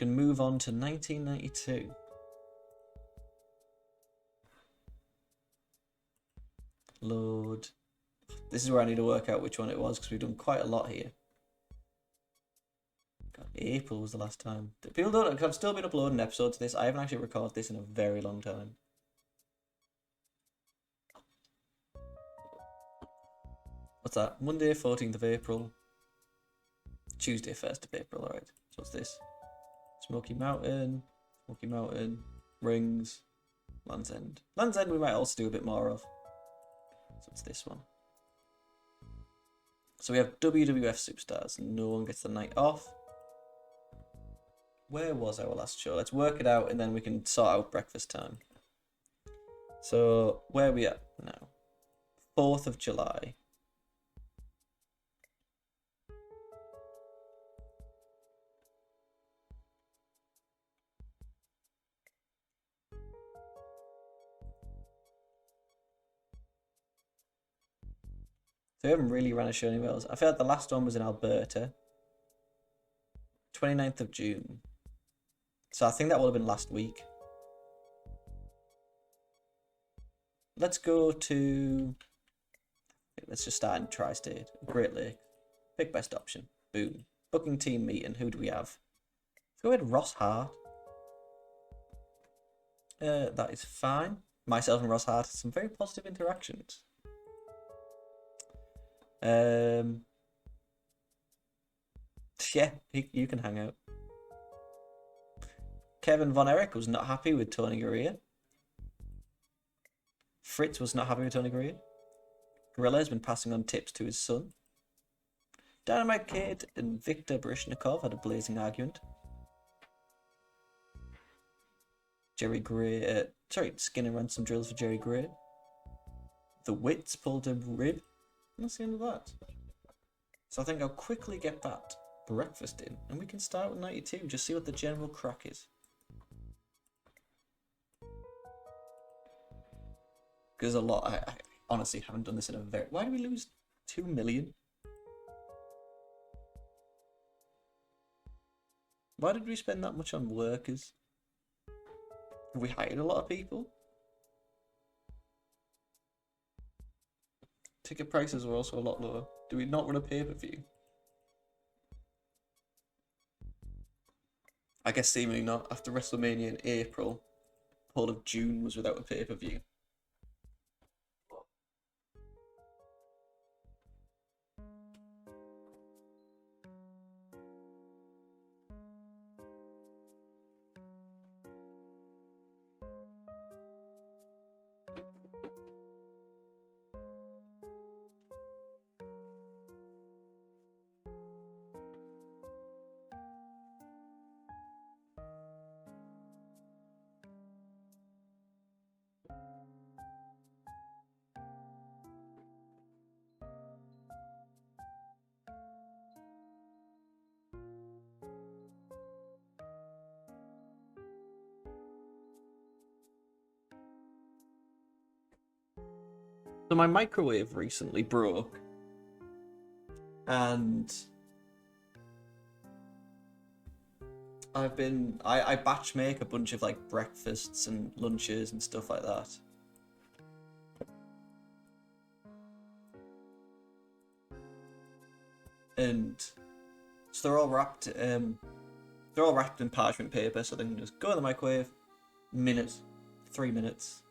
can move on to 1992. Load. This is where I need to work out which one it was because we've done quite a lot here. God, April was the last time. People don't know, because I've still been uploading episodes of this. I haven't actually recorded this in a very long time. What's that? Monday, 14th of April. Tuesday, 1st of April. Alright. So what's this? Smoky Mountain, Rings, Land's End. Land's End we might also do a bit more of. So it's this one. So we have WWF Superstars. No one gets the night off. Where was our last show? Let's work it out and then we can sort out breakfast time. So where are we at now? 4th of July. So we haven't really run a show anywhere else. I feel like the last one was in Alberta. 29th of June. So I think that would have been last week. Let's go to... Let's just start in Tri-State. Great Lake. Pick best option. Boom. Booking team meeting. Who do we have? Let's go with Ross Hart. That is fine. Myself and Ross Hart had some very positive interactions. Yeah, you can hang out. Kevin Von Erich was not happy with Tony Gurria. Fritz was not happy with Tony Gurria. Gorilla has been passing on tips to his son. Dynamite Kid and Viktor Baryshnikov had a blazing argument. Jerry Gray, Skinner ran some drills for Jerry Gray. The Wits pulled a rib. And that's the end of that. So I think I'll quickly get that breakfast in and we can start with 92, just see what the general crack is. Because a lot, I honestly haven't done this in a very... Why did we lose 2 million? Why did we spend that much on workers? Have we hired a lot of people? Ticket prices were also a lot lower. Do we not run a pay-per-view? I guess seemingly not. After WrestleMania in April, whole of June was without a pay-per-view. So my microwave recently broke, and I batch make a bunch of like breakfasts and lunches and stuff like that. And so they're all wrapped in parchment paper, so they can just go in the microwave, 3 minutes,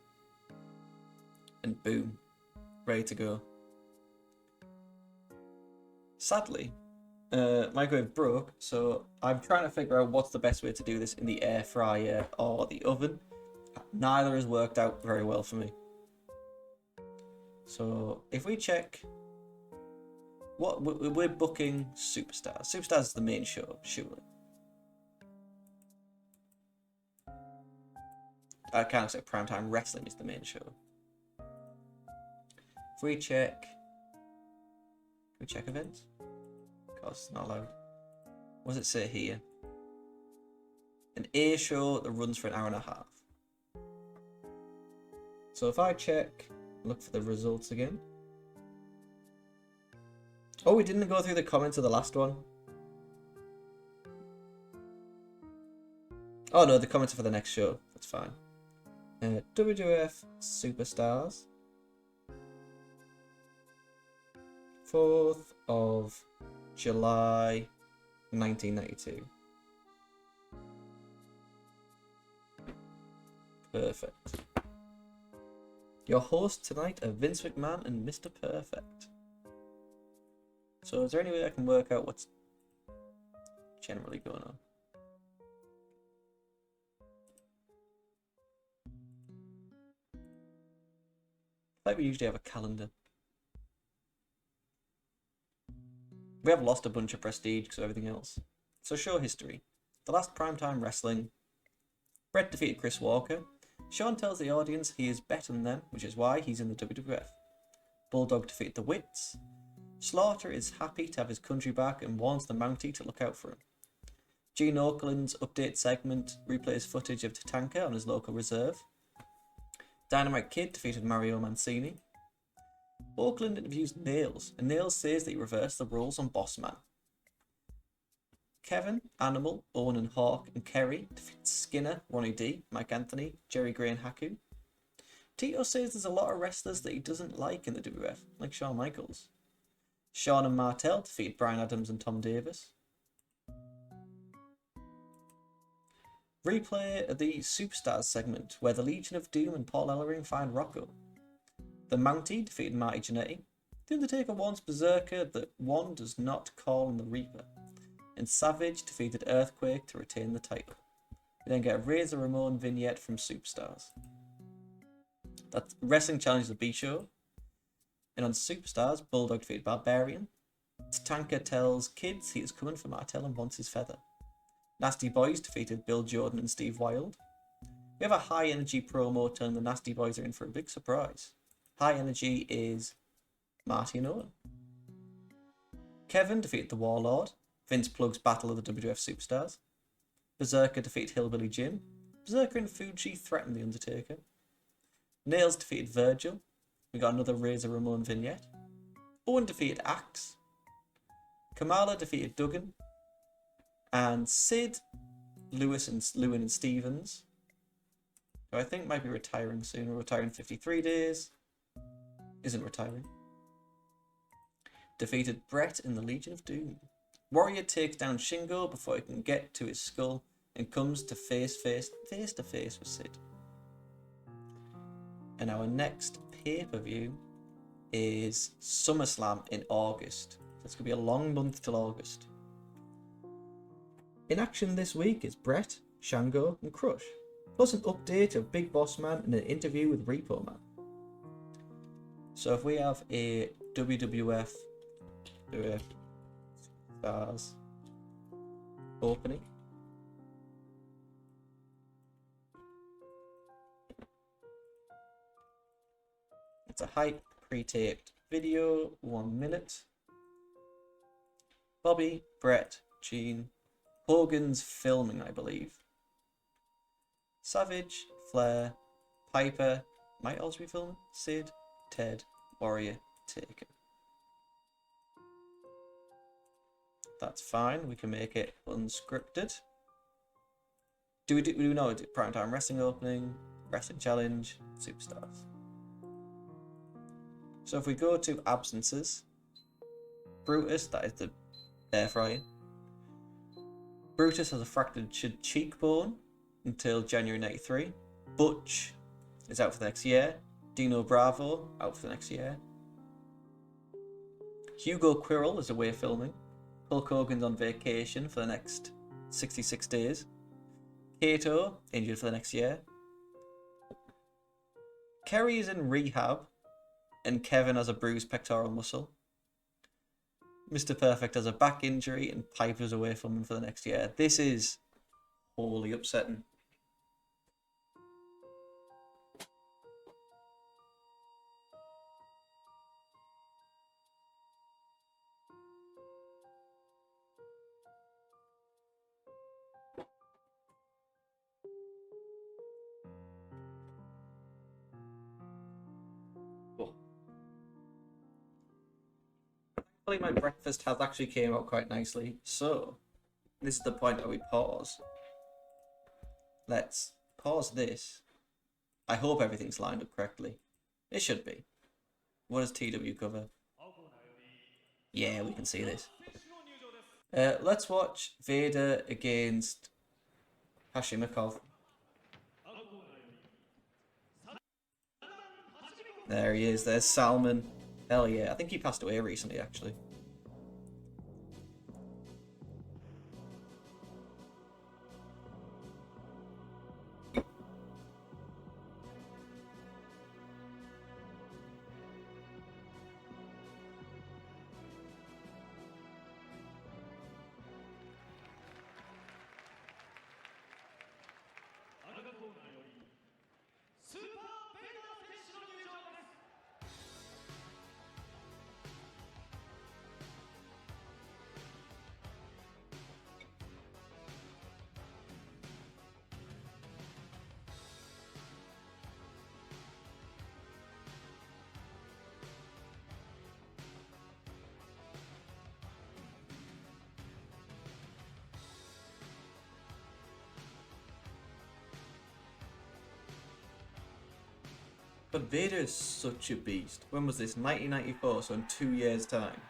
and boom. Ready to go. Sadly, microwave broke, so I'm trying to figure out what's the best way to do this in the air fryer or the oven. Neither has worked out very well for me. So if we check, we're booking Superstars. Superstars is the main show, surely. I can't say Primetime Wrestling is the main show. If we check... Can we check events? Of course, it's not allowed. What does it say here? An A show that runs for an hour and a half. So if I check, look for the results again. Oh, we didn't go through the comments of the last one. Oh no, the comments are for the next show. That's fine. WWF Superstars. 4th of July 1992. Perfect. Your hosts tonight are Vince McMahon and Mr. Perfect. So is there any way I can work out what's generally going on? Like we usually have a calendar. We have lost a bunch of prestige because of everything else. So show history. The last primetime wrestling. Bret defeated Chris Walker. Shawn tells the audience he is better than them, which is why he's in the WWF. Bulldog defeated the Wits. Slaughter is happy to have his country back and warns the Mountie to look out for him. Gene Okerlund's update segment replays footage of Tatanka on his local reserve. Dynamite Kid defeated Mario Mancini. Okerlund interviews Nails, and Nails says that he reversed the rules on Bossman. Kevin, Animal, Owen and Hawk, and Kerry defeat Skinner, Ronnie D, Mike Anthony, Jerry Gray and Haku. Tito says there's a lot of wrestlers that he doesn't like in the WWF, like Shawn Michaels. Shawn and Martel defeat Bryan Adams and Tom Davis. Replay of the Superstars segment, where the Legion of Doom and Paul Ellering find Rocco. The Mountie defeated Marty Jannetty. The Undertaker warns Berserker that one does not call on the Reaper. And Savage defeated Earthquake to retain the title. We then get a Razor Ramon vignette from Superstars. That's Wrestling Challenge the B-Show. And on Superstars, Bulldog defeated Barbarian. Tatanka tells kids he is coming for Martel and wants his feather. Nasty Boys defeated Bill Jordan and Steve Wild. We have a high energy promo telling the Nasty Boys are in for a big surprise. High energy is Marty and Owen. Kevin defeated the Warlord. Vince plugs Battle of the WWF Superstars. Berserker defeated Hillbilly Jim. Berserker and Fuji threaten the Undertaker. Nails defeated Virgil. We got another Razor Ramon vignette. Owen defeated Axe. Kamala defeated Duggan. And Sid, Lewin and Stevens, who I think might be retiring soon. We're retiring 53 days. Isn't retiring. Defeated Bret in the Legion of Doom. Warrior takes down Shingo before he can get to his skull and comes to face to face with Sid. And our next pay-per-view is SummerSlam in August. So it's going to be a long month till August. In action this week is Bret, Shango, and Crush, plus an update of Big Boss Man and an interview with Repo Man. So if we have a WWF Stars opening. It's a hype pre-taped video, 1 minute. Bobby, Bret, Gene, Hogan's filming, I believe. Savage, Flair, Piper, might also be filming. Sid, Ted, Warrior, Taker. That's fine. We can make it unscripted. Do we know primetime wrestling opening, wrestling challenge, Superstars? So if we go to absences, Brutus, that is the air frying. Brutus has a fractured cheekbone until January 93. Butch is out for the next year. Dino Bravo out for the next year. Hugo Quirrell is away filming. Hulk Hogan's on vacation for the next 66 days. Kato injured for the next year. Kerry is in rehab. And Kevin has a bruised pectoral muscle. Mr. Perfect has a back injury and Piper's away from him for the next year. This is wholly upsetting. My breakfast has actually came out quite nicely, so this is the point where we pause. let's pause this. I hope everything's lined up correctly. It should be. What does TEW cover? Yeah, we can see this. Let's watch Vader against Hashimikov. There he is. There's Salman. Hell yeah. I think he passed away recently, actually. But Vader is such a beast. When was this? 1994, so in 2 years' time.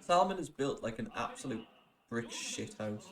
Salman is built like an absolute brick shithouse.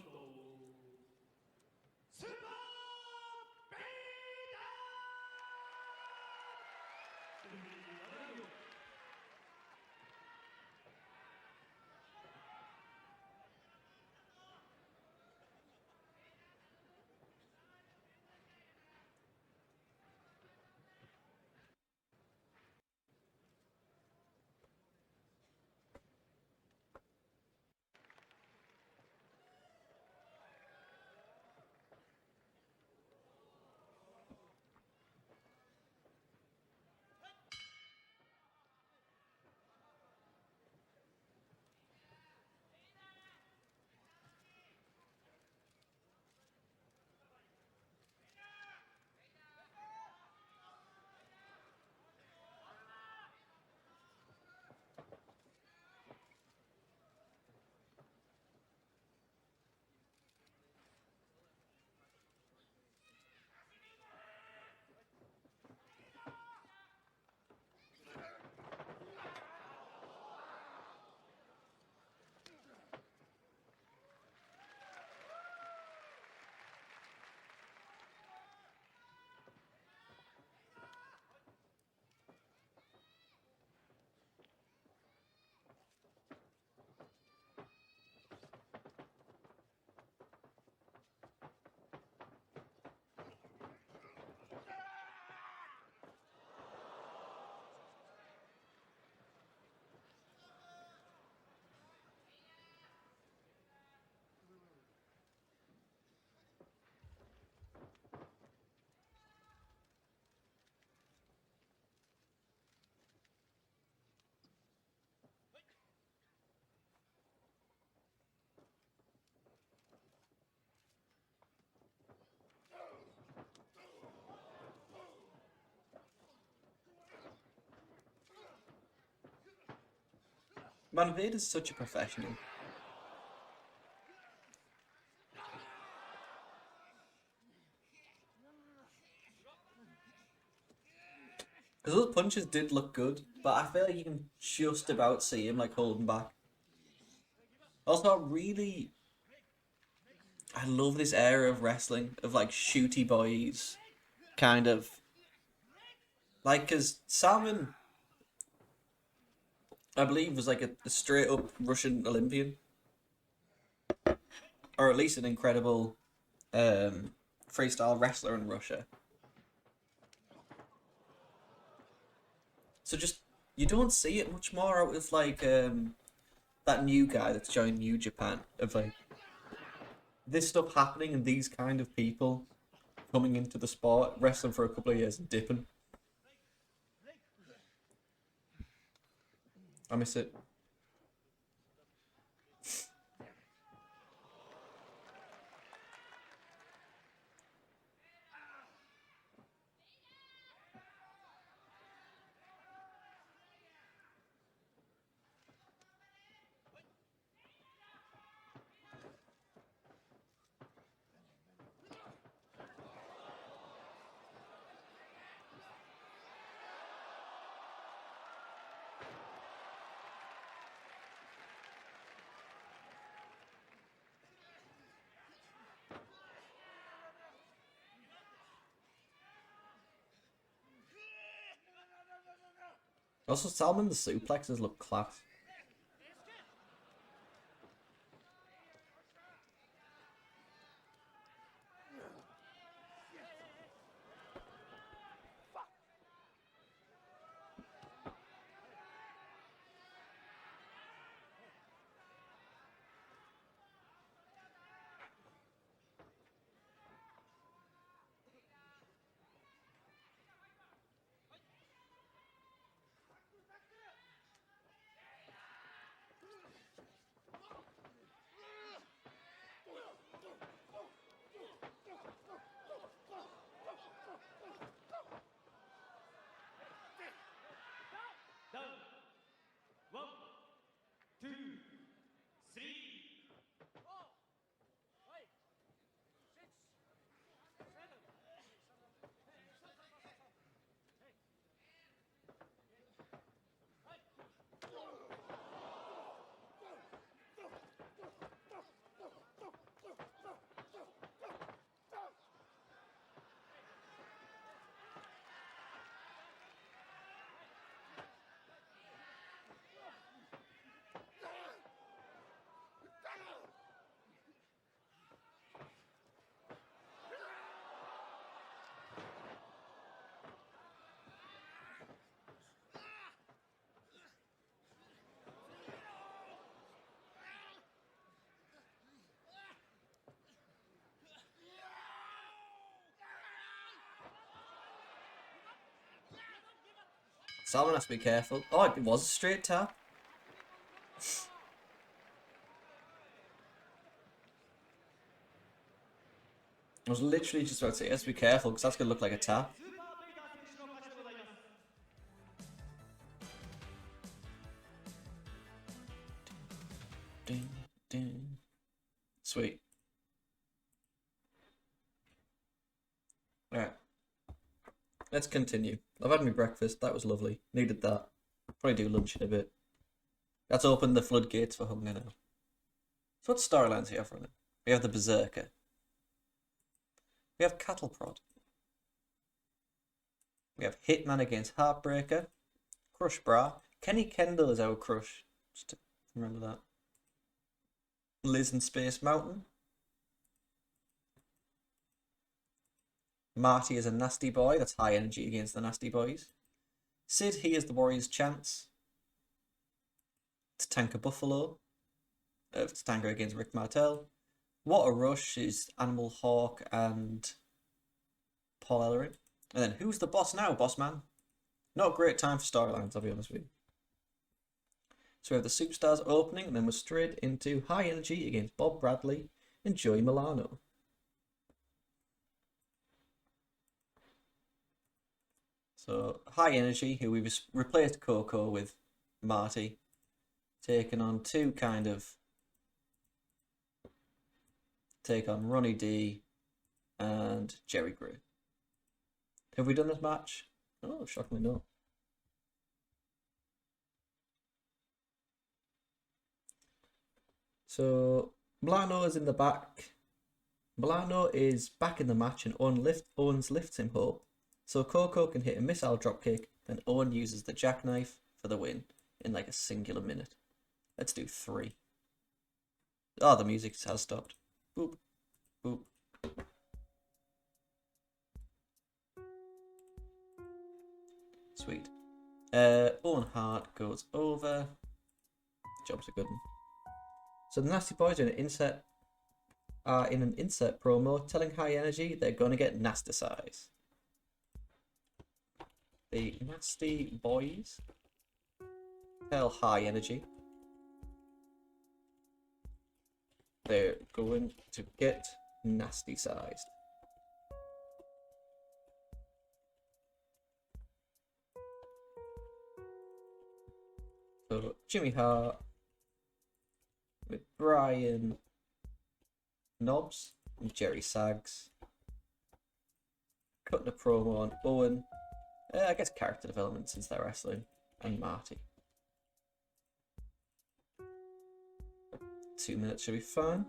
Man, Vader's such a professional. Because those punches did look good, but I feel like you can just about see him like holding back. Also, I love this era of wrestling, of like shooty boys, kind of. Like, because Salman, I believe, was like a straight up Russian Olympian. Or at least an incredible freestyle wrestler in Russia. So just, you don't see it much more out of like that new guy that's joined New Japan, of like this stuff happening and these kind of people coming into the sport, wrestling for a couple of years and dipping. I miss it. Also, Salmon the suplexes look class. Salmon has to be careful. Oh, it was a straight tap. I was literally just about to say, he has to be careful, because that's going to look like a tap. Ding, ding. Sweet. Alright. Let's continue. I've had my breakfast. That was lovely. Needed that. Probably do lunch in a bit. That's opened the floodgates for hunger now. So what storylines here for it? We have the Berserker. We have Cattle Prod. We have Hitman against Heartbreaker. Crush Bra. Kenny Kendall is our crush. Just to remember that. Liz and Space Mountain. Marty is a nasty boy. That's high energy against the nasty boys. Sid, he is the Warrior's Chance. Tatanka Buffalo. Tatanka against Rick Martel. What a Rush is Animal Hawk and Paul Ellering. And then who's the boss now, boss man? Not a great time for storylines, I'll be honest with you. So we have the Superstars opening, and then we're straight into High Energy against Bob Bradley and Joey Milano. So High Energy, who we've replaced Coco with Marty, taking on two kind of take on Ronnie D and Jerry Gray. Have we done this match? Oh, shockingly no. So Milano is in the back. Milano is back in the match and Owens lifts him up. So Coco can hit a missile dropkick, then Owen uses the jackknife for the win in like a singular minute. Let's do 3. Oh, the music has stopped. Boop, boop. Sweet. Owen Hart goes over. Job's a good one. So the Nasty Boys are in an inset. are in an insert promo telling High Energy they're going to get nasticized. The Nasty Boys tell High Energy they're going to get nasty-sized. So Jimmy Hart with Brian Knobs and Jerry Sags cutting a promo on Owen. I guess character development since they're wrestling, and Marty. 2 minutes should be fine.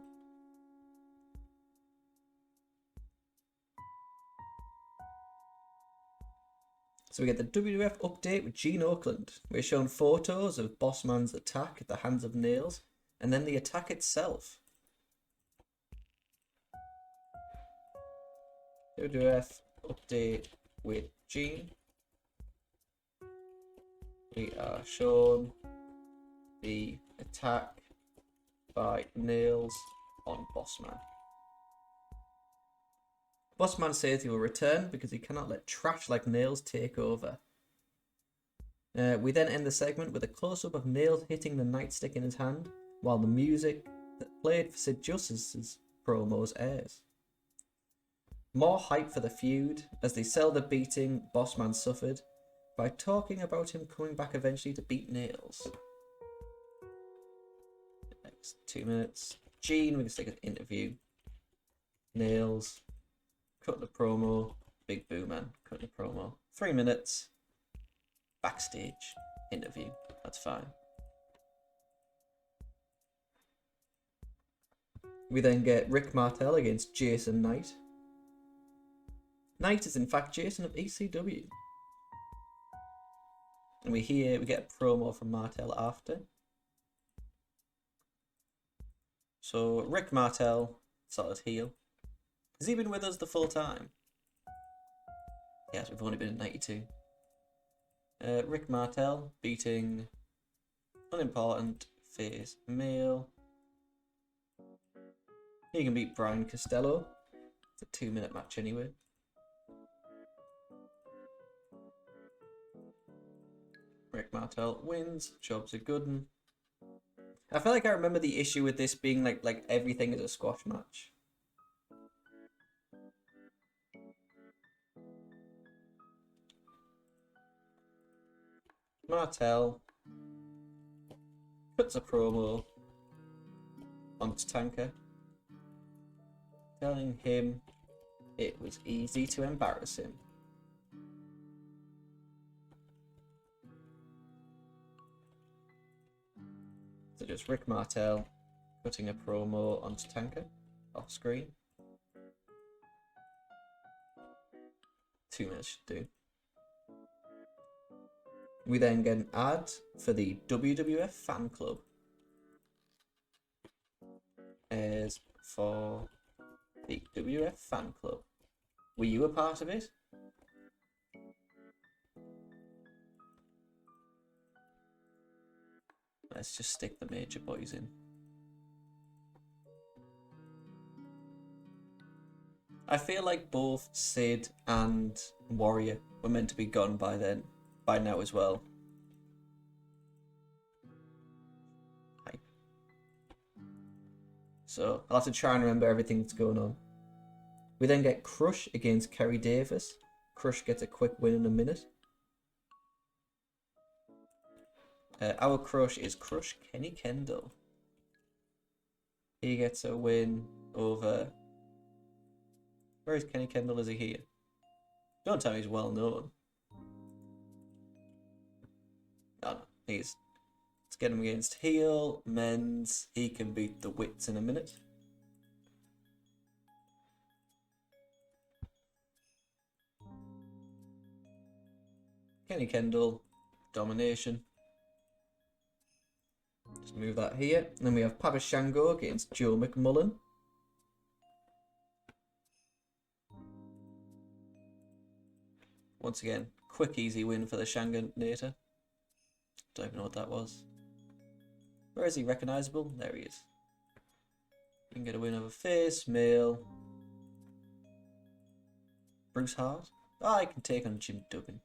So we get the WWF update with Gene Oakland. We're shown photos of Bossman's attack at the hands of Nails, and then the attack itself. WWF update with Gene. We are shown the attack by Nails on Bossman. Bossman says he will return because he cannot let trash like Nails take over. We then end the segment with a close-up of Nails hitting the nightstick in his hand, while the music that played for Sid Justice's promos airs. More hype for the feud as they sell the beating Bossman suffered by talking about him coming back eventually to beat Nails. Next 2 minutes. Gene, we can stick an interview. Nails, cut the promo. Big Boo Man, cut the promo. 3 minutes. Backstage interview. That's fine. We then get Rick Martel against Jason Knight. Knight is in fact Jason of ECW. And we get a promo from Martel after. So Rick Martel, solid heel. Has he been with us the full time? Yes, we've only been in 92. Rick Martel beating unimportant face male. He can beat Brian Costello. It's a 2 minute match anyway. Rick Martel wins. Job's a good one. I feel like I remember the issue with this being like everything is a squash match. Martel puts a promo on Tatanka, telling him it was easy to embarrass him. So just Rick Martel putting a promo on Tatanka off screen. 2 minutes should do. We then get an ad for the WWF fan club. As for the WWF fan club. Were you a part of it? Let's just stick the major boys in. I feel like both Sid and Warrior were meant to be gone by now as well. Hi. So I'll have to try and remember everything that's going on. We then get Crush against Kerry Davis. Crush gets a quick win in a minute. Our Crush is Crush Kenny Kendall. He gets a win over... Where is Kenny Kendall? Is he here? Don't tell me he's well known. Oh, no, let's get him against heel, men's. He can beat the Wits in a minute. Kenny Kendall, domination. Just move that here. And then we have Papa Shango against Joe McMullen. Once again, quick, easy win for the Shangonator. Don't even know what that was. Where is he? Recognisable? There he is. You can get a win over face, male. Bruce Hart. Oh, I can take on Jim Duggan.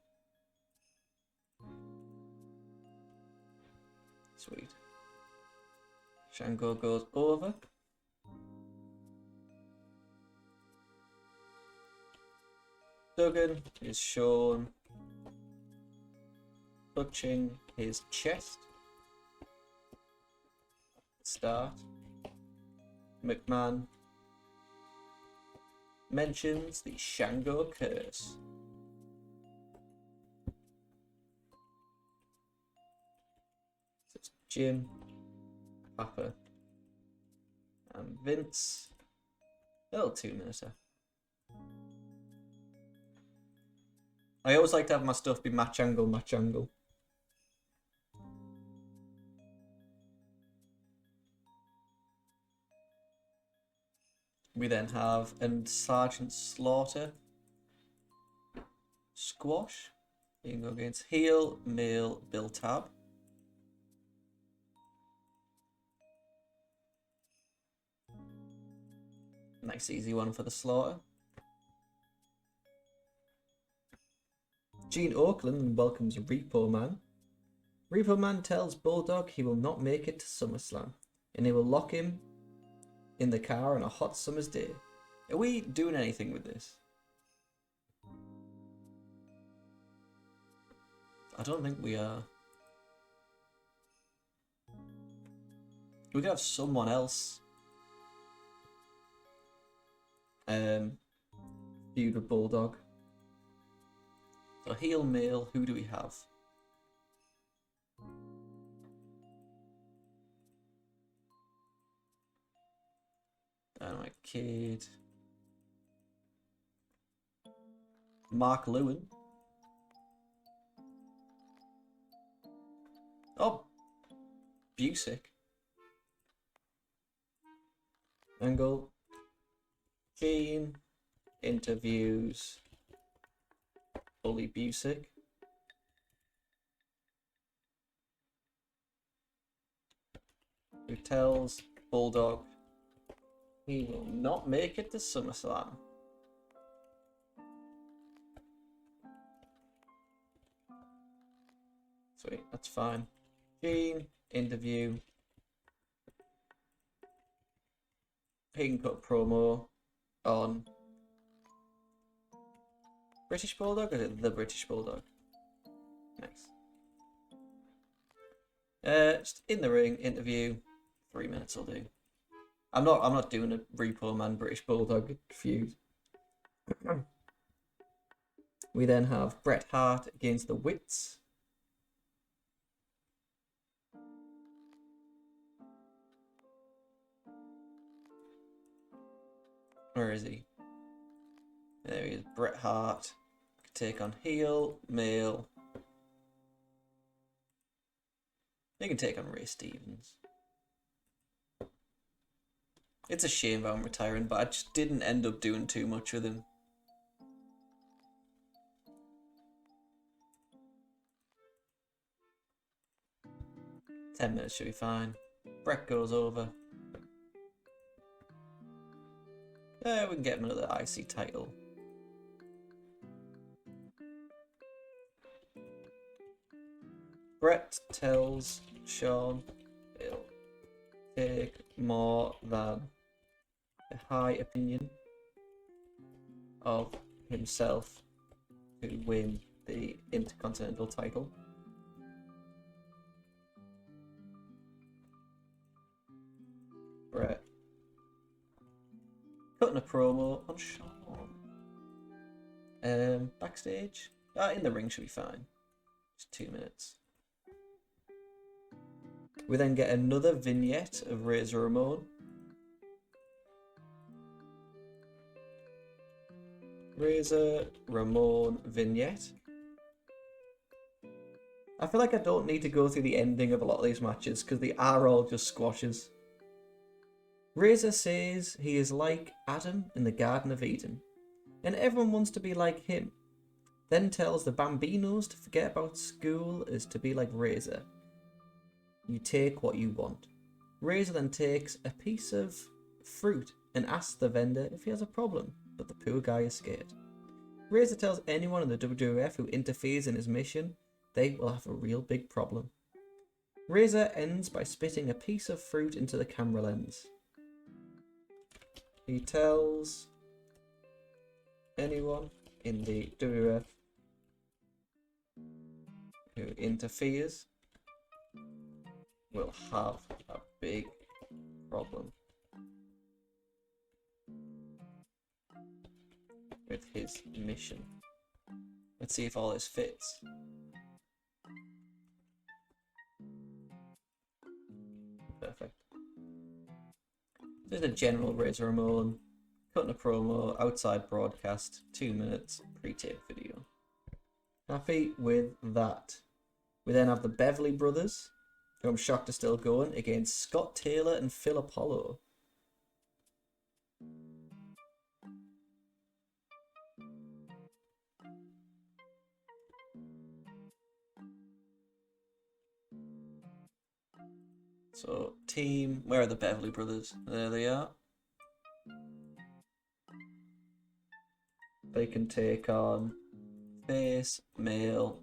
Sweet. Shango goes over. Duggan is shown touching his chest. Start. McMahon mentions the Shango curse. So it's Jim, Papa, and Vince. A little 2-minuter. I always like to have my stuff be match angle, match angle. We then have Sergeant Slaughter squash. You can go against heel, male, Bill Tab. Nice easy one for the Slaughter. Gene Oakland welcomes Repo Man. Repo Man tells Bulldog he will not make it to SummerSlam, and he will lock him in the car on a hot summer's day. Are we doing anything with this? I don't think we are. We could have someone else feud with Bulldog. So heel male, who do we have? Dynamite Kid. Mark Lewin. Oh, Busick. Angle. Gene interviews Bully Busick. Who tells Bulldog he will not make it to SummerSlam. Sweet, that's fine. Gene, interview. He can put a promo on British Bulldog, or is it the British Bulldog? Nice. Just in the ring, interview. 3 minutes will do. I'm not doing a Repo Man British Bulldog feud. We then have Bret Hart against the Wits. Where is he? There he is, Bret Hart. Take on heel, male. He can take on Ray Stevens. It's a shame about him retiring, but I just didn't end up doing too much with him. Ten minutes should be fine. Bret goes over. We can get him another IC title. Bret tells Shawn he'll take more than a high opinion of himself to win the Intercontinental title. Bret cutting a promo on Shawn. Backstage? In the ring should be fine. Just 2 minutes. We then get another vignette of Razor Ramon. Razor Ramon vignette. I feel like I don't need to go through the ending of a lot of these matches because they are all just squashes. Razor says he is like Adam in the Garden of Eden, and everyone wants to be like him. Then tells the Bambinos to forget about school is to be like Razor. You take what you want. Razor then takes a piece of fruit and asks the vendor if he has a problem, but the poor guy is scared. Razor tells anyone in the WWF who interferes in his mission they will have a real big problem. Razor ends by spitting a piece of fruit into the camera lens. He tells anyone in the WWF who interferes will have a big problem with his mission. Let's see if all this fits. Perfect. Just a general Razor Ramon, cutting a promo, outside broadcast, 2 minutes, pre-tape video. Happy with that. We then have the Beverly Brothers, who I'm shocked are still going, against Scott Taylor and Phil Apollo. So, team, where are the Beverly Brothers? There they are. They can take on Face, male,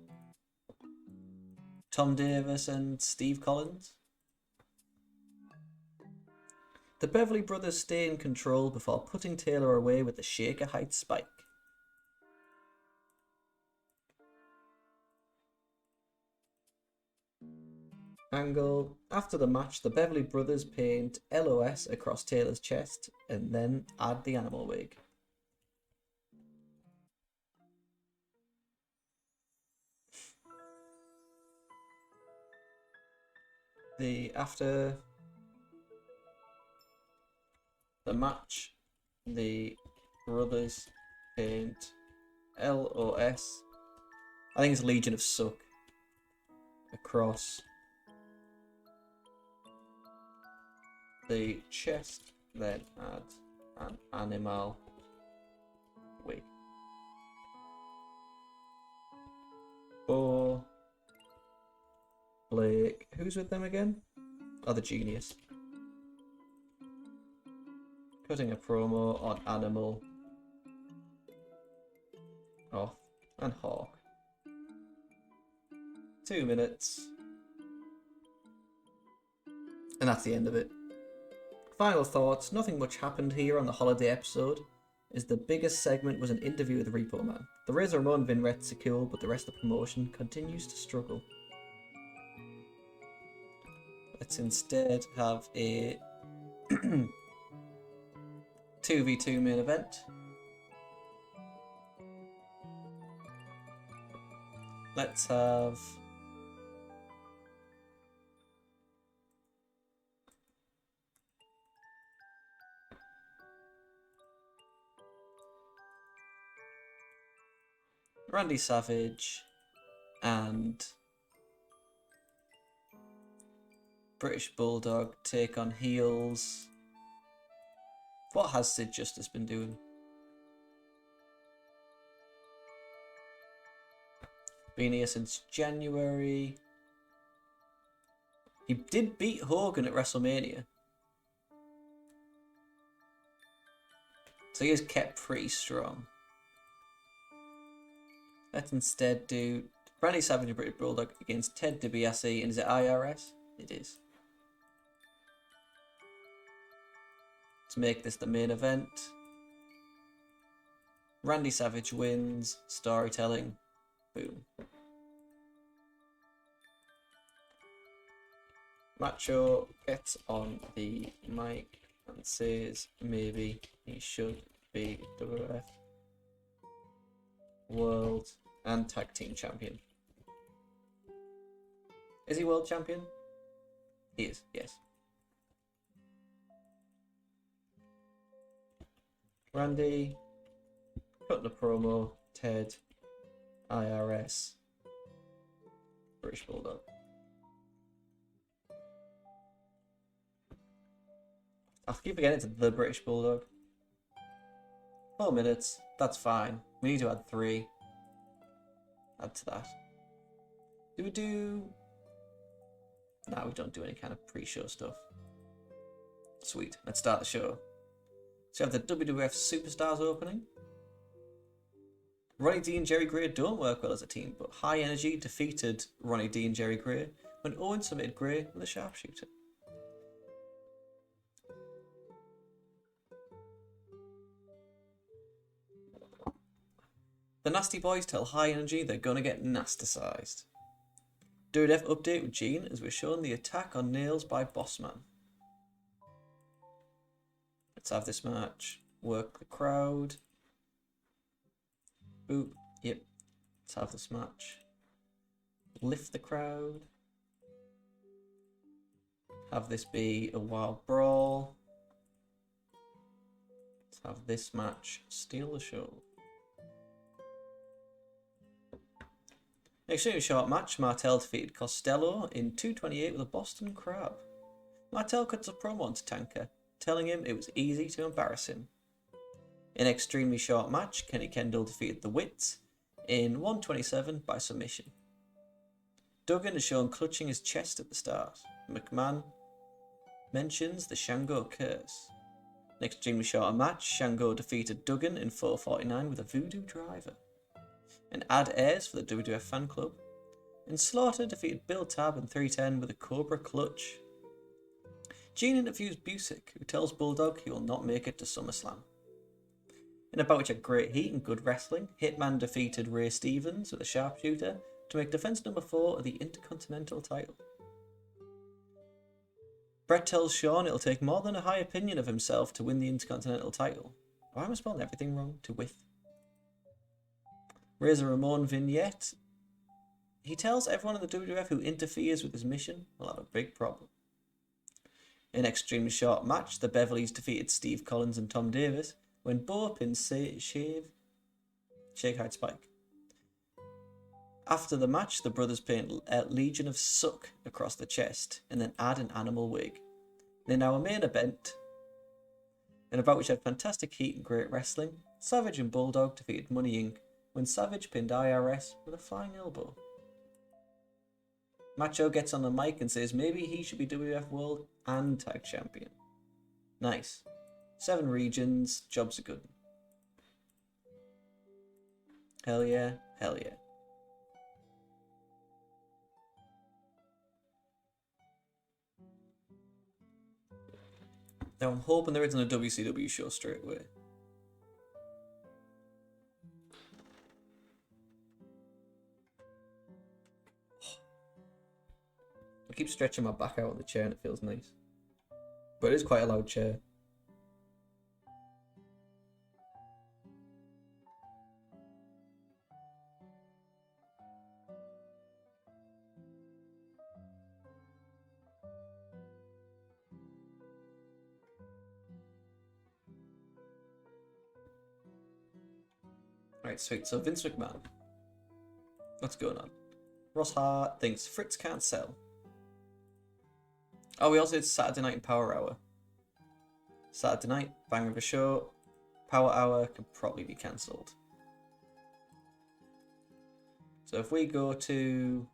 Tom Davis and Steve Collins. the Beverly Brothers stay in control before putting Taylor away with the Shaker Heights spike. Angle. After the match, the Beverly Brothers paint LOS across Taylor's chest and then add the animal wig. After the match, the brothers paint LOS, I think it's Legion of Suck, across the chest, then add an animal wig. Bo, Blake, who's with them again? Oh, the Genius. Cutting a promo on Animal, Off, and Hawk. 2 minutes. And that's the end of it. Final thoughts, nothing much happened here on the holiday episode, as the biggest segment was an interview with Repo Man. The Razor Ramon vignettes are cool, but the rest of the promotion continues to struggle. Let's instead have a 2v2 main event. Let's have Randy Savage and British Bulldog take on heels. What has Sid Justice been doing? Been here since January. He did beat Hogan at WrestleMania. So he is kept pretty strong. Let's instead do Randy Savage and British Bulldog against Ted DiBiase, and is it IRS? It is. Let's make this the main event. Randy Savage wins. Storytelling. Boom. Macho gets on the mic and says maybe he should be WWF World and Tag Team Champion. Is he World Champion? He is, yes. Randy, cutting a promo, Ted, IRS, British Bulldog. I keep forgetting it's the British Bulldog. 4 minutes, that's fine. We need to add 3. Add to that. Do we do... No, we don't do any kind of pre-show stuff. Sweet, let's start the show. So you have the WWF Superstars opening. Ronnie D and Jerry Gray don't work well as a team, but High Energy defeated Ronnie D and Jerry Gray when Owen submitted Gray with a sharpshooter. The Nasty Boys tell High Energy they're gonna get nasticized. WWF update with Gene as we're shown the attack on Nails by Bossman. Let's have this match. Work the crowd. Boop. Yep. Let's have this match. Lift the crowd. Have this be a wild brawl. Let's have this match steal the show. Extremely short match. Martel defeated Costello in 2:28 with a Boston Crab. Martel cuts a promo onto Tanker, telling him it was easy to embarrass him. In an extremely short match, Kenny Kendall defeated the Wits in 1:27 by submission. Duggan is shown clutching his chest at the start. McMahon mentions the Shango curse. In an extremely short match, Shango defeated Duggan in 4:49 with a voodoo driver. An ad airs for the WWF fan club, and Slaughter defeated Bill Tab in 3:10 with a Cobra clutch. Gene interviews Busick, who tells Bulldog he will not make it to SummerSlam. In a bout which had great heat and good wrestling, Hitman defeated Ray Stevens with a sharpshooter to make defense number 4 of the Intercontinental title. Brett tells Shawn it'll take more than a high opinion of himself to win the Intercontinental title. Why am I spelling everything wrong? To with. Razor Ramon vignette. He tells everyone in the WWF who interferes with his mission will have a big problem. In an extremely short match, the Beverleys defeated Steve Collins and Tom Davis when Bo pins Shake Hide Spike. After the match, the brothers paint Legion of Suck across the chest and then add an animal wig. In our main event, in a bout which had fantastic heat and great wrestling, Savage and Bulldog defeated Money Inc. when Savage pinned IRS with a flying elbow. Macho gets on the mic and says maybe he should be WWF World and Tag Champion. Nice. 7 regions, job's a good one. Hell yeah, hell yeah. Now I'm hoping there isn't a WCW show straight away. I keep stretching my back out on the chair and it feels nice. But it is quite a loud chair. Right, sweet. So Vince McMahon. What's going on? Ross Hart thinks Fritz can't sell. Oh, we also did Saturday Night and Power Hour. Saturday night, banger of a show. Power Hour can probably be cancelled. So if we go to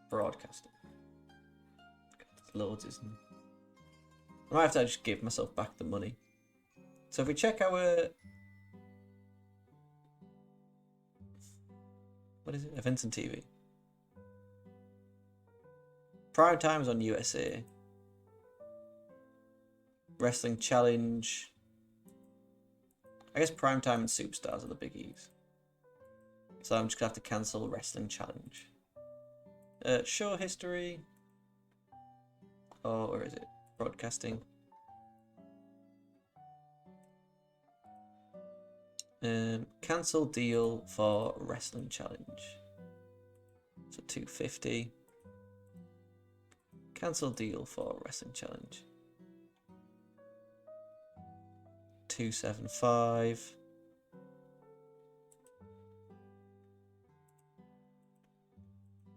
broadcasting. There's loads, isn't there? I might have to just give myself back the money. So if we check our... What is it? Events and TV. Prime time is on USA. Wrestling Challenge. I guess Prime Time and Superstars are the biggies. So I'm just going to have to cancel Wrestling Challenge. Show history. Oh, where is it? Broadcasting. Cancel deal for Wrestling Challenge. So 250. Cancel deal for Wrestling Challenge. 275.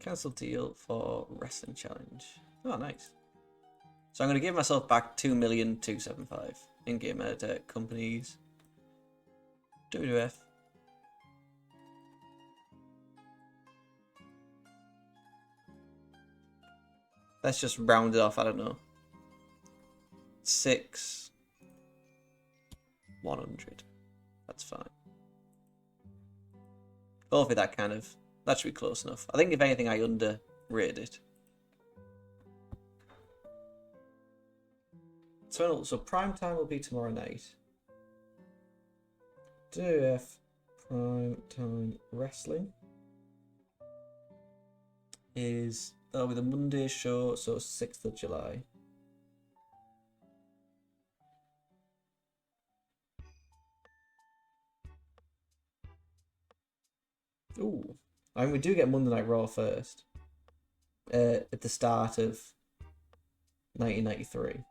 Cancel deal for Wrestling Challenge. Oh, nice. So I'm going to give myself back 2,275,000 in-game editor companies. WWF. Let's just round it off, I don't know. 6 100. That's fine. Hopefully that should be close enough. I think if anything I underrated it. So prime time will be tomorrow night. WF prime time wrestling that'll be the Monday show, so 6th of July. Ooh. I mean, we do get Monday Night Raw first. At the start of 1993.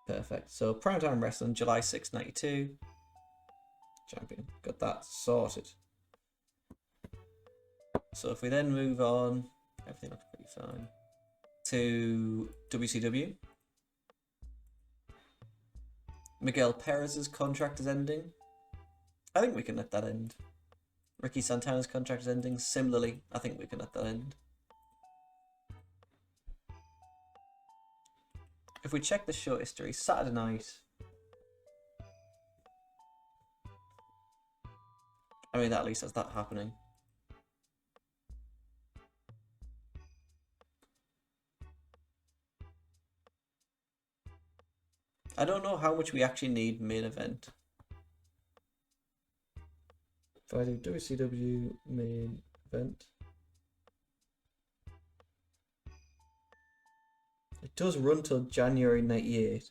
Perfect. So Primetime Wrestling, July 6, 92. Champion. Got that sorted. So if we then move on, everything looks pretty fine, to WCW. Miguel Perez's contract is ending. I think we can let that end. Ricky Santana's contract is ending. Similarly, I think we can let that end. If we check the show history, Saturday night. I mean, that at least has that happening. I don't know how much we actually need main event. If I do WCW main event. It does run till January 98.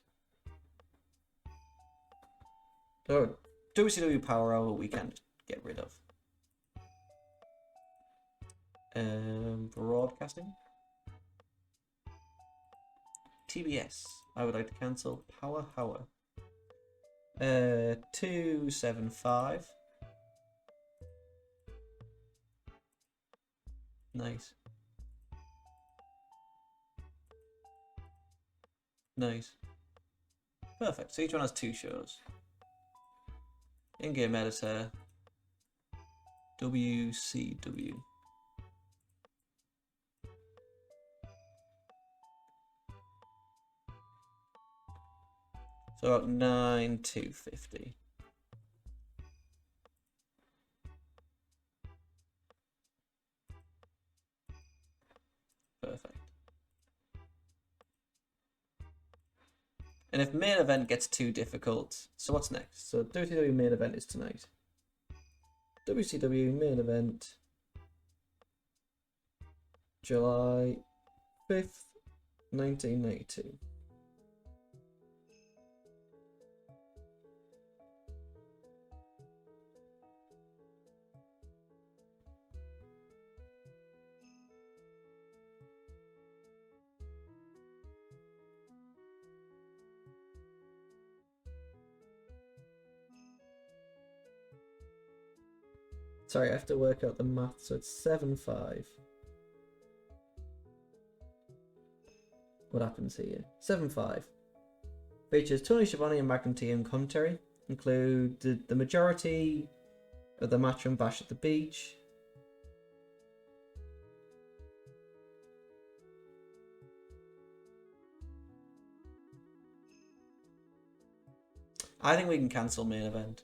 So WCW Power Hour we can get rid of. Broadcasting. TBS. I would like to cancel Power Hour. 275. Nice. Nice. Perfect. So each one has 2 shows. In-game editor. WCW. So about 9,250. Perfect. And if main event gets too difficult, so what's next? So WCW main event is tonight. WCW main event, July 5th, 1992. Sorry, I have to work out the math, so it's 7-5. What happens here? 7-5. Features Tony Schiavone and Magnum TM commentary. Include the majority of the match from Bash at the Beach. I think we can cancel main event.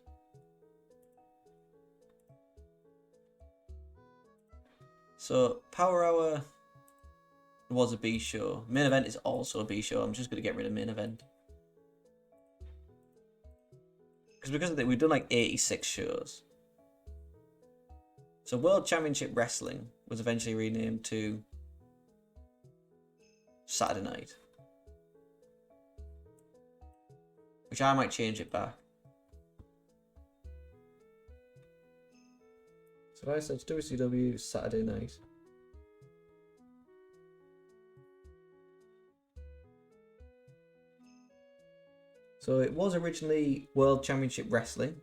So, Power Hour was a B show. Main event is also a B show. I'm just going to get rid of main event. Because of that, we've done like 86 shows. So, World Championship Wrestling was eventually renamed to Saturday Night. Which I might change it back. So I said WCW Saturday Night. So it was originally World Championship Wrestling.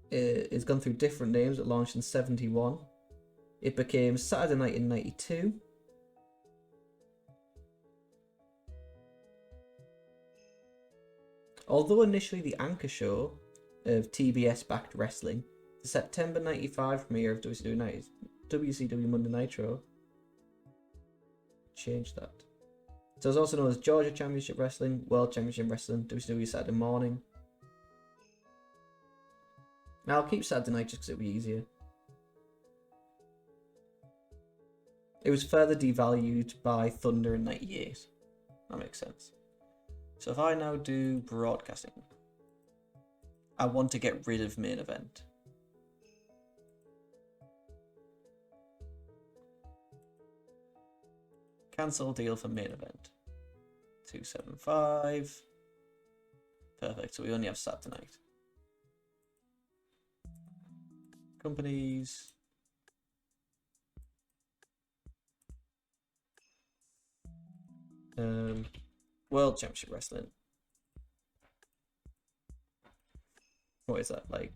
It's gone through different names. It launched in 71. It became Saturday Night in 92. Although initially the anchor show of TBS-backed wrestling, The September 95 premiere of WCW Monday Nitro. Change that. So it's also known as Georgia Championship Wrestling, World Championship Wrestling, WCW Saturday morning. Now I'll keep Saturday night just because it'll be easier. It was further devalued by Thunder in 98. That makes sense. So if I now do broadcasting, I want to get rid of main event. Cancel deal for main event. 275. Perfect. So we only have Saturday night. Companies. World Championship Wrestling. What is that like?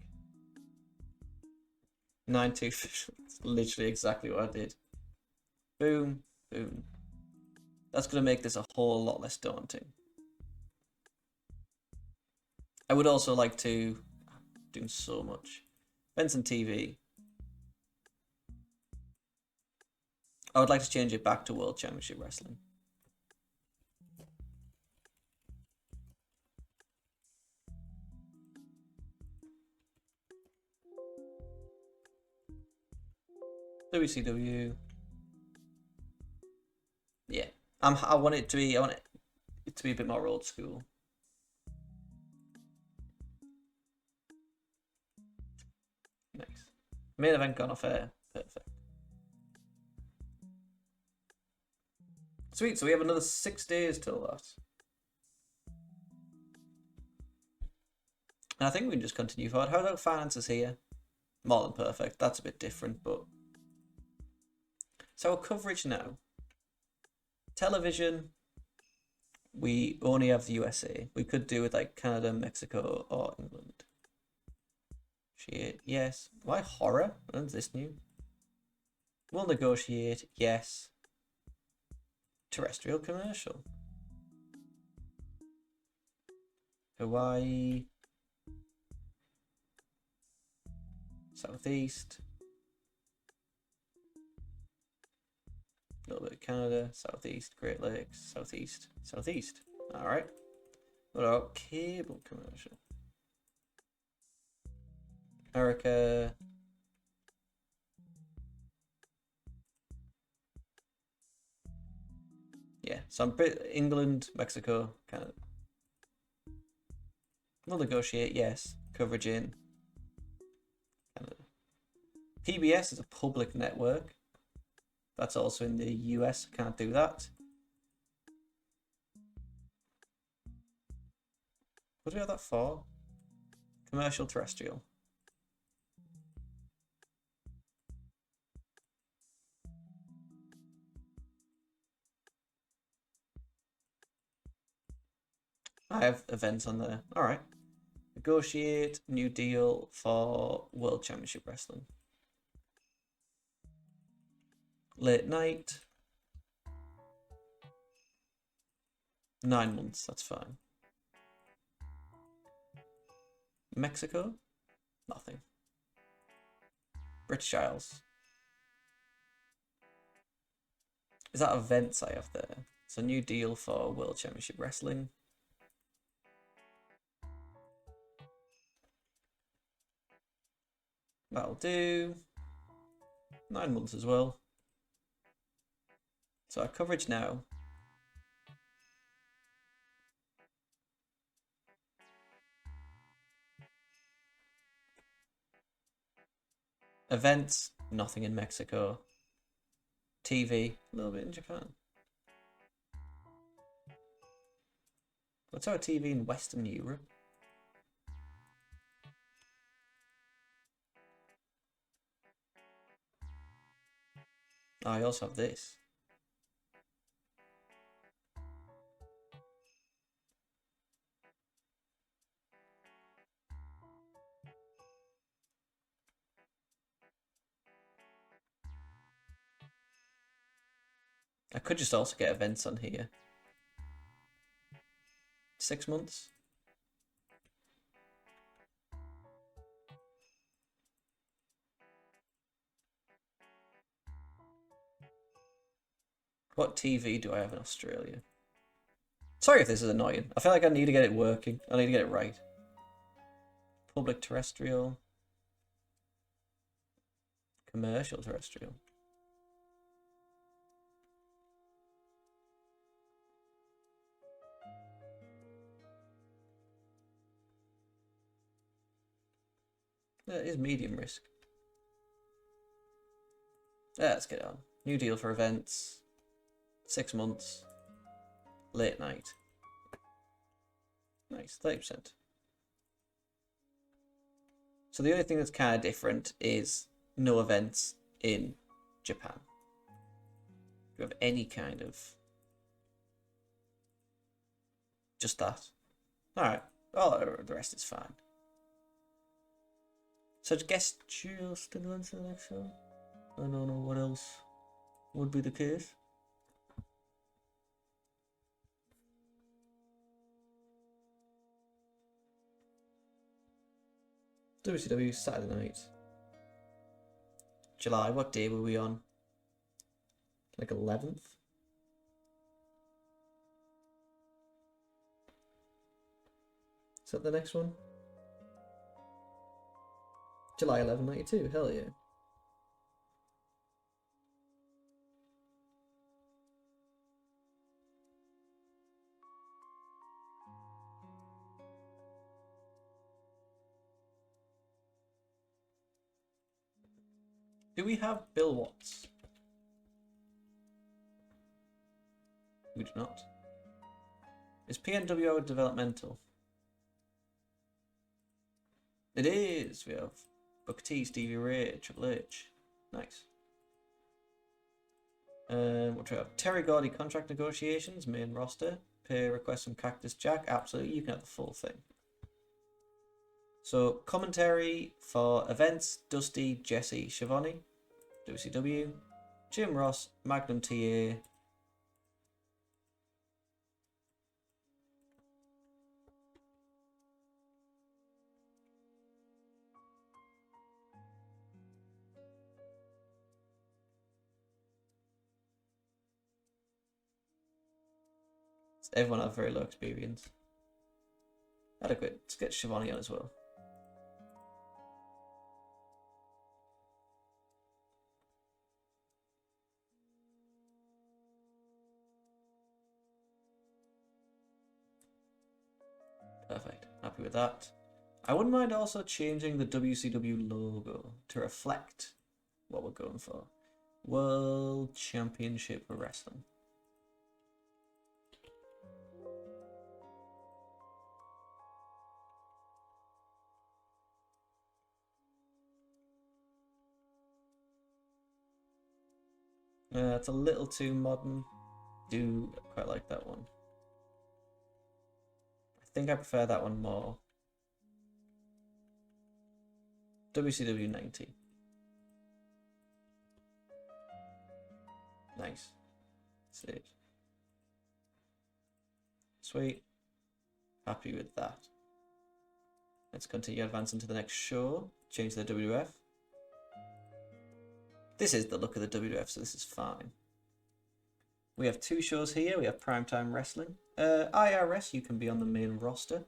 9-2. It's literally exactly what I did. Boom, boom. That's going to make this a whole lot less daunting. I would also like to... I'm doing so much. Benson TV. I would like to change it back to World Championship Wrestling. WCW. Yeah. I want it to be a bit more old school. Nice. Main event gone off air. Perfect. Sweet, so we have another 6 days till that. And I think we can just continue forward. How about finances here? More than perfect. That's a bit different, but... So our coverage now. Television, we only have the USA. We could do with like Canada, Mexico, or England. Negotiate, yes. Why horror? When's this new? We'll negotiate, yes. Terrestrial commercial. Hawaii. Southeast. A little bit of Canada, Southeast, Great Lakes, Southeast, Southeast. Alright. What about cable commercial? America. Yeah, so I'm England, Mexico, Canada. We'll negotiate, yes. Coverage in Canada. PBS is a public network. That's also in the US. Can't do that. What do we have that for? Commercial terrestrial. I have events on there. Alright. Negotiate new deal for World Championship Wrestling. Late night. 9 months, that's fine. Mexico? Nothing. British Isles. Is that events I have there? It's a new deal for World Championship Wrestling. That'll do. 9 months as well. So our coverage now. Events, nothing in Mexico. TV, a little bit in Japan. What's our TV in Western Europe? Oh, I also have this. I could just also get events on here. 6 months. What TV do I have in Australia? Sorry if this is annoying. I feel like I need to get it working. I need to get it right. Public terrestrial. Commercial terrestrial. That is medium risk. Let's get on. New deal for events. 6 months. Late night. Nice, 30%. So the only thing that's kind of different is no events in Japan. Do you have any kind of... Just that? Alright. Oh, the rest is fine. So I guess just to go into the next show. I don't know what else would be the case. WCW Saturday night. July, what day were we on? Like 11th? Is that the next one? July 11, 92, hell yeah. Do we have Bill Watts? We do not. Is PNWO developmental? It is. We have Booker T, Stevie Ray, Triple H. Nice. What do we have? Terry Gordy contract negotiations, main roster. Pay request from Cactus Jack. Absolutely, you can have the full thing. So, commentary for events, Dusty, Jesse, Schiavone, WCW, Jim Ross, Magnum TA, everyone have very low experience. Adequate. Let's get Schiavone on as well. Perfect. Happy with that. I wouldn't mind also changing the WCW logo to reflect what we're going for. World Championship Wrestling. It's a little too modern. Do quite like that one. I think I prefer that one more. WCW 90. Nice. Sweet. Sweet. Happy with that. Let's continue advancing to the next show. Change the WWF. This is the look of the WWF, so this is fine. We have 2 shows here. We have Primetime Wrestling. IRS, you can be on the main roster.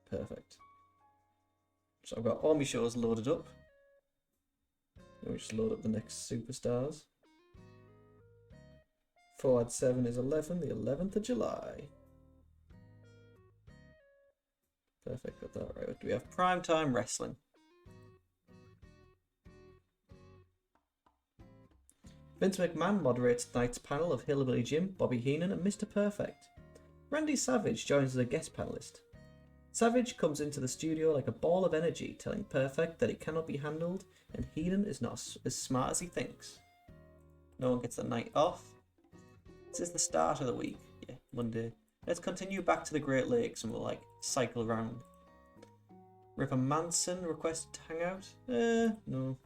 Perfect. So I've got all my shows loaded up. Let me just load up the next superstars. Forward 7 is 11, the 11th of July. Perfect, got that right. Do we have Primetime Wrestling? Vince McMahon moderates tonight's panel of Hillbilly Jim, Bobby Heenan, and Mr. Perfect. Randy Savage joins as a guest panelist. Savage comes into the studio like a ball of energy, telling Perfect that he cannot be handled, and Heenan is not as smart as he thinks. No one gets the night off. This is the start of the week. Yeah, Monday. Let's continue back to the Great Lakes and we'll cycle around. Ripper Manson requested to hang out? No.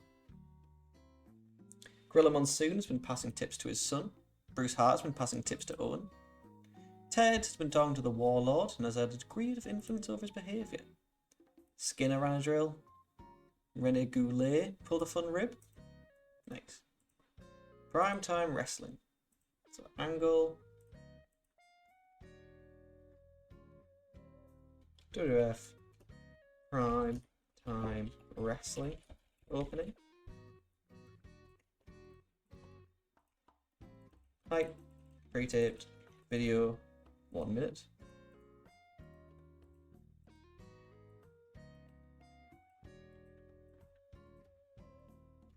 Gorilla Monsoon has been passing tips to his son. Bruce Hart has been passing tips to Owen. Ted has been talking to the Warlord and has had a degree of influence over his behaviour. Skinner ran a drill. Rene Goulet pulled a fun rib. Nice. Primetime wrestling. So angle. WWF Prime Time Wrestling opening. Height, pre-taped, video, 1 minute.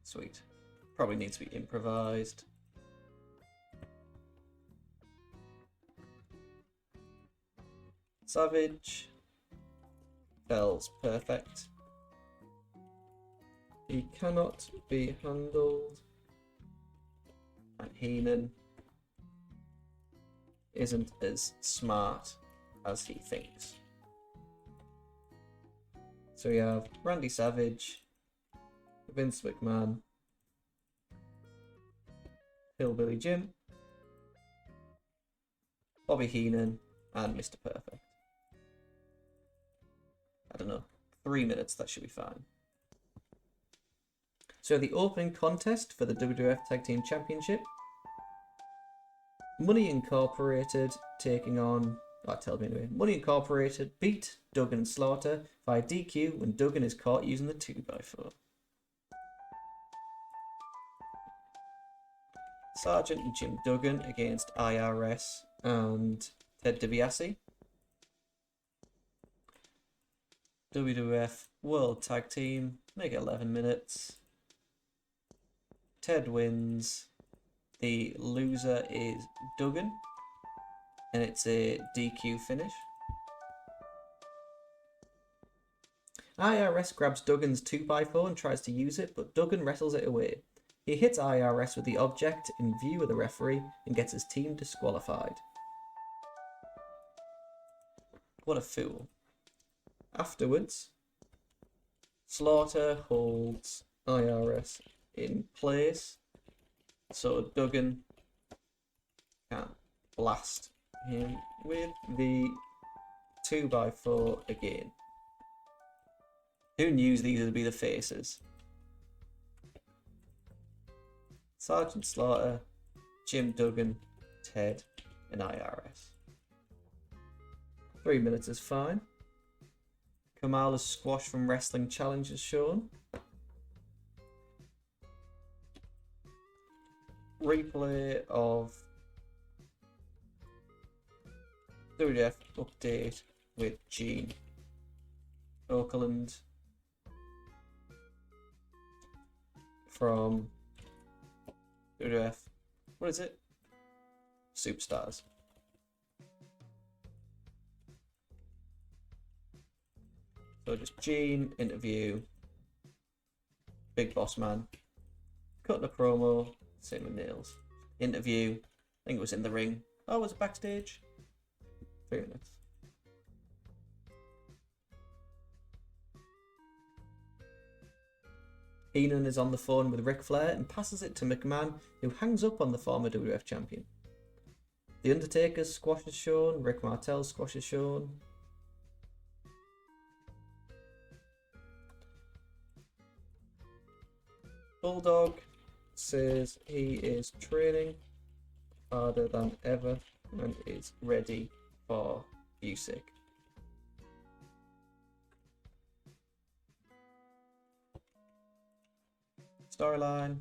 Sweet. Probably needs to be improvised. Savage. Fells perfect. He cannot be handled. And Heenan isn't as smart as he thinks. So we have Randy Savage, Vince McMahon, Hillbilly Jim, Bobby Heenan, and Mr. Perfect. I don't know, 3 minutes, that should be fine. So the opening contest for the WWF Tag Team Championship. Money Incorporated taking on, tell me anyway. Money Incorporated beat Duggan and Slaughter via DQ when Duggan is caught using the 2x4. Sargent and Jim Duggan against IRS and Ted DiBiase. WWF World Tag Team, make it 11 minutes. Ted wins. The loser is Duggan, and it's a DQ finish. IRS grabs Duggan's 2x4 and tries to use it, but Duggan wrestles it away. He hits IRS with the object in view of the referee and gets his team disqualified. What a fool. Afterwards, Slaughter holds IRS in place so Duggan can blast him with the 2x4 again. Who knew these would be the faces? Sergeant Slaughter, Jim Duggan, Ted, and IRS. 3 minutes is fine. Kamala's squash from Wrestling Challenge is shown. Replay of WWF update with Gene Okerlund from WWF. What is it? Superstars. So just Gene, interview, Big Boss Man, cutting a promo, same with Nails. Interview, I think it was in the ring. Oh, was it backstage? 3 minutes. Heenan is on the phone with Ric Flair and passes it to McMahon, who hangs up on the former WWF champion. The Undertaker's squash is shown, Rick Martel's squash is shown. Bulldog says he is training harder than ever and is ready for Usyk. Storyline.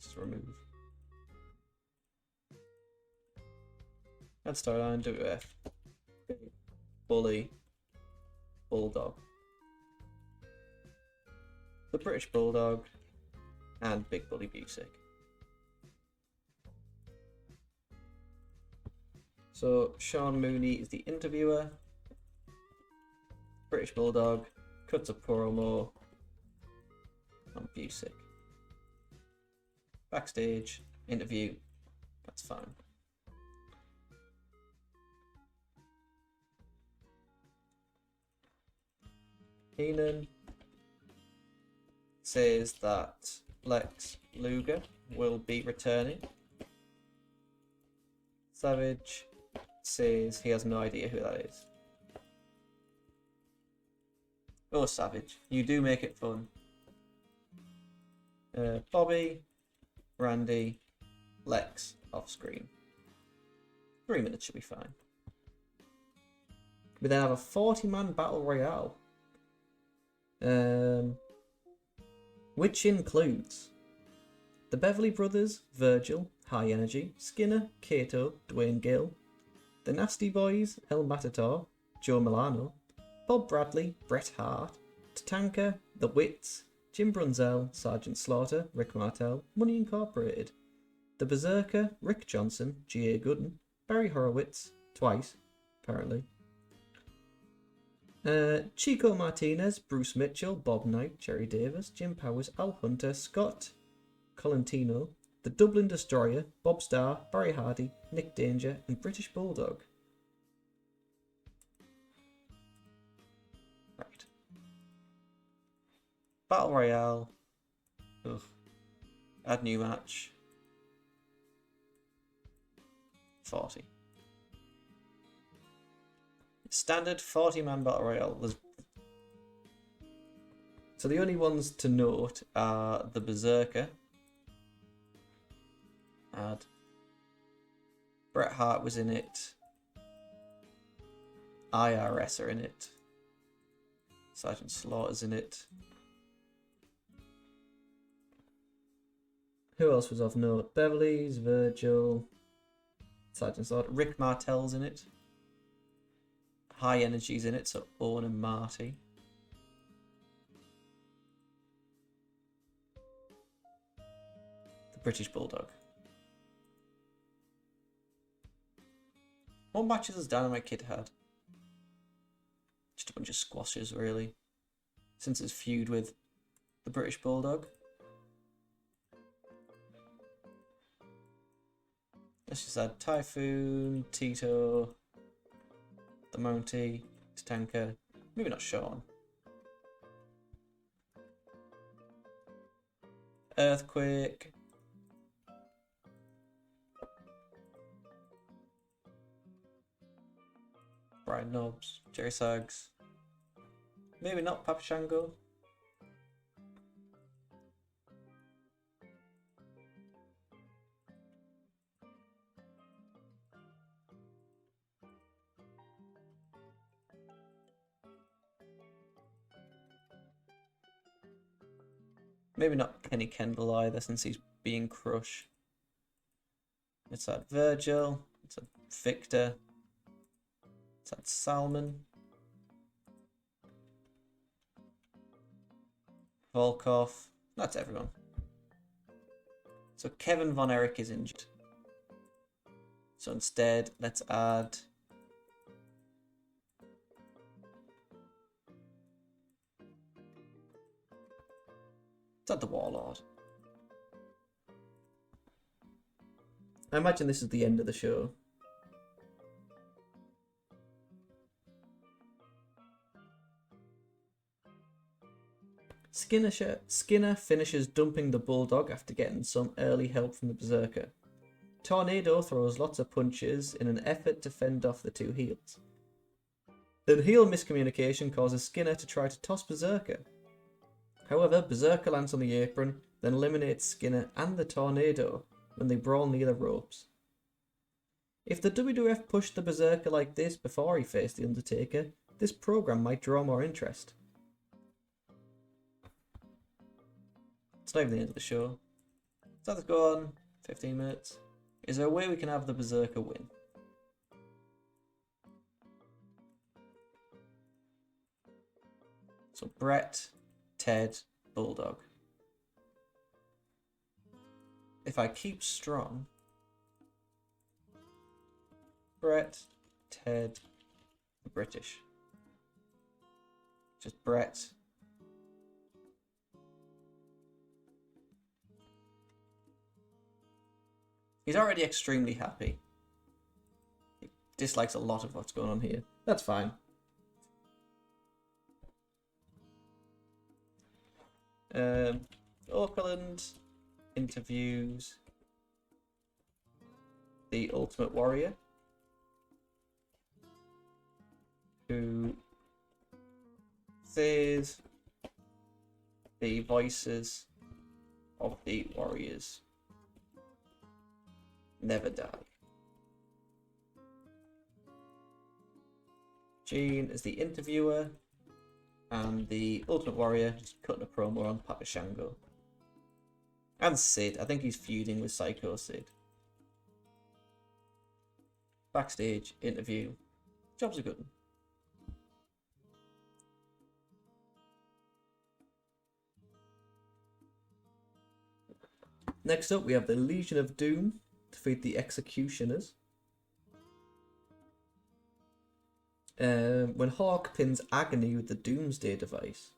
Just remove. And storyline WF. Bully. Bulldog. The British Bulldog. And Big Bully Busick. So Sean Mooney is the interviewer. British Bulldog cuts a promo on Busick. Backstage, interview, that's fine. Heenan says that Lex Luger will be returning. Savage says he has no idea who that is. Oh, Savage. You do make it fun. Bobby, Randy, Lex, off screen. 3 minutes should be fine. We then have a 40-man battle royale. Which includes the Beverly Brothers, Virgil, High Energy, Skinner, Kato, Dwayne Gill, the Nasty Boys, El Matador, Joe Milano, Bob Bradley, Bret Hart, Tatanka, The Wits, Jim Brunzell, Sergeant Slaughter, Rick Martel, Money Incorporated, The Berserker, Rick Johnson, G.A. Gooden, Barry Horowitz, twice, apparently. Chico Martinez, Bruce Mitchell, Bob Knight, Jerry Davis, Jim Powers, Al Hunter, Scott Colantino, The Dublin Destroyer, Bob Starr, Barry Hardy, Nick Danger, and British Bulldog. Right. Battle Royale. Ugh. Add new match. 40. Standard 40-man Battle Royale. So the only ones to note are the Berserker. Add. Bret Hart was in it. IRS are in it. Sergeant Slaughter's in it. Who else was of note? Beverly's, Virgil, Sergeant Slaughter. Rick Martel's in it. High Energy's in it, so Owen and Marty. The British Bulldog. What matches has Dynamite Kid had? Just a bunch of squashes, really. Since his feud with the British Bulldog. Let's just add Typhoon, Tito, the Mountie, Tatanka, maybe not Sean. Earthquake. Brian Knobs, Jerry Sags. Maybe not Papa Shango. Maybe not Kenny Kendall either, since he's being Crush. It's that Virgil. It's that Victor. It's that Salmon. Volkov. That's everyone. So Kevin Von Erich is injured. So instead, let's add... It's at the Warlord. I imagine this is the end of the show. Skinner finishes dumping the Bulldog after getting some early help from the Berserker. Tornado throws lots of punches in an effort to fend off the two heels. Then heel miscommunication causes Skinner to try to toss Berserker. However, Berserker lands on the apron, then eliminates Skinner and the Tornado when they brawl near the ropes. If the WWF pushed the Berserker like this before he faced The Undertaker, this program might draw more interest. It's not even the end of the show. So let's go on 15 minutes. Is there a way we can have the Berserker win? So Brett, Ted, Bulldog. If I keep strong, Brett, Ted, the British. Just Brett. He's already extremely happy. He dislikes a lot of what's going on here. That's fine. Auckland interviews the Ultimate Warrior. who says the voices of the warriors never die. Gene is the interviewer, and the Ultimate Warrior just cutting a promo on Papa Shango. And Sid, I think he's feuding with Psycho Sid. Backstage interview. Job's a good one. Next up, we have the Legion of Doom defeat the Executioners. When Hawk pins Agony with the Doomsday device.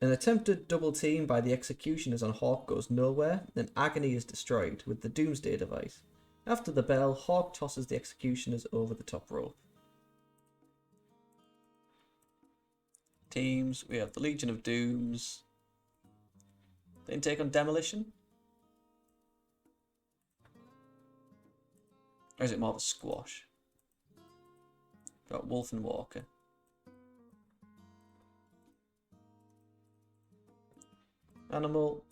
An attempted double team by the Executioners on Hawk goes nowhere, and Agony is destroyed with the Doomsday device. After the bell, Hawk tosses the Executioners over the top rope. Teams, we have the Legion of Dooms. They take on Demolition? Or is it more of a squash? Got Wolf and Walker. Animal.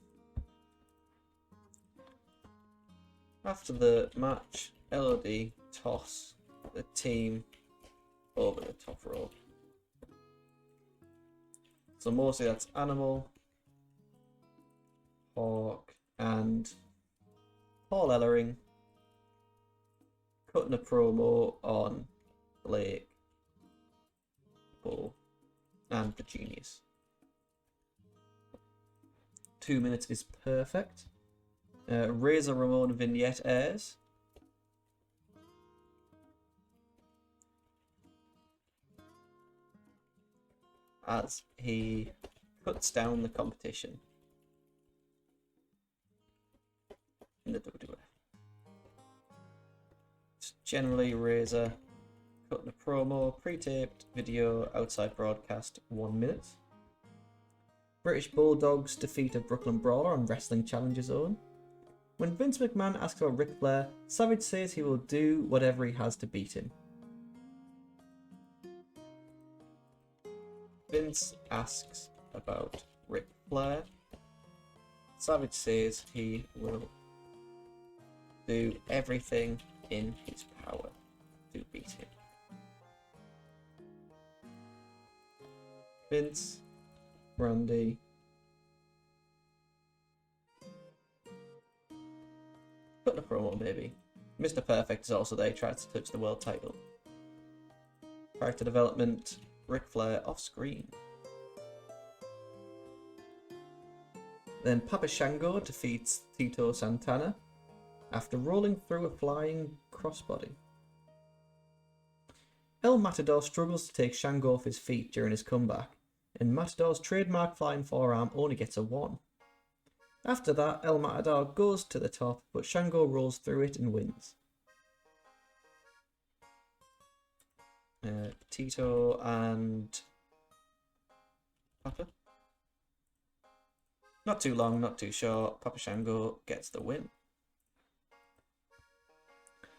After the match, LOD toss the team over the top rope. So mostly that's Animal, Hawk, and Paul Ellering cutting a promo on Blake, Bo, and the Genius. 2 minutes is perfect. Razor Ramon vignette airs. As he cuts down the competition in the WWF. It's generally Razor cutting a promo, pre-taped video, outside broadcast, 1 minute. British Bulldogs defeat a Brooklyn Brawler on Wrestling Challenger Zone. When Vince McMahon asks about Ric Flair, Savage says he will do whatever he has to beat him. Vince asks about Ric Flair. Savage says he will do everything in his power to beat him. Vince, Randy, put a promo maybe. Mr. Perfect is also there, tries to touch the world title. Character development, Ric Flair off screen. Then Papa Shango defeats Tito Santana after rolling through a flying crossbody. El Matador struggles to take Shango off his feet during his comeback, and Matador's trademark flying forearm only gets a 1. After that, El Matador goes to the top, but Shango rolls through it and wins. Tito and Papa. Not too long, not too short. Papa Shango gets the win.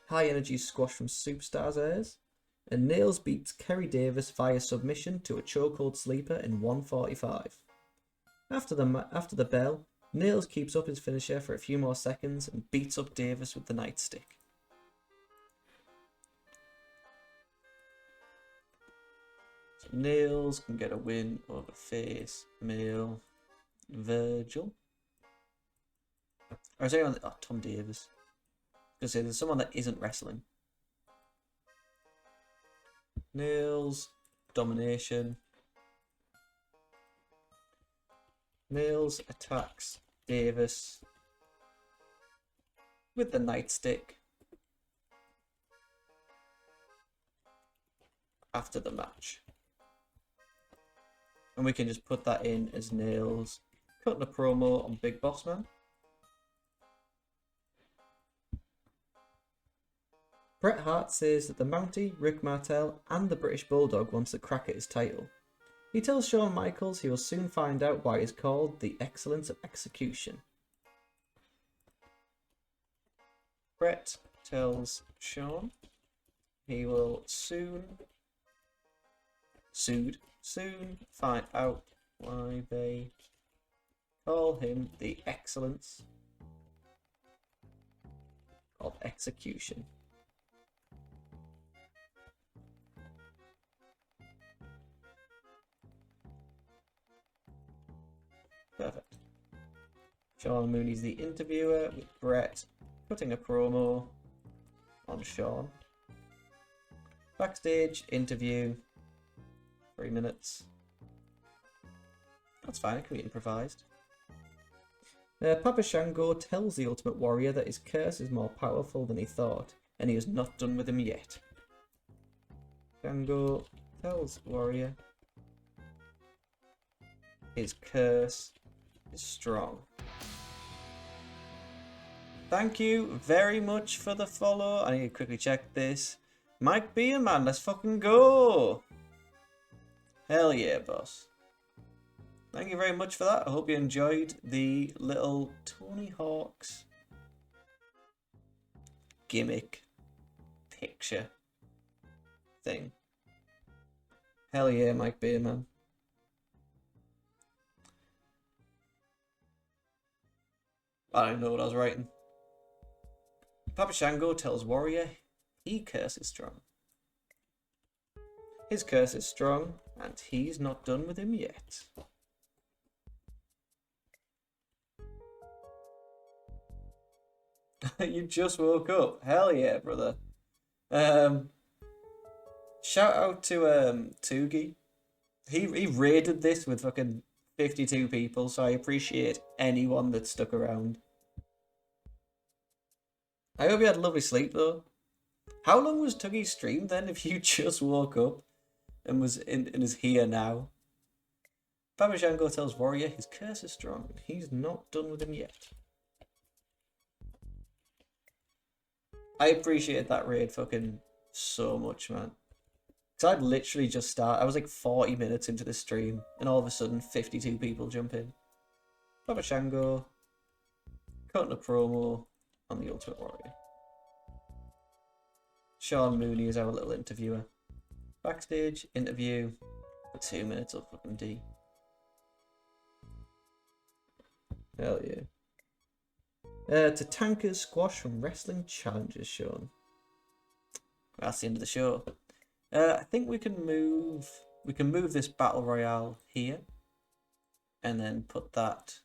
High Energy Squash from Superstars airs. And Nails beats Kerry Davis via submission to a chokehold sleeper in 1:45. After the bell, Nails keeps up his finisher for a few more seconds and beats up Davis with the nightstick. So Nails can get a win over face, male, Virgil. Or is there anyone? Oh, Tom Davis. I was gonna say there's someone that isn't wrestling. Nails, domination. Nails attacks Davis with the nightstick after the match. And we can just put that in as Nails cutting a promo on Big Boss Man. Bret Hart says that the Mountie, Rick Martel, and the British Bulldog wants a crack at his title. He tells Shawn Michaels he will soon find out why he's called the Excellence of Execution. Bret tells Shawn he will soon find out why they call him the excellence of execution. Perfect. Sean Mooney's the interviewer, with Brett cutting a promo on Sean. Backstage interview, 3 minutes. That's fine, it can be improvised. Papa Shango tells the Ultimate Warrior that his curse is more powerful than he thought, and he is not done with him yet. Shango tells Warrior his curse is strong. Thank you very much for the follow. I need to quickly check this. Mike Beer, man, let's fucking go. Hell yeah, boss. Thank you very much for that. I hope you enjoyed the little Tony Hawk's gimmick picture thing. Hell yeah, Mike Beer, man. I don't know what I was writing. Papa Shango tells Warrior he curses strong. His curse is strong, and he's not done with him yet. You just woke up. Hell yeah, brother. Shout out to Toogie. He raided this with fucking 52 people, so I appreciate anyone that stuck around. I hope you had a lovely sleep though. How long was Toogie's stream then if you just woke up and was and is here now? Papa Shango tells Warrior his curse is strong. He's not done with him yet. I appreciate that raid fucking so much, man. Because I'd literally just started. I was like 40 minutes into the stream, and all of a sudden 52 people jump in. Papa Shango cutting a promo on the Ultimate Warrior. Sean Mooney is our little interviewer. Backstage interview for 2 minutes of fucking D. Hell yeah. Tatanka's squash from Wrestling Challengers, Sean. That's the end of the show. I think we can move this battle royale here, and then put that.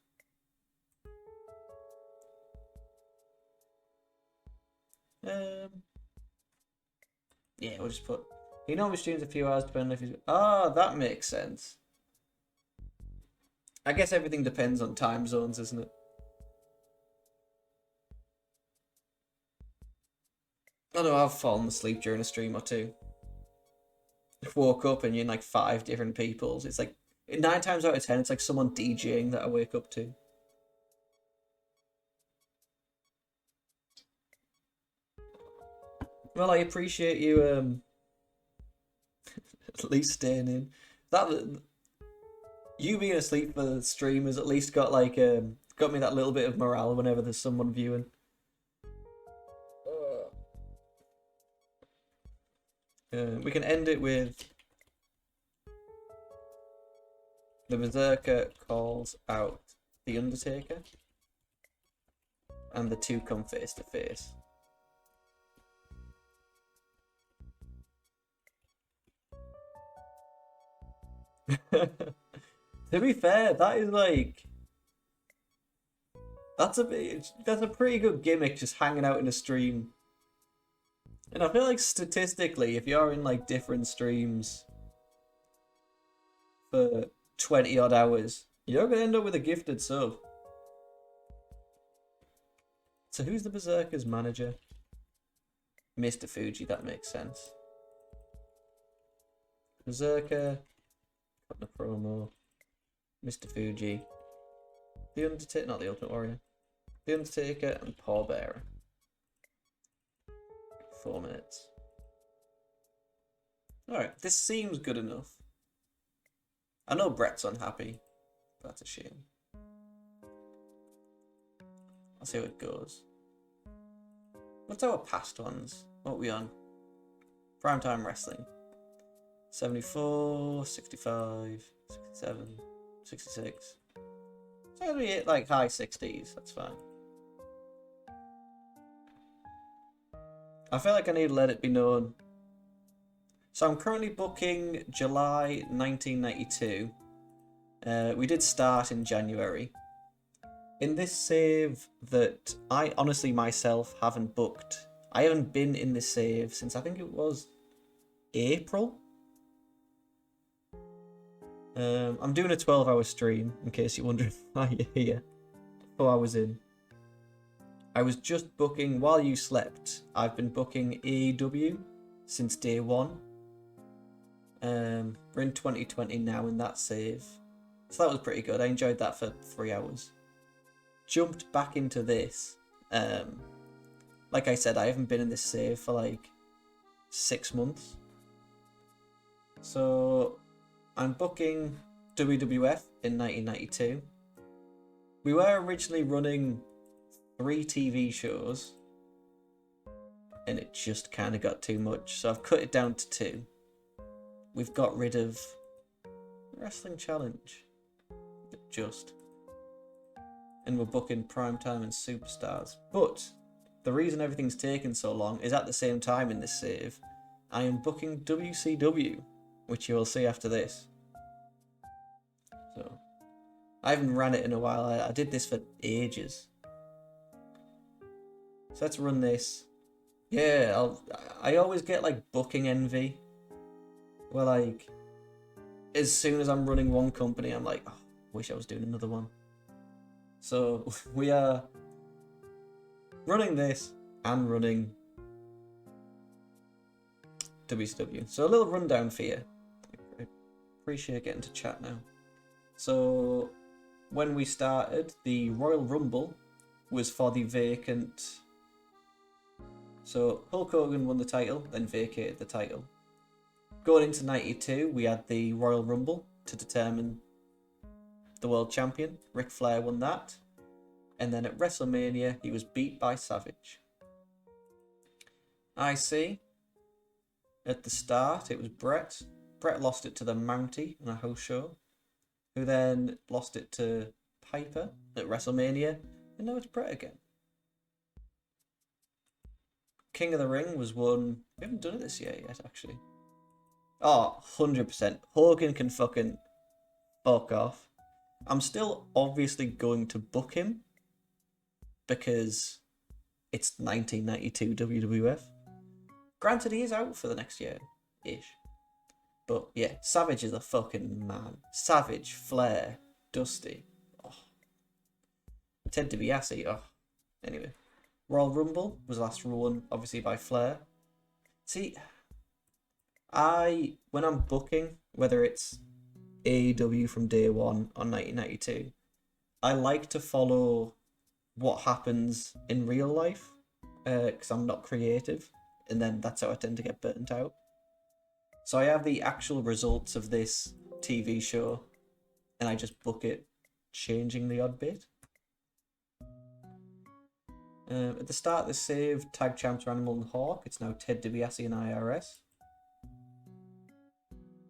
Yeah, we'll just put. He normally streams a few hours, depending if he's. Ah, that makes sense. I guess everything depends on time zones, isn't it? I know I've fallen asleep during a stream or two. Woke up and you're in like 5 different people's. It's like 9 times out of 10, it's like someone DJing that I wake up to. Well, I appreciate you at least staying in. That you being asleep for the stream has at least got like got me that little bit of morale whenever there's someone viewing. We can end it with the Berserker calls out the Undertaker, and the two come face to face. To be fair, that is like that's a pretty good gimmick, just hanging out in a stream. And I feel like statistically, if you're in like different streams for 20 odd hours, you're gonna end up with a gifted sub. So who's the Berserker's manager? Mr. Fuji, that makes sense. Berserker, cutting a promo. Mr. Fuji. The Undertaker, not the Ultimate Warrior. The Undertaker and Paul Bearer. 4 minutes. Alright, this seems good enough. I know Brett's unhappy. But that's a shame. I'll see how it goes. What's our past ones? What are we on? Primetime wrestling. 74, 65, 67, 66. So it'll be like high 60s, that's fine. I feel like I need to let it be known. So I'm currently booking July 1992. We did start in January. In this save that I honestly myself haven't booked. I haven't been in this save since I think it was April. I'm doing a 12-hour stream, in case you're wondering why you're here. 4 hours in. I was just booking, while you slept, I've been booking AEW since day one. We're in 2020 now in that save. So that was pretty good. I enjoyed that for 3 hours. Jumped back into this. Like I said, I haven't been in this save for like 6 months. So I'm booking WWF in 1992. We were originally running 3 TV shows, and it just kind of got too much, so I've cut it down to 2. We've got rid of Wrestling Challenge, and we're booking Primetime and Superstars. But the reason everything's taken so long is at the same time in this save, I am booking WCW, which you will see after this. So I haven't ran it in a while. I did this for ages. So let's run this. Yeah, I always get like booking envy. Where like, as soon as I'm running one company, I'm like, oh, wish I was doing another one. So we are running this and running WCW. So a little rundown for you. I appreciate getting to chat now. So when we started, the Royal Rumble was for the vacant. So Hulk Hogan won the title, then vacated the title. Going into 92, we had the Royal Rumble to determine the world champion. Ric Flair won that. And then at WrestleMania, he was beat by Savage. IC, at the start, it was Brett. Brett lost it to the Mountie in a house show, who then lost it to Piper at WrestleMania, and now it's Brett again. King of the Ring was won. We haven't done it this year yet, actually. Oh, 100%. Hogan can fucking fuck off. I'm still obviously going to book him because it's 1992 WWF. Granted, he is out for the next year-ish. But yeah, Savage is a fucking man. Savage, Flair, Dusty. Oh. Ted DiBiase. Oh. Anyway. Royal Rumble was last won, obviously, by Flair. See, when I'm booking, whether it's AEW from day one on 1992, I like to follow what happens in real life, because I'm not creative, and then that's how I tend to get burnt out. So I have the actual results of this TV show, and I just book it, changing the odd bit. At the start of the save, tag champs were Animal and Hawk. It's now Ted DiBiase and IRS.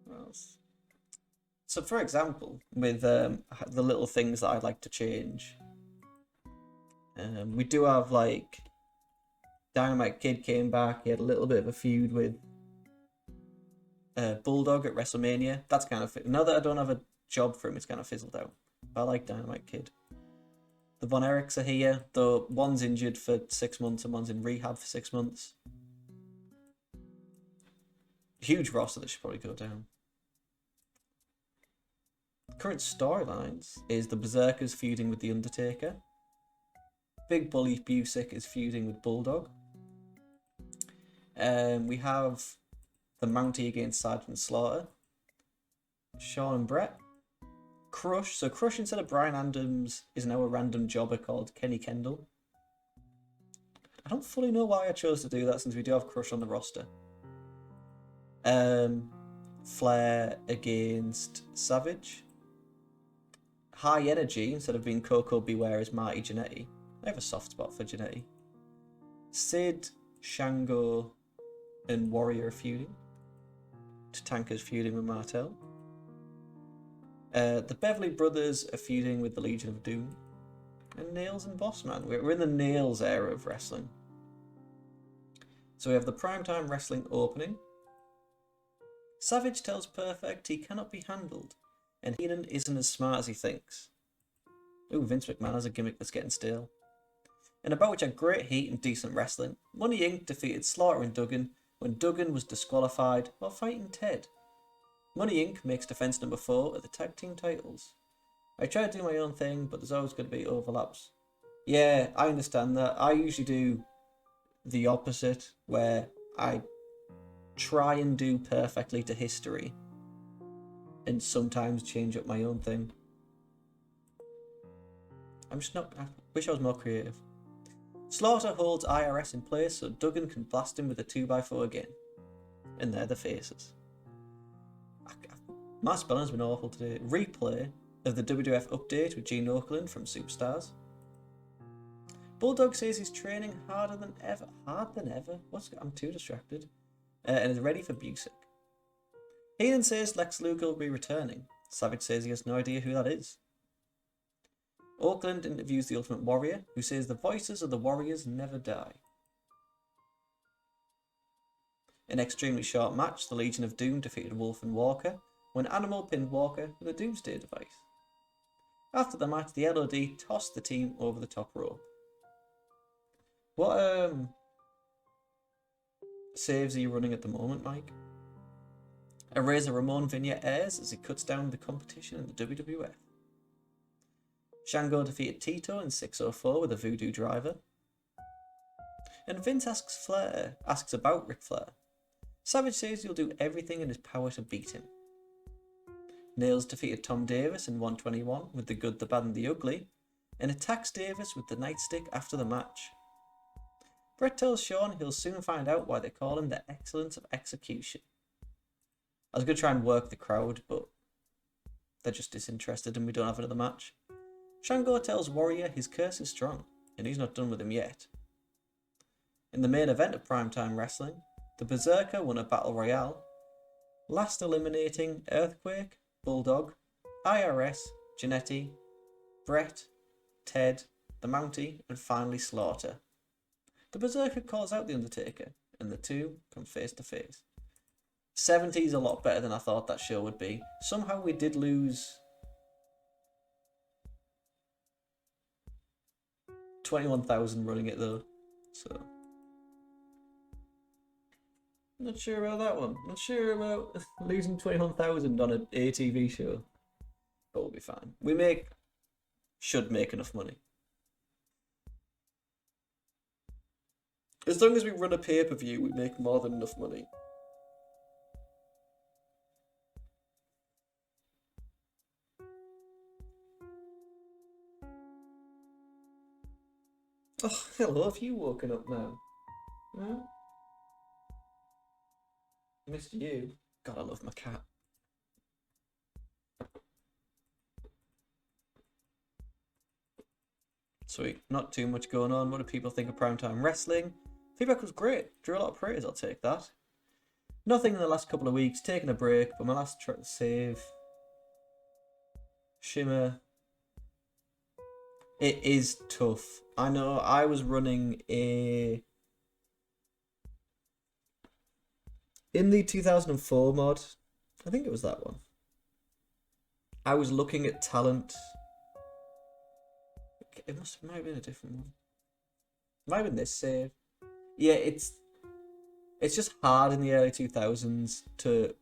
What else? So, for example, with the little things that I'd like to change, we do have like Dynamite Kid came back. He had a little bit of a feud with Bulldog at WrestleMania. That's kind of now that I don't have a job for him, it's kind of fizzled out. But I like Dynamite Kid. The Von Erichs are here, though one's injured for 6 months and one's in rehab for 6 months. Huge roster that should probably go down. Current storylines is the Berserkers feuding with The Undertaker. Big Bully Busick is feuding with Bulldog. We have the Mountie against Sergeant Slaughter. Shawn and Brett. Crush. So Crush, instead of Brian Adams, is now a random jobber called Kenny Kendall. I don't fully know why I chose to do that, since we do have Crush on the roster. Flair against Savage. High Energy, instead of being Coco Beware, is Marty Jannetty. I have a soft spot for Jannetty. Sid, Shango, and Warrior are feuding. Tatanka's feuding with Martel. The Beverly Brothers are feuding with the Legion of Doom. And Nails and Bossman. We're in the Nails era of wrestling. So we have the Primetime Wrestling opening. Savage tells Perfect he cannot be handled, and Heenan isn't as smart as he thinks. Ooh, Vince McMahon has a gimmick that's getting stale. In a bout which had great heat and decent wrestling, Money Inc. defeated Slaughter and Duggan when Duggan was disqualified while fighting Ted. Money Inc. makes defense number 4 of the tag team titles. I try to do my own thing, but there's always going to be overlaps. Yeah, I understand that. I usually do the opposite, where I try and do perfectly to history and sometimes change up my own thing. I wish I was more creative. Slaughter holds IRS in place so Duggan can blast him with a 2x4 again. And they're the faces. My spelling's been awful today. Replay of the WWF update with Gene Okerlund from Superstars. Bulldog says he's training harder than ever. Harder than ever? I'm too distracted. And is ready for Busick. Heenan says Lex Luger will be returning. Savage says he has no idea who that is. Oakland interviews the Ultimate Warrior, who says the voices of the Warriors never die. In an extremely short match, the Legion of Doom defeated Wolf and Walker when Animal pinned Walker with a Doomsday device. After the match, the LOD tossed the team over the top rope. What saves are you running at the moment, Mike? A Razor Ramon vignette airs as he cuts down the competition in the WWF. Shango defeated Tito in 604 with a Voodoo Driver. And Vince asks about Ric Flair. Savage says he'll do everything in his power to beat him. Nails defeated Tom Davis in 121 with the Good, the Bad and the Ugly, and attacks Davis with the Nightstick after the match. Brett tells Sean he'll soon find out why they call him the Excellence of Execution. I was going to try and work the crowd, but they're just disinterested and we don't have another match. Shango tells Warrior his curse is strong, and he's not done with him yet. In the main event of Primetime Wrestling, the Berserker won a Battle Royale, last eliminating Earthquake, Bulldog, IRS, Jannetty, Brett, Ted, the Mountie, and finally Slaughter. The Berserker calls out the Undertaker, and the two come face to face. 70's a lot better than I thought that show would be. Somehow we did lose 21,000 running it though, so not sure about that one. Not sure about losing 21,000 on an ATV show, but we'll be fine. Should make enough money as long as we run a pay-per-view. We make more than enough money. Oh, hello, have you woken up now? No? Missed you. God, I love my cat. Sweet. Not too much going on. What do people think of Primetime Wrestling? Feedback was great. Drew a lot of praise, I'll take that. Nothing in the last couple of weeks. Taking a break, but my last save. Shimmer. It is tough. I know I was running in the 2004 mod. I think it was that one. I was looking at talent. It might have been a different one. Might have been this save. Yeah, it's just hard in the early 2000s to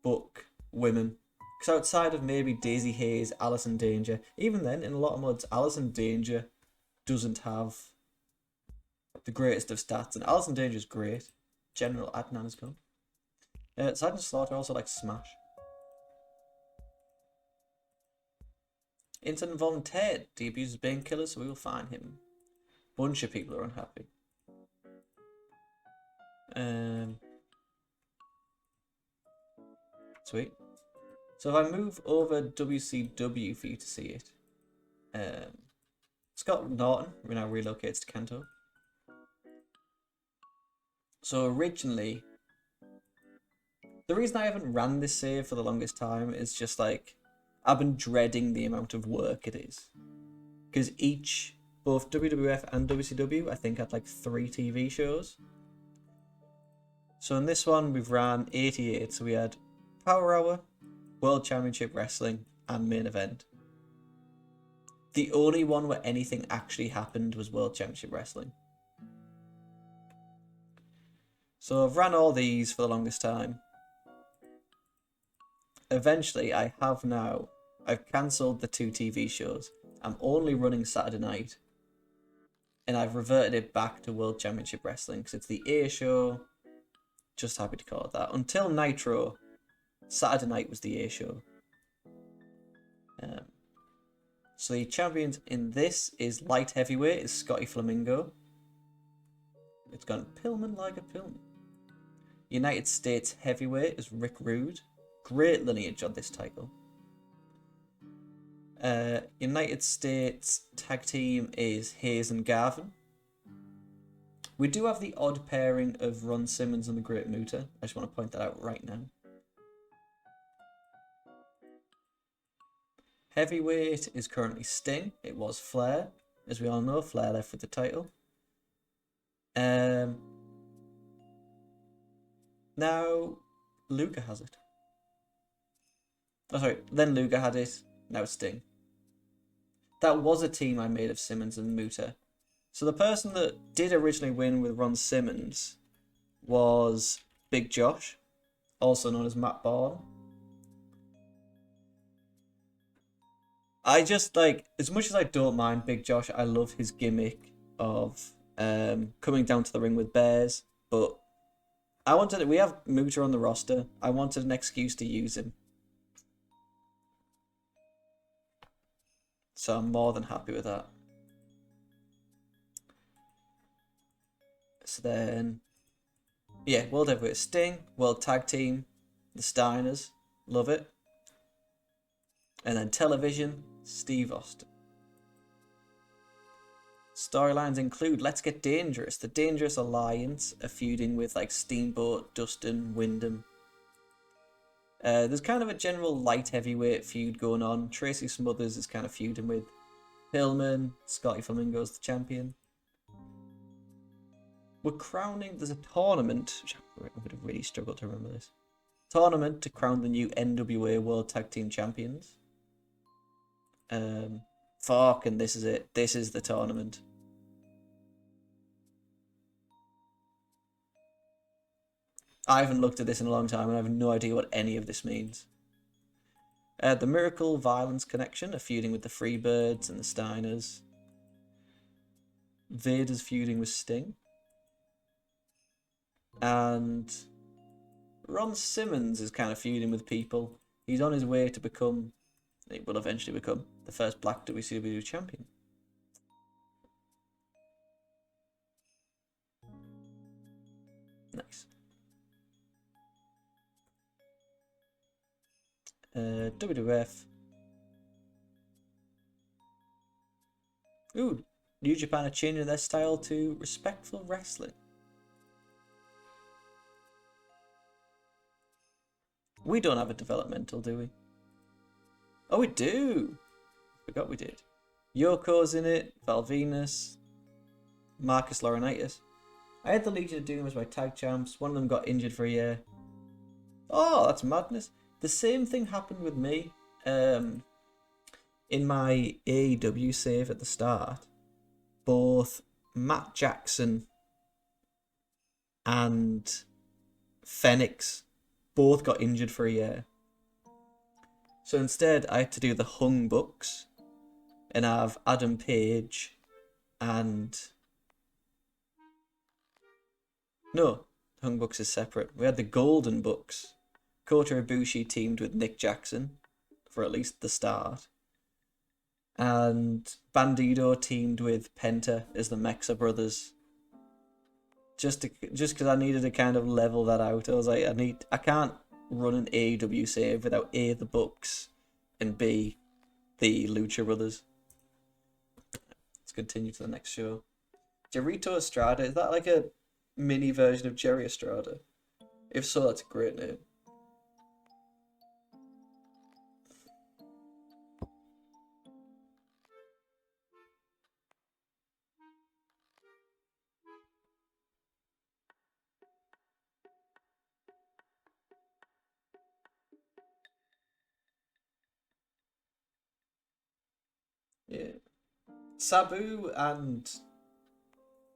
book women. Because outside of maybe Daisy Hayes, Alison Danger, even then, in a lot of mods, Alison Danger doesn't have the greatest of stats. And Alison Danger is great. General Adnan is gone. Sergeant Slaughter also likes Smash. Incident involving Ted. He abuses painkillers, so we will find him. Bunch of people are unhappy. Sweet. So if I move over WCW for you to see it, Scott Norton now relocates to Kanto. So originally, The reason I haven't ran this save for the longest time is just like I've been dreading the amount of work it is. Because both WWF and WCW, I think, had like 3 TV shows. So in this one, we've ran 88. So we had Power Hour, World Championship Wrestling, and Main Event. The only one where anything actually happened was World Championship Wrestling. So I've ran all these for the longest time. Eventually, I've cancelled the 2 TV shows. I'm only running Saturday night. And I've reverted it back to World Championship Wrestling because it's the A show. Just happy to call it that. Until Nitro, Saturday night was the A show. So the champions in this is light heavyweight is Scotty Flamingo. It's gone Pillman like a Pillman. United States heavyweight is Rick Rude. Great lineage on this title. United States tag team is Hayes and Garvin. We do have the odd pairing of Ron Simmons and the Great Muta. I just want to point that out right now. Heavyweight is currently Sting. It was Flair. As we all know, Flair left with the title. Now, Luger has it. Oh, sorry. Then Luger had it. Now it's Sting. That was a team I made of Simmons and Muta. So the person that did originally win with Ron Simmons was Big Josh, also known as Matt Bourne. I just like, as much as I don't mind Big Josh, I love his gimmick of coming down to the ring with bears. But we have Muta on the roster. I wanted an excuse to use him. So I'm more than happy with that. So then, yeah, World Heavyweight Sting, World Tag Team, the Steiners, love it. And then television, Steve Austin. Storylines include Let's Get Dangerous. The Dangerous Alliance are feuding with like Steamboat, Dustin, Wyndham. There's kind of a general light heavyweight feud going on. Tracy Smothers is kind of feuding with Pillman. Scotty Flamingo's the champion. We're crowning, there's a tournament, which I'm going to really struggle to remember this. Tournament to crown the new NWA World Tag Team Champions. And this is it. This is the tournament. I haven't looked at this in a long time and I have no idea what any of this means. The Miracle Violence Connection are feuding with the Freebirds and the Steiners. Vader's feuding with Sting. And Ron Simmons is kind of feuding with people. He's on his way to become, he will eventually become, the first black WCW champion. Nice. WWF. Ooh, New Japan are changing their style to respectful wrestling. We don't have a developmental, do we? Oh, we do! Forgot we did. Yoko's in it, Val Venus, Marcus Laurinaitis. I had the Legion of Doom as my tag champs. One of them got injured for a year. Oh, that's madness. The same thing happened with me. In my AEW save at the start, both Matt Jackson and Phoenix both got injured for a year. So instead, I had to do the Hung Bucks and have Adam Page and... No, Hung Bucks is separate. We had the Golden Bucks. Kota Ibushi teamed with Nick Jackson for at least the start. And Bandido teamed with Penta as the Mexa Brothers. Just because I needed to kind of level that out. I was like, I can't run an AEW save without A, the Bucks, and B, the Lucha Brothers. Let's continue to the next show. Jerrito Estrada, is that like a mini version of Jerry Estrada? If so, that's a great name. Sabu and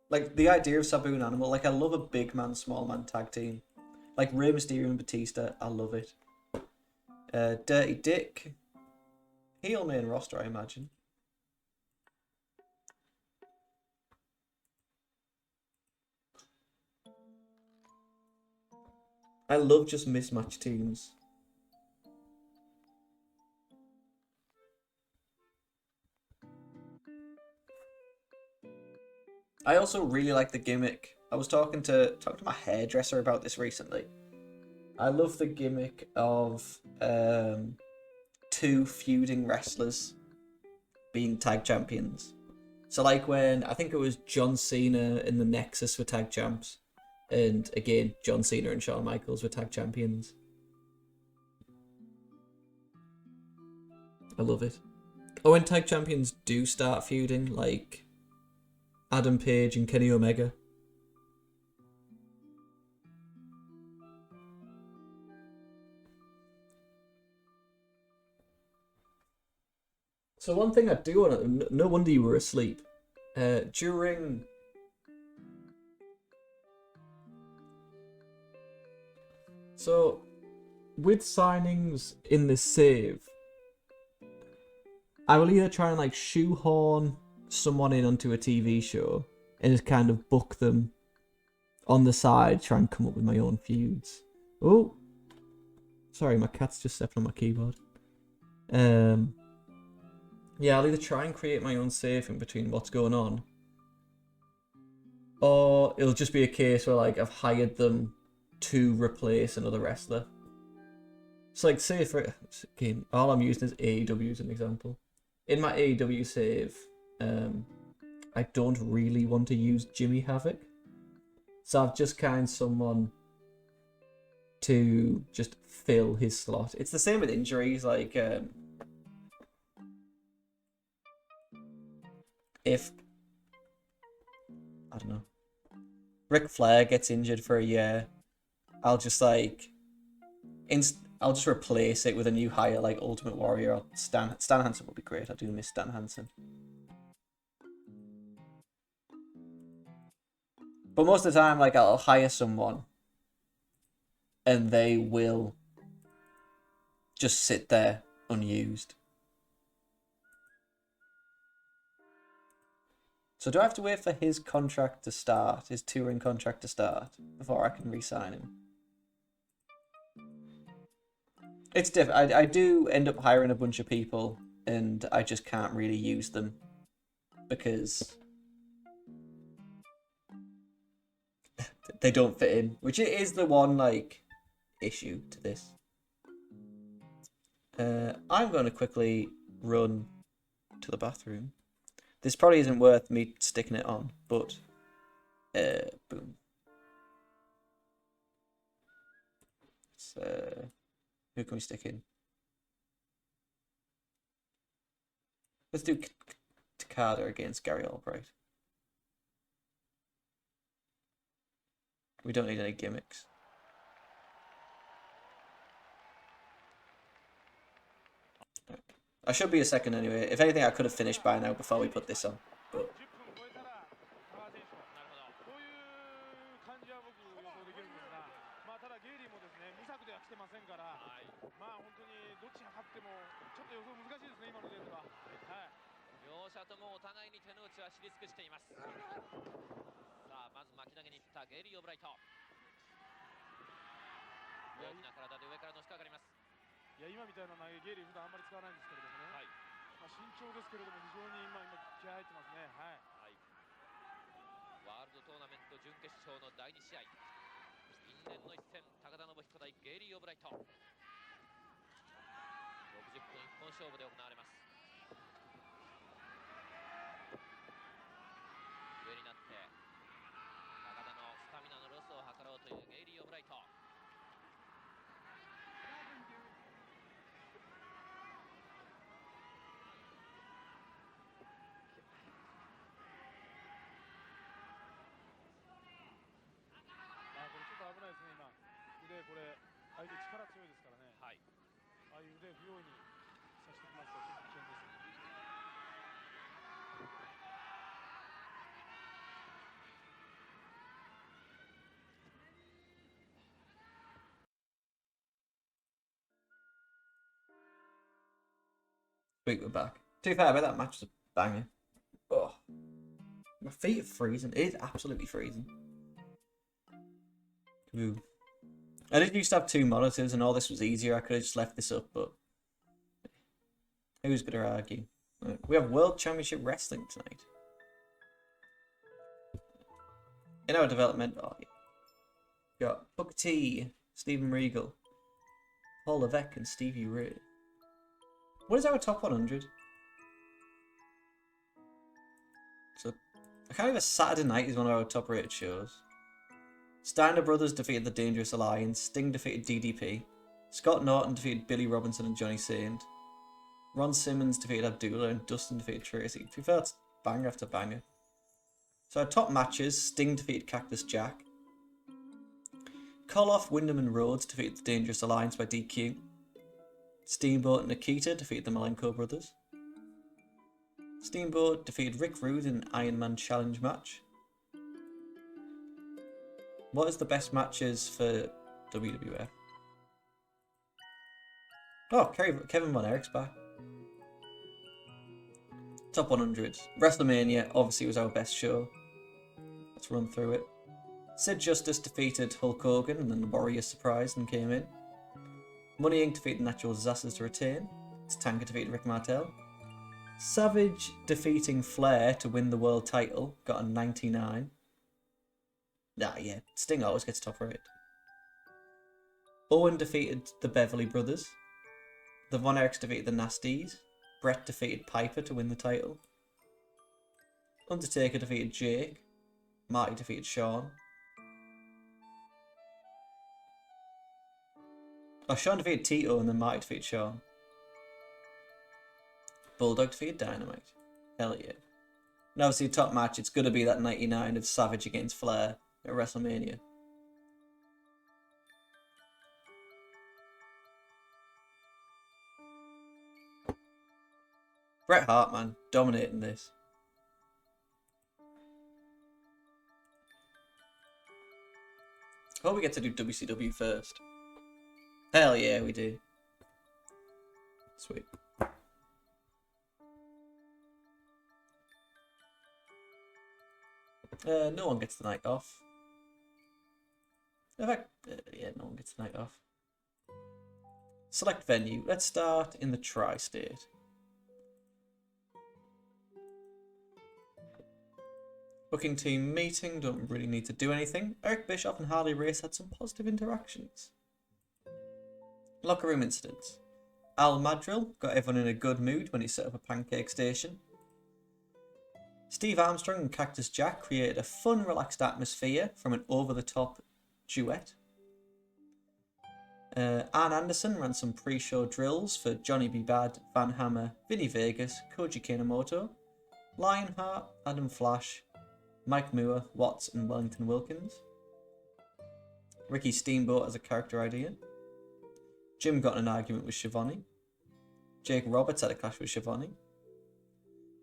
like the idea of Sabu and Animal, like I love a big man, small man tag team. Like Rey Mysterio and Batista, I love it. Dirty Dick, heel main roster, I imagine. I love just mismatched teams. I also really like the gimmick. I was talking to my hairdresser about this recently. I love the gimmick of two feuding wrestlers being tag champions. So like when I think it was John Cena and the Nexus were tag champs, and again John Cena and Shawn Michaels were tag champions. I love it. Oh, when tag champions do start feuding, like Adam Page and Kenny Omega. So one thing I do want to... No wonder you were asleep. During... So, with signings in this save, I will either try and like shoehorn someone in onto a TV show and just kind of book them on the side, try and come up with my own feuds. Oh, sorry, my cat's just stepped on my keyboard. Yeah, I'll either try and create my own safe in between what's going on, or it'll just be a case where like I've hired them to replace another wrestler. So like say for again, all I'm using is AEW as an example. In my AEW save, I don't really want to use Jimmy Havoc, so I've just kind of someone to just fill his slot. It's the same with injuries, like if I don't know, Ric Flair gets injured for a year, I'll just like I'll just replace it with a new hire like Ultimate Warrior or Stan Hansen would be great. I do miss Stan Hansen. But most of the time, like I'll hire someone and they will just sit there unused. So do I have to wait for his contract to start, his touring contract to start, before I can re-sign him? It's different. I do end up hiring a bunch of people, and I just can't really use them because they don't fit in, which is the one like issue to this. I'm going to quickly run to the bathroom. This probably isn't worth me sticking it on, but boom. So who can we stick in? Let's do Takada against Gary Albright. We don't need any gimmicks. I should be a second anyway. If anything, I could have finished by now before we put this on. But Sweet, we're back. To be fair, I bet that match was a banger. Oh, my feet are freezing. It is absolutely freezing. Ooh. I did used to have 2 monitors and all this was easier. I could have just left this up, but who's going to argue? Right. We have World Championship Wrestling tonight. In our development, we got Booker T, Steven Regal, Paul Levesque, and Stevie Ray. What is our top 100? So, I can't believe Saturday Night is one of our top rated shows. Steiner Brothers defeated the Dangerous Alliance, Sting defeated DDP, Scott Norton defeated Billy Robinson and Johnny Saint, Ron Simmons defeated Abdullah, and Dustin defeated Tracy. To be fair, that's banger after banger. So our top matches, Sting defeated Cactus Jack, Koloff, Wyndham and Rhodes defeated the Dangerous Alliance by DQ, Steamboat and Nikita defeated the Malenko Brothers, Steamboat defeated Rick Rude in an Iron Man Challenge match. What is the best matches for WWF? Oh, Kevin Von Erich's back. Top 100. WrestleMania obviously was our best show. Let's run through it. Sid Justice defeated Hulk Hogan and then the Warriors surprised and came in. Money Inc. defeated Natural Disasters to retain. Tatanka defeated Rick Martel. Savage defeating Flair to win the world title. Got a 99. Yeah, Sting always gets top rated. Owen defeated the Beverly Brothers. The Von Erichs defeated the Nasties. Brett defeated Piper to win the title. Undertaker defeated Jake. Marty defeated Shawn. Oh, Shawn defeated Tito and then Marty defeated Shawn. Bulldog defeated Dynamite. Hell yeah. And obviously, top match, it's going to be that 99 of Savage against Flair at WrestleMania. Bret Hart, man, dominating this. Hope we get to do WCW first. Hell yeah, we do. Sweet. No one gets the night off. In fact, yeah, no one gets the night off. Select venue. Let's start in the Tri-State. Booking team meeting, don't really need to do anything. Eric Bischoff and Harley Race had some positive interactions. Locker room incidents. Al Madrill got everyone in a good mood when he set up a pancake station. Steve Armstrong and Cactus Jack created a fun, relaxed atmosphere from an over-the-top duet. Ann Anderson ran some pre-show drills for Johnny B. Bad, Van Hammer, Vinny Vegas, Koji Kanemoto, Lionheart, Adam Flash, Mike Moore, Watts, and Wellington Wilkins. Ricky Steamboat as a character idea. Jim got in an argument with Schiavone. Jake Roberts had a clash with Schiavone.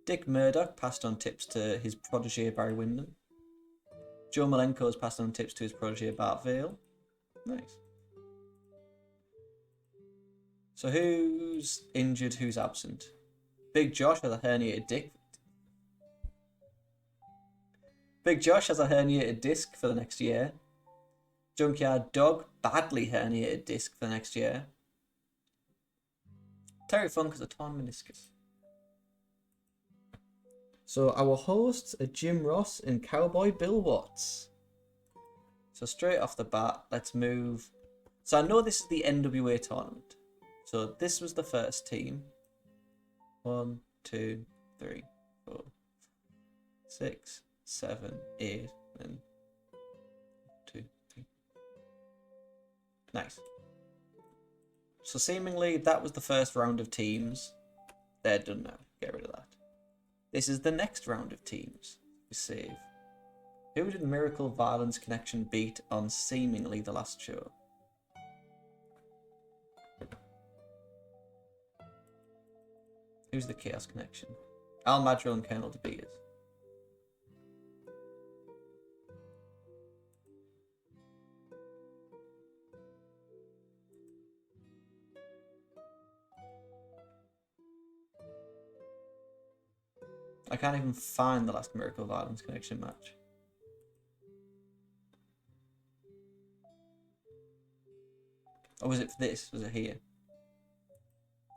Dick Murdoch passed on tips to his protege Barry Windham. Joe Malenko's passed on tips to his protege Bart Vale. Nice. So who's injured, who's absent? Big Josh has a herniated disc. Big Josh has a herniated disc for the next year. Junkyard Dog, badly herniated disc for the next year. Terry Funk has a torn meniscus. So our hosts are Jim Ross and Cowboy Bill Watts. So straight off the bat, let's move. So I know this is the NWA tournament. So this was the first team. 1, 2, 3, 4, 6, 7, 8, and 2, 3. Nice. So seemingly that was the first round of teams. They're done now. Get rid of that. This is the next round of teams. We save. Who did Miracle Violence Connection beat on seemingly the last show? Who's the Chaos Connection? Al Madrill and Colonel DeBeers. I can't even find the last Miracle of Islands Connection match. Or was it for this? Was it here?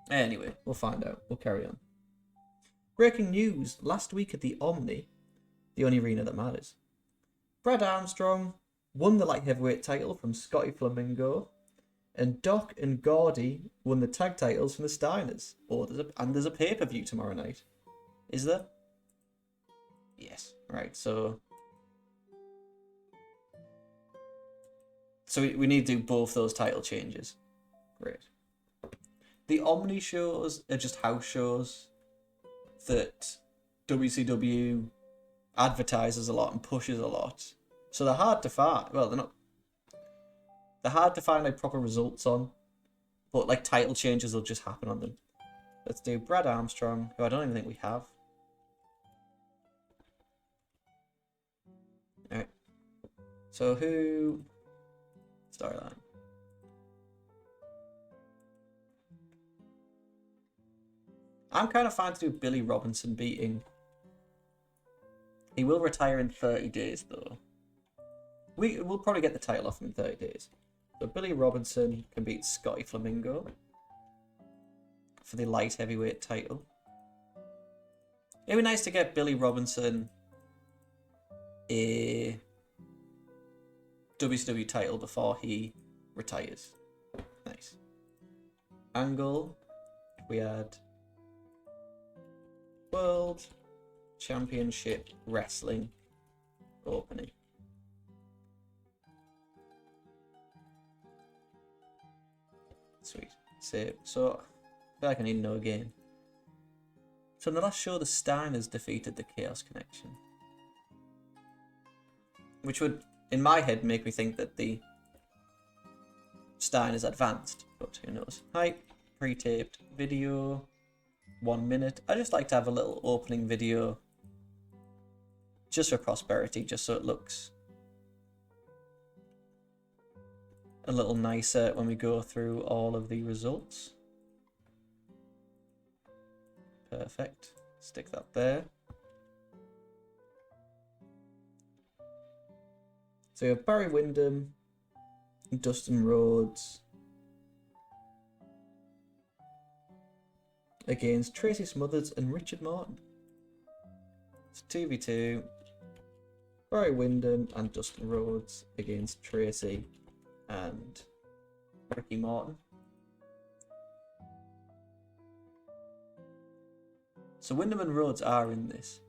Anyway, we'll find out. We'll carry on. Breaking news. Last week at the Omni, the only arena that matters, Brad Armstrong won the light heavyweight title from Scotty Flamingo, and Doc and Gordy won the tag titles from the Steiners. Oh, there's a pay-per-view tomorrow night. Is there? Yes. Right, so we need to do both those title changes. Great. The Omni shows are just house shows that WCW advertises a lot and pushes a lot. So they're hard to find. Well, they're not. They're hard to find like proper results on, but like title changes will just happen on them. Let's do Brad Armstrong, who I don't even think we have. Alright. So who... Storyline. I'm kind of fine to do Billy Robinson beating. He will retire in 30 days though. We'll probably get the title off him in 30 days. So Billy Robinson can beat Scotty Flamingo for the light heavyweight title. It'd be nice to get Billy Robinson a WCW title before he retires. Nice. Angle. We had World Championship Wrestling opening. Sweet. Save. So, I feel like I need to know again. So in the last show, the Steiners defeated the Chaos Connection. Which would, in my head, make me think that the Steiners advanced. But who knows. Hype, pre-taped video, 1 minute. I just like to have a little opening video. Just for prosperity, just so it looks a little nicer when we go through all of the results. Perfect. Stick that there. So you have Barry Windham, Dustin Rhodes against Tracy Smothers and Richard Morton. It's 2v2. Barry Windham and Dustin Rhodes against Tracy and Ricky Morton. So Windham and Rhodes are in this.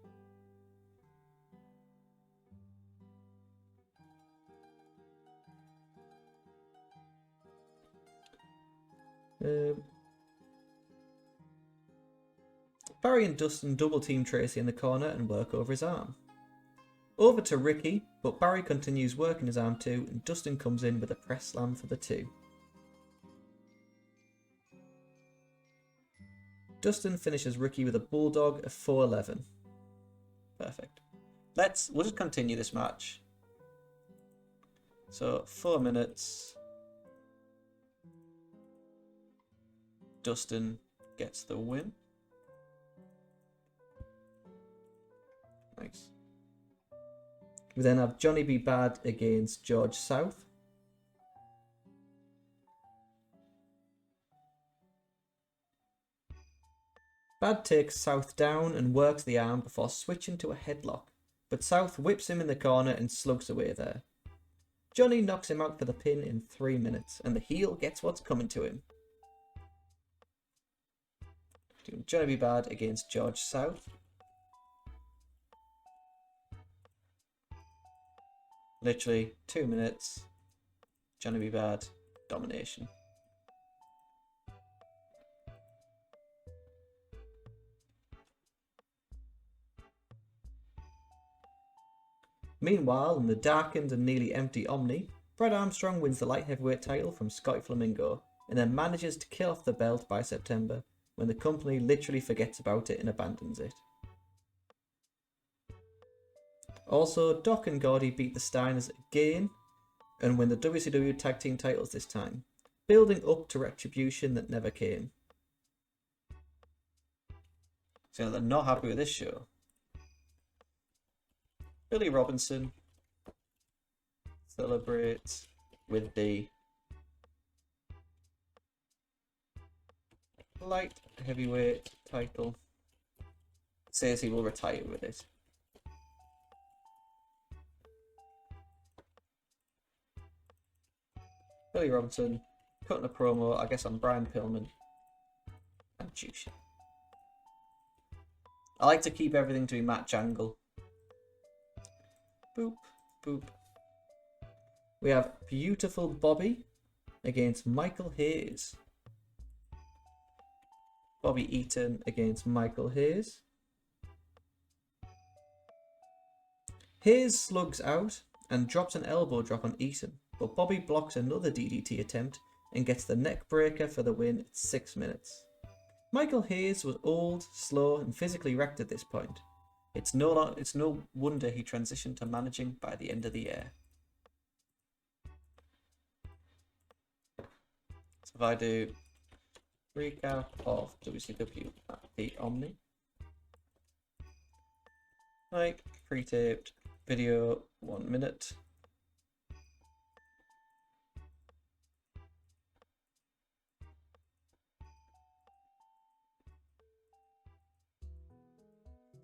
Barry and Dustin double team Tracy in the corner and work over his arm. Over to Ricky, but Barry continues working his arm too, and Dustin comes in with a press slam for the 2. Dustin finishes Ricky with a bulldog of 411. Perfect. We'll just continue this match. So 4 minutes. Dustin gets the win. Nice. We then have Johnny B. Bad against George South. Bad takes South down and works the arm before switching to a headlock, but South whips him in the corner and slugs away there. Johnny knocks him out for the pin in 3 minutes, and the heel gets what's coming to him. Doing Johnny B. Bad against George South. Literally 2 minutes. Johnny B. Bad domination. Meanwhile, in the darkened and nearly empty Omni, Brad Armstrong wins the light heavyweight title from Scotty Flamingo and then manages to kill off the belt by September, when the company literally forgets about it and abandons it. Also, Doc and Gordy beat the Steiners again and win the WCW Tag Team titles this time, building up to retribution that never came. So they're not happy with this show. Billy Robinson celebrates with the light heavyweight title. Says he will retire with it. Billy Robinson cutting a promo, I guess, on Brian Pillman and Jushin. I like to keep everything to be match angle. Boop, boop. We have Beautiful Bobby against Michael Hayes. Bobby Eaton against Michael Hayes. Hayes slugs out and drops an elbow drop on Eaton, but Bobby blocks another DDT attempt and gets the neck breaker for the win at 6 minutes. Michael Hayes was old, slow, and physically wrecked at this point. It's no wonder he transitioned to managing by the end of the year. So if I do recap of WCW at the Omni. Like, pre-taped video, 1 minute.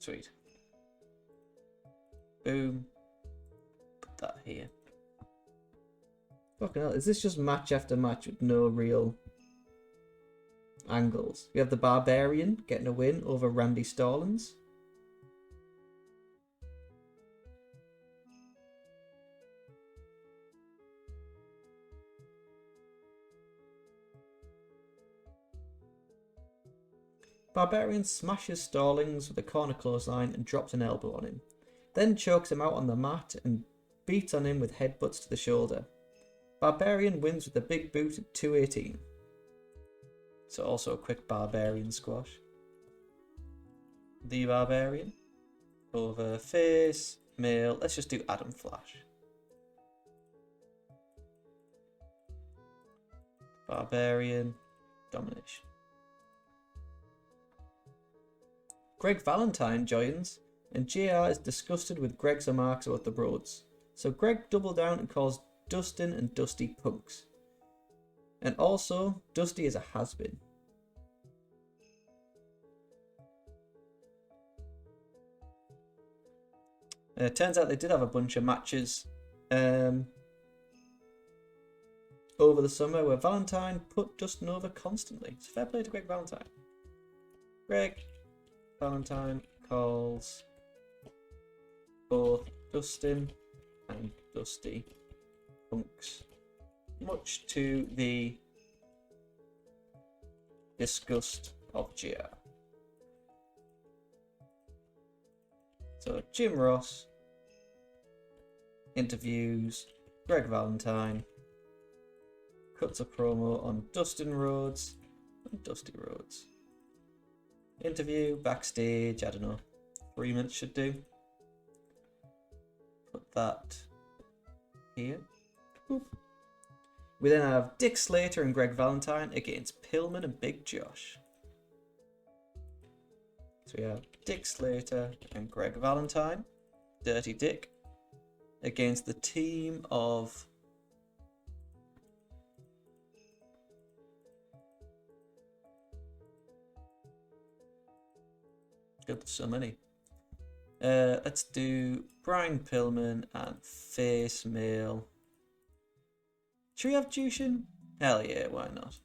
Sweet. Boom. Put that here. Fucking hell, is this just match after match with no real angles? We have the Barbarian getting a win over Randy Stallings. Barbarian smashes Stallings with a corner clothesline and drops an elbow on him. Then chokes him out on the mat and beats on him with headbutts to the shoulder. Barbarian wins with a big boot at 2:18. So also a quick Barbarian squash. The Barbarian over face, male. Let's just do Adam Flash. Barbarian, domination. Greg Valentine joins, and JR is disgusted with Greg's remarks about the Rhodes. So Greg doubles down and calls Dustin and Dusty punks. And also, Dusty is a has-been. It turns out they did have a bunch of matches over the summer where Valentine put Dustin over constantly. So fair play to Greg Valentine. Greg Valentine calls both Dustin and Dusty punks, much to the disgust of JR. So Jim Ross interviews Greg Valentine, cuts a promo on Dustin Rhodes and Dusty Rhodes. Interview, backstage, I don't know, 3 minutes should do. Put that here. Boop. We then have Dick Slater and Greg Valentine against Pillman and Big Josh. So we have Dick Slater and Greg Valentine, Dirty Dick, against the team of God, there's so many. Let's do Brian Pillman and Face Mail. Should we have Jushin? Hell yeah, why not?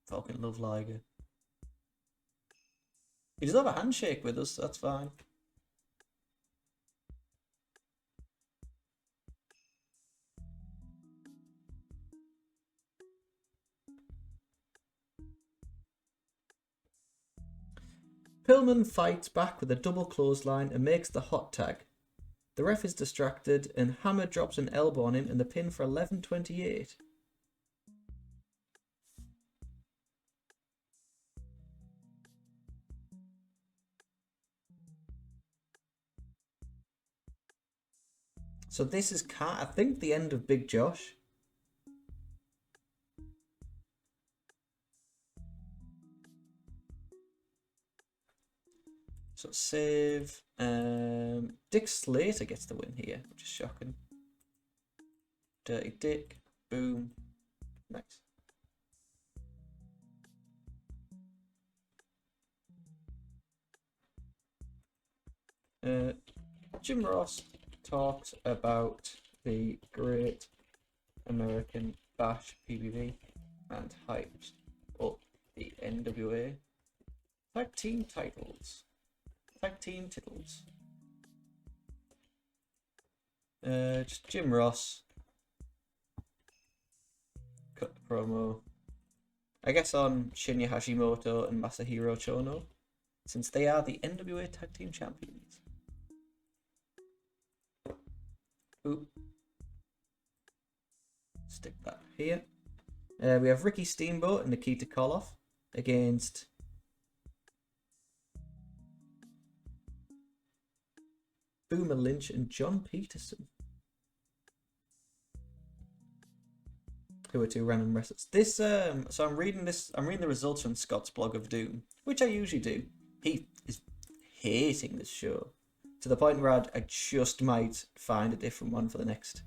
Fucking love Liger. He does have a handshake with us, so that's fine. Pillman fights back with a double clothesline and makes the hot tag. The ref is distracted and Hammer drops an elbow on him in the pin for 11:28. So this is, I think, the end of Big Josh. So save. Dick Slater gets the win here, which is shocking. Dirty Dick. Boom. Nice. Jim Ross talks about the Great American Bash PBV and hyped up the NWA tag team titles. Just Jim Ross cut the promo. I guess on Shinya Hashimoto and Masahiro Chono, since they are the NWA tag team champions. Oop. Stick that here. We have Ricky Steamboat and Nikita Koloff against Boomer Lynch and John Peterson, who are two random wrestlers. This so I'm reading the results from Scott's blog of Doom, which I usually do. He is hating this show to the point where I just might find a different one for the next.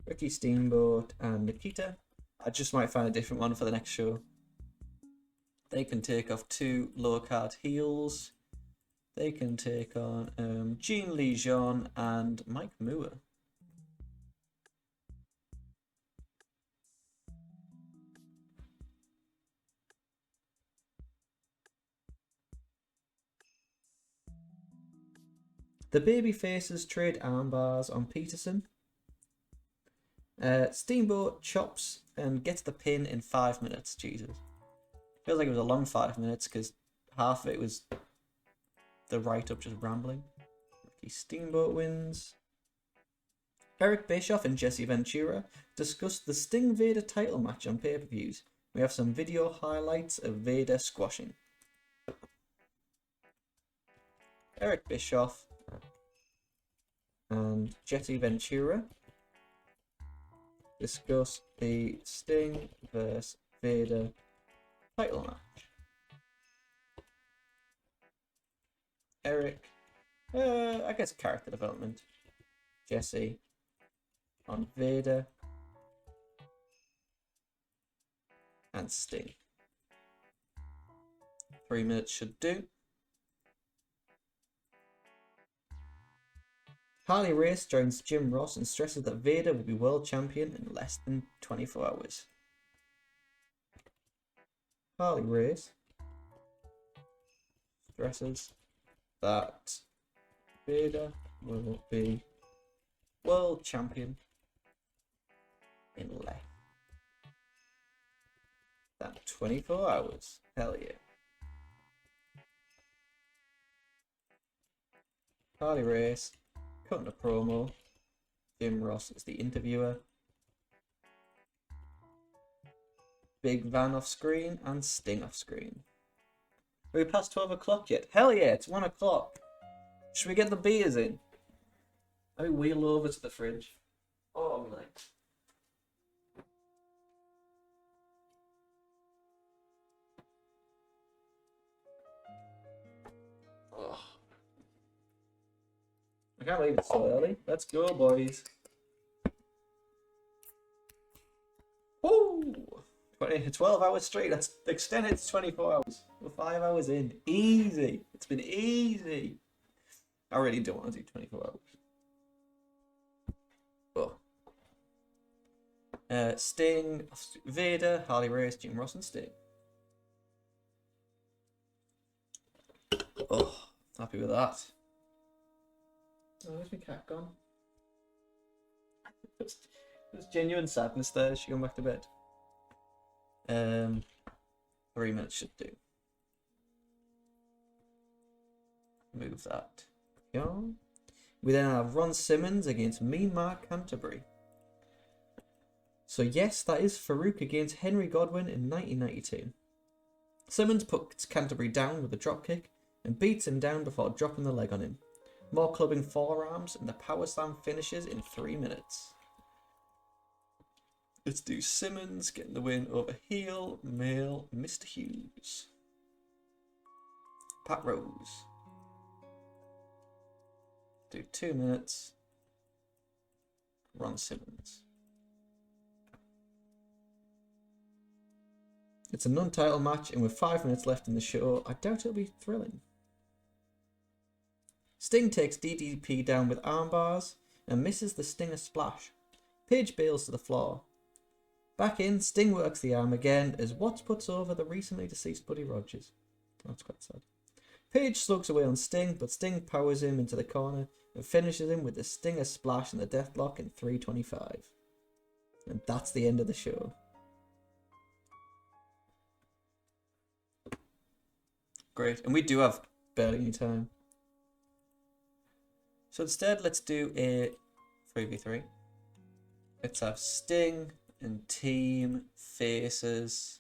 Ricky Steamboat and Nikita. I just might find a different one for the next show. They can take off two low card heels. They can take on Jean Lee Jean and Mike Moore. The baby faces trade armbars on Peterson. Steamboat chops and gets the pin in 5 minutes. Jesus. Feels like it was a long 5 minutes because half of it was the write-up just rambling. Ricky Steamboat wins. Eric Bischoff and Jesse Ventura discussed the Sting Vader title match on pay-per-views. We have some video highlights of Vader squashing. Eric Bischoff and Jesse Ventura discuss the Sting vs Vader title match. Eric, I guess character development. Jesse on Vader and Sting. 3 minutes should do. Harley Race joins Jim Ross and stresses that Vader will be world champion in less than 24 hours. Harley Race stresses that Vader will be world champion in less than 24 hours. Hell yeah. Harley Race cutting a promo. Jim Ross is the interviewer. Big Van off screen and Sting off screen. Are we past 12 o'clock yet? Hell yeah, it's 1 o'clock. Should we get the beers in? Let me wheel over to the fridge. Oh, my legs. Oh. I can't believe it's so early. Let's go, boys. Woo! 12 hours straight. That's extended to 24 hours. We're 5 hours in. Easy. It's been easy. I really don't want to do 24 hours. Oh. Sting, Vader, Harley Race, Jim Ross, and Sting. Oh, happy with that. Oh, where's my cat gone? There's genuine sadness there. She gone back to bed. 3 minutes should do. Move that. Yeah. We then have Ron Simmons against Mean Mark Canterbury. So yes, that is Farouk against Henry Godwin in 1992. Simmons puts Canterbury down with a dropkick and beats him down before dropping the leg on him. More clubbing forearms and the power slam finishes in 3 minutes. Let's do Simmons getting the win over heel male Mr. Hughes. Pat Rose. Do 2 minutes. Ron Simmons. It's a non-title match, and with 5 minutes left in the show, I doubt it'll be thrilling. Sting takes DDP down with arm bars and misses the Stinger splash. Page bails to the floor. Back in, Sting works the arm again as Watts puts over the recently deceased Buddy Rogers. That's quite sad. Page slugs away on Sting, but Sting powers him into the corner and finishes him with the Stinger splash and the Deathlock in 3:25. And that's the end of the show. Great, and we do have barely any time. So instead, let's do a 3v3. Let's have Sting and team faces.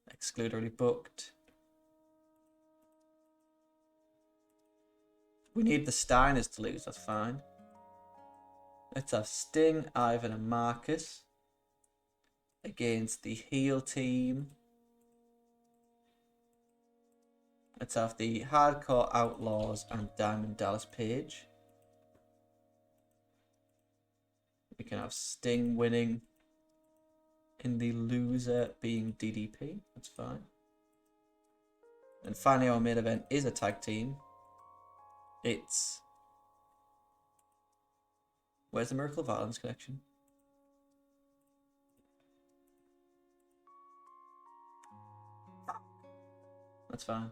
Exclude already booked. We need the Steiners to lose, that's fine. Let's have Sting, Ivan and Marcus against the heel team. Let's have the Hardcore Outlaws and Diamond Dallas Page. We can have Sting winning and the loser being DDP. That's fine. And finally, our main event is a tag team. It's... Where's the Miracle Violence connection? That's fine.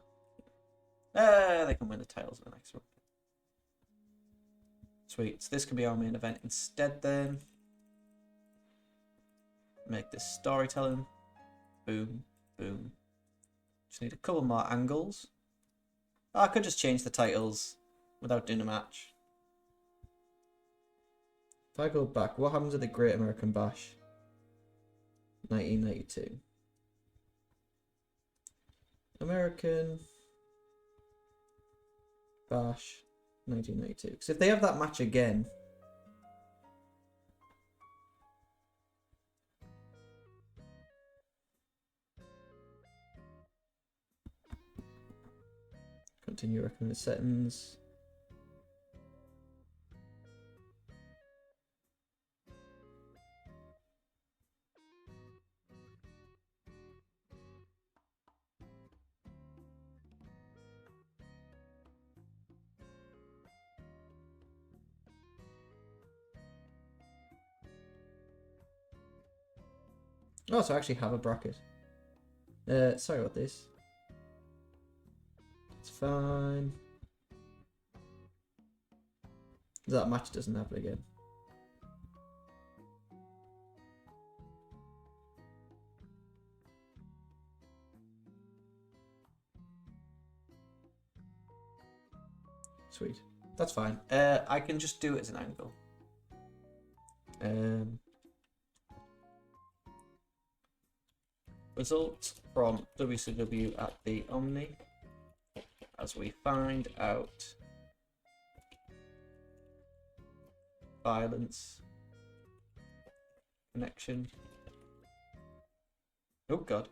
They can win the titles in the next one. Sweet. So this can be our main event instead then. Make this storytelling. Boom. Boom. Just need a couple more angles. Oh, I could just change the titles without doing a match. If I go back, what happens at the Great American Bash? 1992. American Bash 1992. Because if they have that match again, continue recommended settings. Oh, so I actually have a bracket. Sorry about this. It's fine. That match doesn't happen again. Sweet. That's fine. I can just do it as an angle. Results from WCW at the Omni as we find out violence connection. Oh god.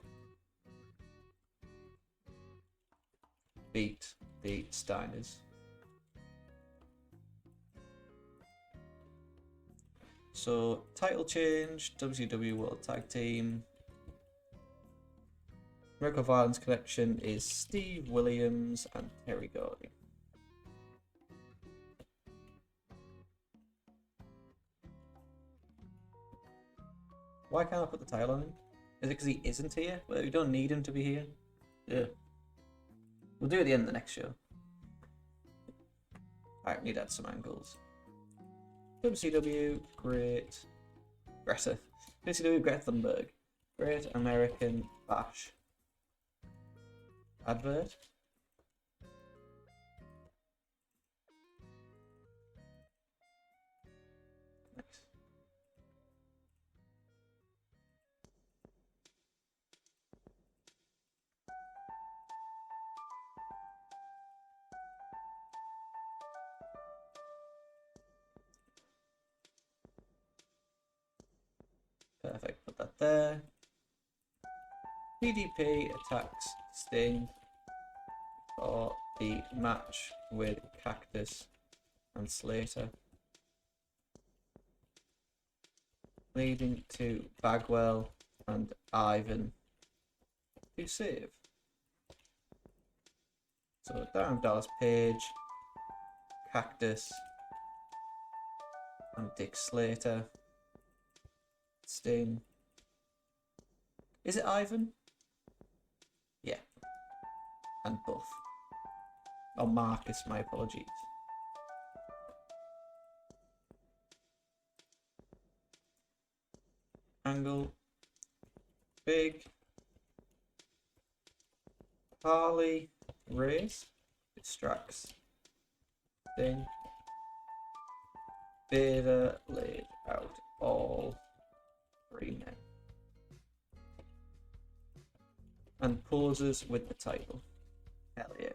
Beat the Steiners. So title change, WCW World Tag Team. Miracle Violence Connection is Steve Williams and Terry Gordy. Why can't I put the title on him? Is it because he isn't here? Well, we don't need him to be here. Yeah. We'll do it at the end of the next show. I need to add some angles. WCW Great Greta. WCW Great Thunberg. Great American Bash. Advert. Nice. Perfect, put that there. PDP attacks Sting for the match with Cactus and Slater, leading to Bagwell and Ivan to save. So down Dallas Page, Cactus, and Dick Slater. Sting. Is it Ivan? Yeah. And Buff. Oh, Marcus, my apologies. Angle. Big. Harley. Race. Distracts. Sting. Vader laid out all 3 men. And pauses with the title. Hell yeah.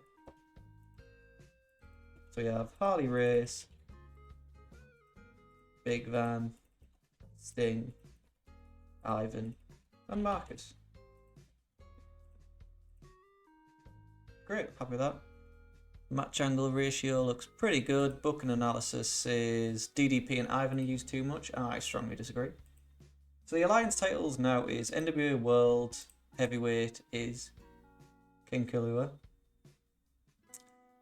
So you have Harley Race, Big Van, Sting, Ivan, and Marcus. Great, happy with that. Match angle ratio looks pretty good. Booking analysis says DDP and Ivan are used too much. I strongly disagree. So the Alliance titles now is NWA World Heavyweight is King Kalua.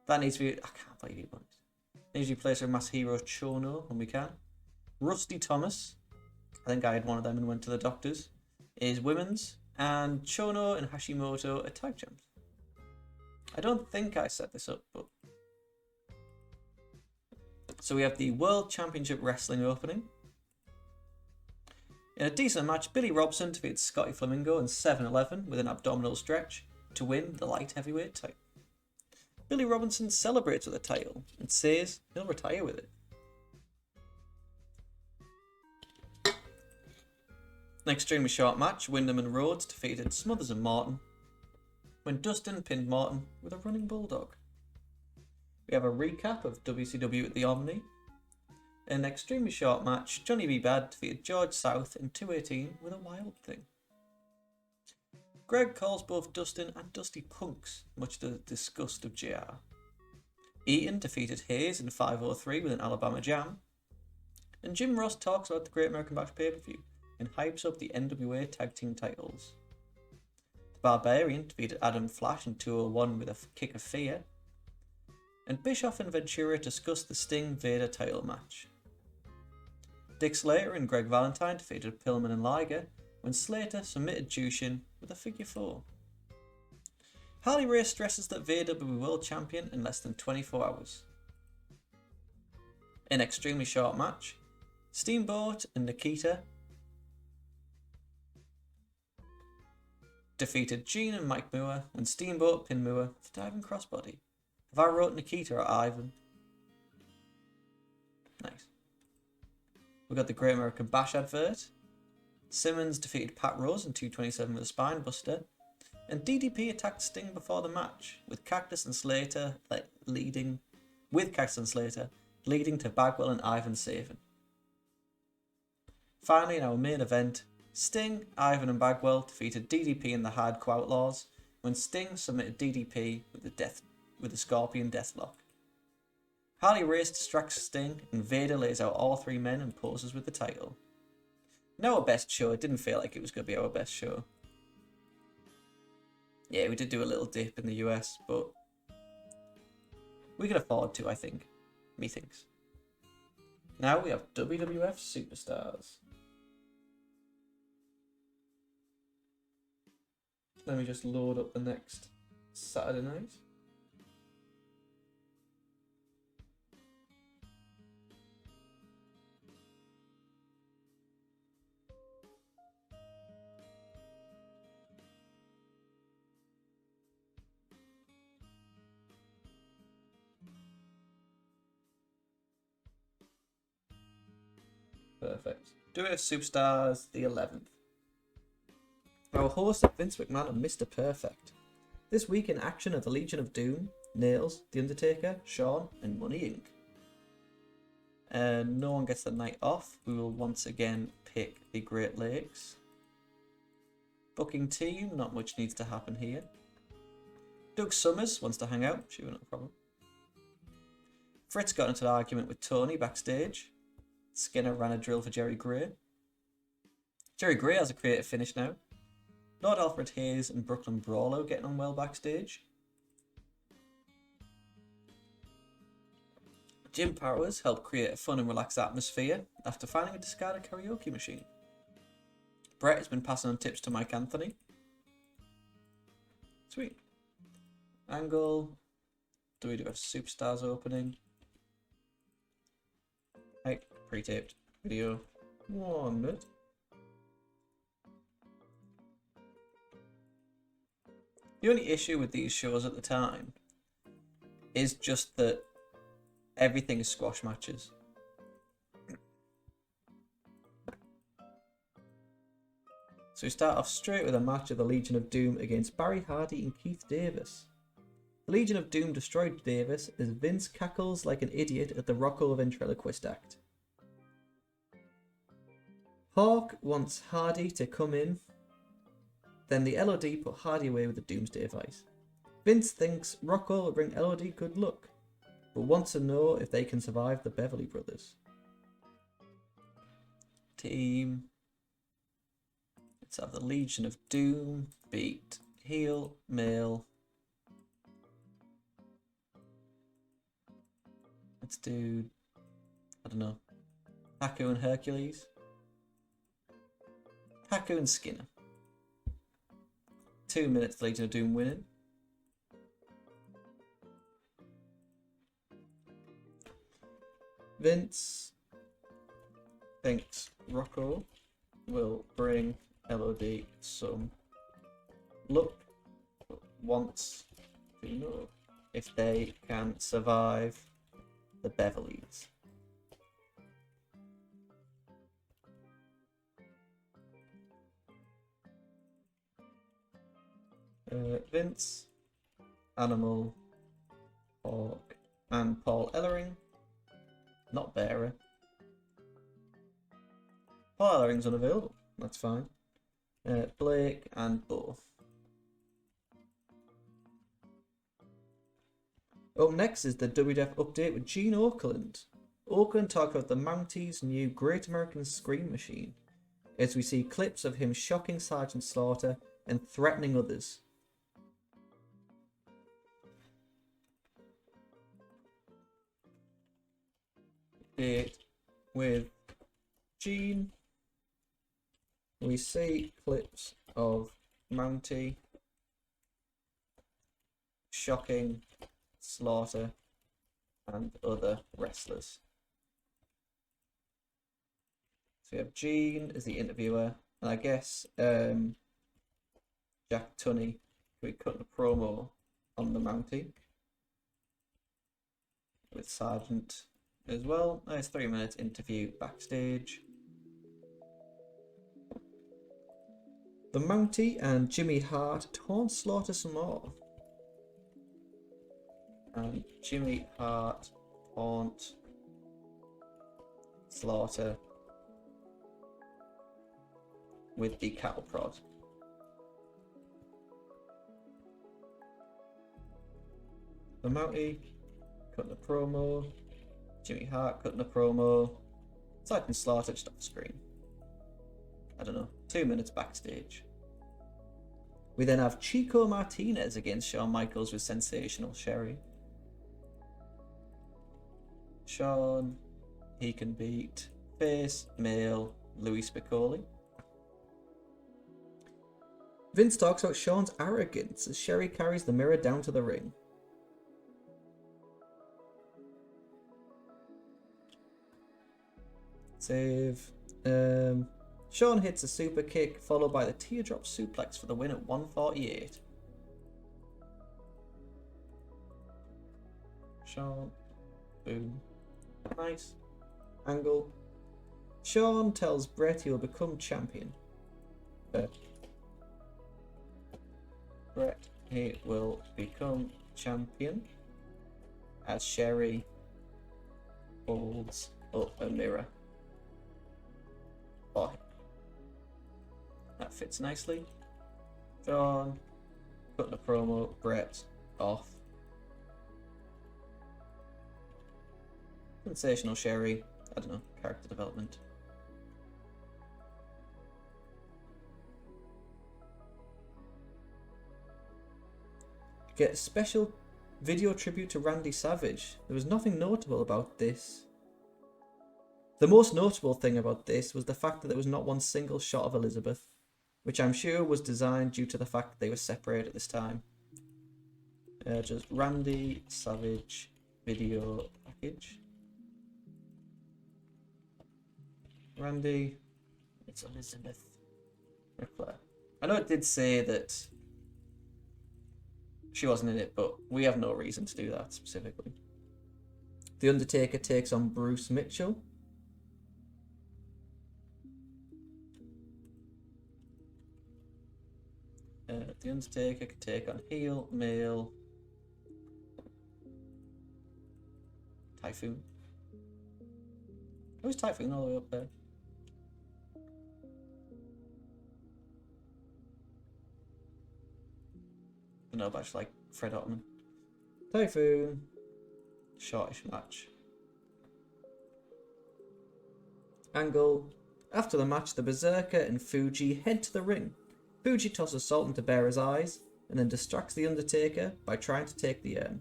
That needs to be... I can't believe he won it. Needs to be placed with Masahiro Chono when we can. Rusty Thomas. I think I had one of them and went to the doctors. Is women's. And Chono and Hashimoto are tag champs. I don't think I set this up, but... So we have the World Championship Wrestling opening. In a decent match, Billy Robson defeated Scotty Flamingo in 7-11 with an abdominal stretch to win the light heavyweight title. Billy Robinson celebrates with the title and says he'll retire with it. An extremely short match, Wyndham and Rhodes defeated Smothers and Martin when Dustin pinned Martin with a running bulldog. We have a recap of WCW at the Omni. In an extremely short match, Johnny B. Bad defeated George South in 218 with a wild thing. Greg calls both Dustin and Dusty punks, much to the disgust of JR. Eaton defeated Hayes in 503 with an Alabama Jam. And Jim Ross talks about the Great American Bash pay-per-view and hypes up the NWA Tag Team titles. The Barbarian defeated Adam Flash in 201 with a kick of fear. And Bischoff and Ventura discussed the Sting Vader title match. Dick Slater and Greg Valentine defeated Pillman and Liger when Slater submitted Jushin with a figure 4. Harley Race stresses that Vader will be world champion in less than 24 hours. In an extremely short match, Steamboat and Nikita defeated Gene and Mike Moore when Steamboat pinned Moore with a diving crossbody. Have I wrote Nikita or Ivan? Nice. We got the Great American Bash advert. Simmons defeated Pat Rose in 227 with a spine buster. And DDP attacked Sting before the match, with Cactus and Slater leading to Bagwell and Ivan saving. Finally, in our main event, Sting, Ivan and Bagwell defeated DDP and the Hardcore Outlaws when Sting submitted DDP with the Scorpion Deathlock. Harley Race distracts Sting and Vader lays out all 3 men and poses with the title. Now our best show. It didn't feel like it was going to be our best show. Yeah, we did do a little dip in the US, but we can afford to, I think. Methinks. Now we have WWF Superstars. Let me just load up the next Saturday night. Perfect. WWF Superstars, the 11th. Our host are Vince McMahon and Mr. Perfect. This week in action are the Legion of Doom, Nails, The Undertaker, Shawn, and Money Inc. No one gets the night off. We will once again pick the Great Lakes. Booking team, not much needs to happen here. Doug Summers wants to hang out. Sure, not a problem. Fritz got into an argument with Tony backstage. Skinner ran a drill for Jerry Gray. Jerry Gray has a creative finish now. Lord Alfred Hayes and Brooklyn Brawler getting on well backstage. Jim Powers helped create a fun and relaxed atmosphere after finding a discarded karaoke machine. Brett has been passing on tips to Mike Anthony. Sweet. Angle. WWF Superstars opening. Right, pre-taped video. 1 minute. The only issue with these shows at the time is just that everything is squash matches. So we start off straight with a match of the Legion of Doom against Barry Hardy and Keith Davis. The Legion of Doom destroyed Davis as Vince cackles like an idiot at the Rocco ventriloquist act. Hawk wants Hardy to come in. Then the LOD put Hardy away with the Doomsday Vice. Vince thinks Rocco will bring LOD good luck, but wants to know if they can survive the Beverly Brothers. Team. Let's have the Legion of Doom beat heel, male. Let's do, I don't know, Haku and Hercules. Haku and Skinner. 2 minutes, Legion of Doom winning. Vince thinks Rocco will bring LOD some luck, but wants to know if they can survive the Beverleys. Vince, Animal, Hawk, and Paul Ellering. Not Bearer. Paul Ellering's unavailable. That's fine. Blake and Bo. Up next is the WWF update with Gene Okerlund. Okerlund talks about the Mounties' new Great American Scream Machine, as we see clips of him shocking Sergeant Slaughter and threatening others. It with Gene. We see clips of Mountie shocking Slaughter and other wrestlers. So we have Gene as the interviewer, and I guess Jack Tunney we cut a promo on the Mountie with Sergeant as well. Nice 3 minutes interview backstage. The Mountie and Jimmy Hart taunt Slaughter some more. And Jimmy Hart taunt Slaughter with the cattle prod. The Mountie cutting a promo. Jimmy Hart cutting a promo. Sergeant Slaughter just off screen. I don't know. 2 minutes backstage. We then have Chico Martinez against Shawn Michaels with Sensational Sherry. Shawn, he can beat face, male, Louis Spicolli. Vince talks about Shawn's arrogance as Sherry carries the mirror down to the ring. Save. Shawn hits a super kick followed by the teardrop suplex for the win at 148. Shawn. Boom. Nice. Angle. Shawn tells Brett he will become champion. Brett, he will become champion as Sherry holds up a mirror. Oh, that fits nicely. Shawn, cutting a promo. Brett off. Sensational Sherry. I don't know. Character development. Get a special video tribute to Randy Savage. There was nothing notable about this. The most notable thing about this was the fact that there was not one single shot of Elizabeth, which I'm sure was designed due to the fact that they were separated at this time. Just Randy Savage video package. Randy, it's Elizabeth. Reply. I know it did say that she wasn't in it, but we have no reason to do that specifically. The Undertaker takes on Bruce Mitchell. The Undertaker could take on heel, male, Typhoon. Who's Typhoon all the way up there? I know, but it's like Fred Ottman. Typhoon. Shortish match. Angle. After the match, the Berserker and Fuji head to the ring. Fuji tosses salt into Bearer's eyes and then distracts the Undertaker by trying to take the urn.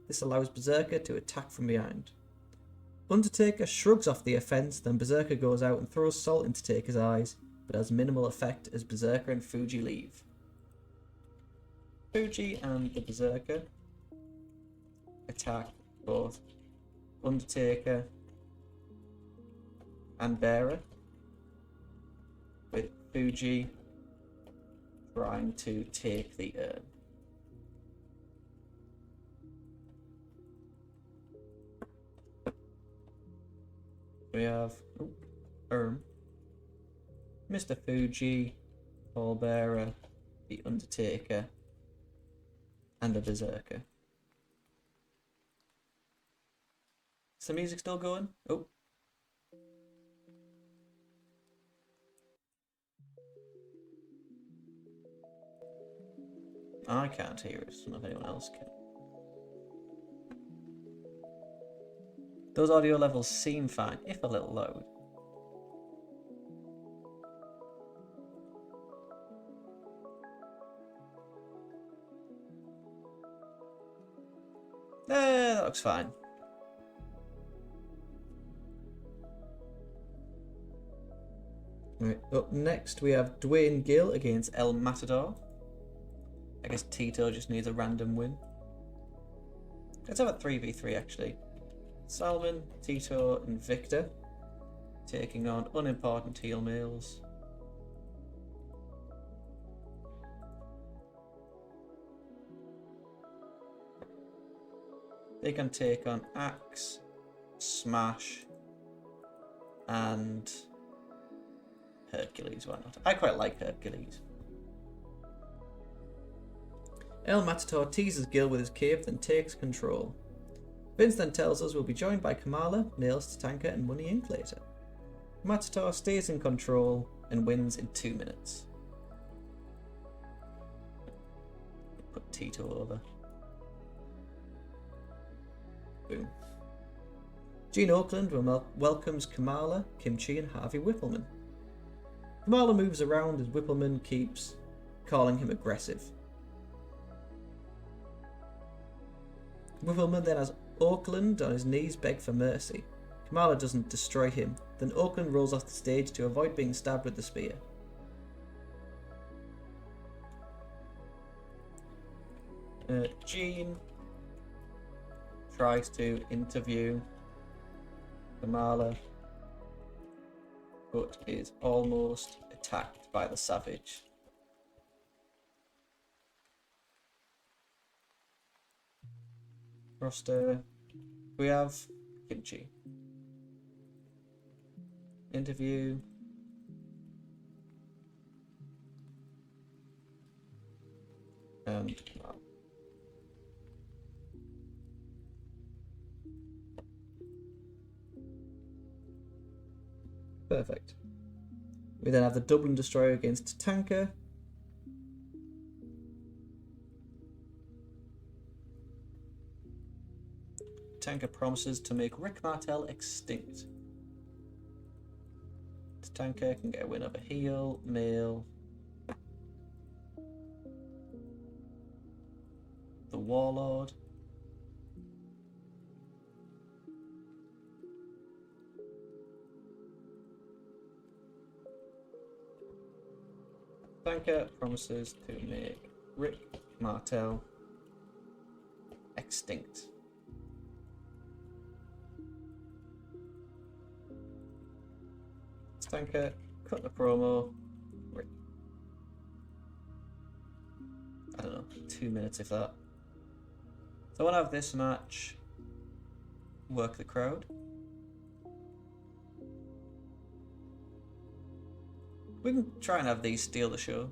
This allows Berserker to attack from behind. Undertaker shrugs off the offense, then Berserker goes out and throws salt into Taker's eyes, but has minimal effect as Berserker and Fuji leave. Fuji and the Berserker attack both Undertaker and Bearer, with Fuji trying to take the urn. We have Mr. Fuji, Paul Bearer, the Undertaker, and the Berserker. Is the music still going? Oh. I can't hear it. I don't know if anyone else can. Those audio levels seem fine, if a little loud. That looks fine. Right, up next we have Dwayne Gill against El Matador. I guess Tito just needs a random win. Let's have a 3v3 actually. Salmon, Tito, and Victor taking on unimportant heel males. They can take on Axe, Smash, and Hercules. Why not? I quite like Hercules. El Matador teases Gill with his cape, then takes control. Vince then tells us we'll be joined by Kamala, Nails, Tatanka, and Money Inc. later. Matador stays in control and wins in 2 minutes. Put Tito over. Boom. Gene Oakland welcomes Kamala, Kimchi, and Harvey Whippleman. Kamala moves around as Whippleman keeps calling him aggressive. Whippleman then has Oakland on his knees beg for mercy. Kamala doesn't destroy him, then Oakland rolls off the stage to avoid being stabbed with the spear. Gene tries to interview Kamala, but is almost attacked by the Savage. Roster, we have Kimchi. Interview. And Kamala. Perfect. We then have the Dublin Destroyer against Tatanka. Tatanka promises to make Rick Martel extinct. Tatanka can get a win over heel, male. The Warlord. Tatanka promises to make Rick Martel extinct. Tatanka cut the promo. I don't know, 2 minutes if that. So I want to have this match work the crowd. We can try and have these steal the show.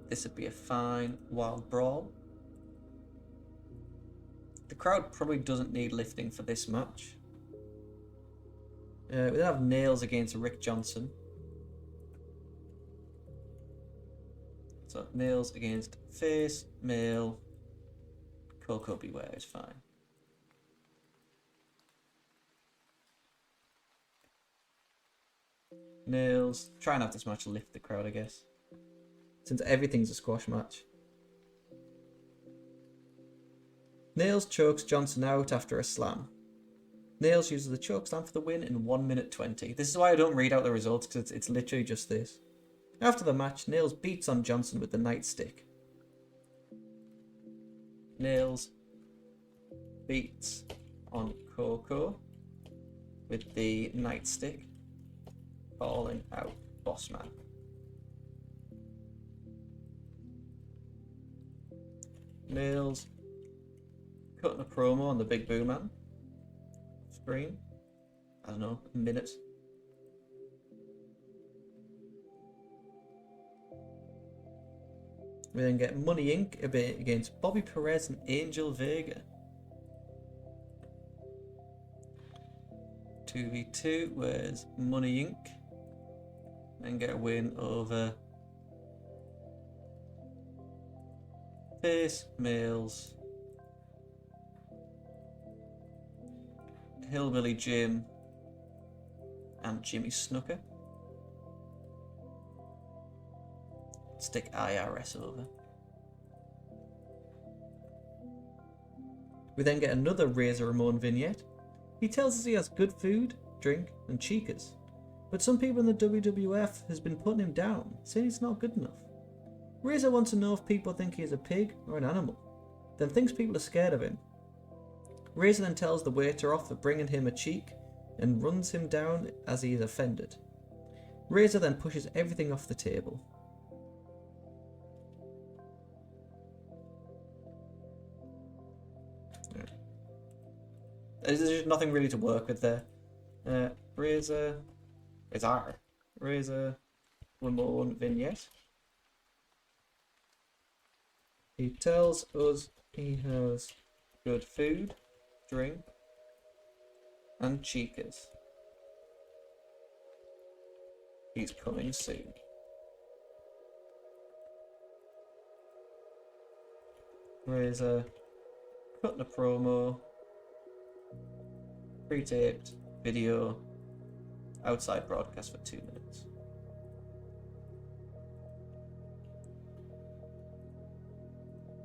This would be a fine wild brawl. The crowd probably doesn't need lifting for this match. We then have Nails against Rick Johnson. So Nails against face, male, Coco Beware is fine. Nails, try and have this match lift the crowd, I guess. Since everything's a squash match. Nails chokes Johnson out after a slam. Nails uses the choke slam for the win in 1 minute 20. This is why I don't read out the results, because it's literally just this. After the match, Nails beats on Johnson with the nightstick. Nails beats on Coco with the nightstick, calling out Bossman. Nails cutting a promo on the Big Boo Man screen. I don't know, a minute. We then get Money Inc. a bit against Bobby Perez and Angel Vega. 2v2, where's Money Inc. And get a win over Face Males, Hillbilly Jim, and Jimmy Snooker. Stick IRS over. We then get another Razor Ramon vignette. He tells us he has good food, drink, and chicas, but some people in the WWF has been putting him down, saying he's not good enough. Razor wants to know if people think he is a pig or an animal, then thinks people are scared of him. Razor then tells the waiter off for bringing him a cheek and runs him down as he is offended. Razor then pushes everything off the table. There's just nothing really to work with there. Razor Ramon vignette. He tells us he has good food, drink, and chicas. He's coming soon. Razor cutting a promo. Pre-taped video, outside broadcast for 2 minutes.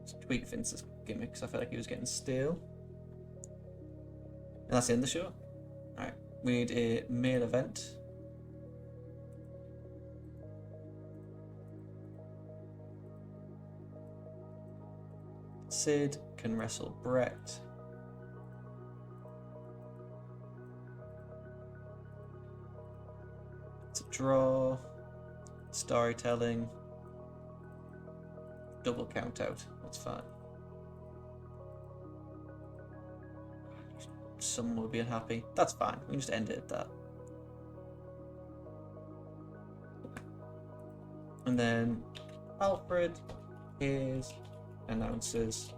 Let's tweak Vince's gimmicks. I felt like he was getting stale. And that's the end of the show. Alright, we need a main event. Sid can wrestle Brett. Draw, storytelling, double count out, that's fine. Someone will be unhappy, that's fine, we can just end it at that. And then Alfred announces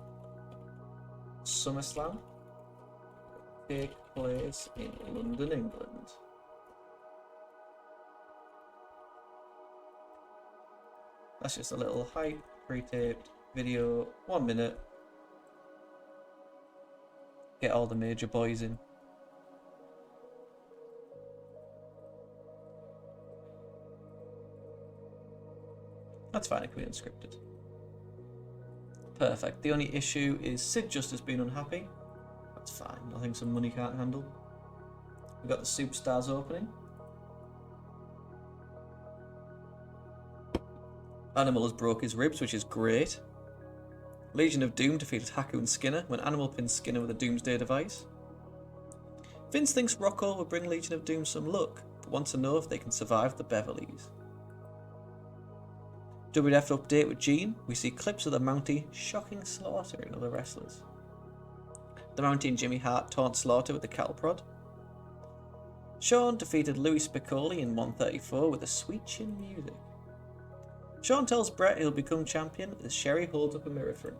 SummerSlam take place in London, England. That's just a little hype, pre-taped video, 1 minute. Get all the major boys in. That's fine, it can be unscripted. Perfect. The only issue is Sid Justice being unhappy. That's fine. Nothing some money can't handle. We've got the Superstars opening. Animal has broke his ribs, which is great. Legion of Doom defeated Haku and Skinner when Animal pins Skinner with a Doomsday device. Vince thinks Rocco will bring Legion of Doom some luck, but wants to know if they can survive the Beverleys. WWF update with Gene. We see clips of the Mountie shocking Slaughter and other wrestlers. The Mountie and Jimmy Hart taunt Slaughter with the cattle prod. Shawn defeated Louis Spiccoli in 134 with a sweet chin music. Shawn tells Brett he'll become champion as Sherry holds up a mirror for him.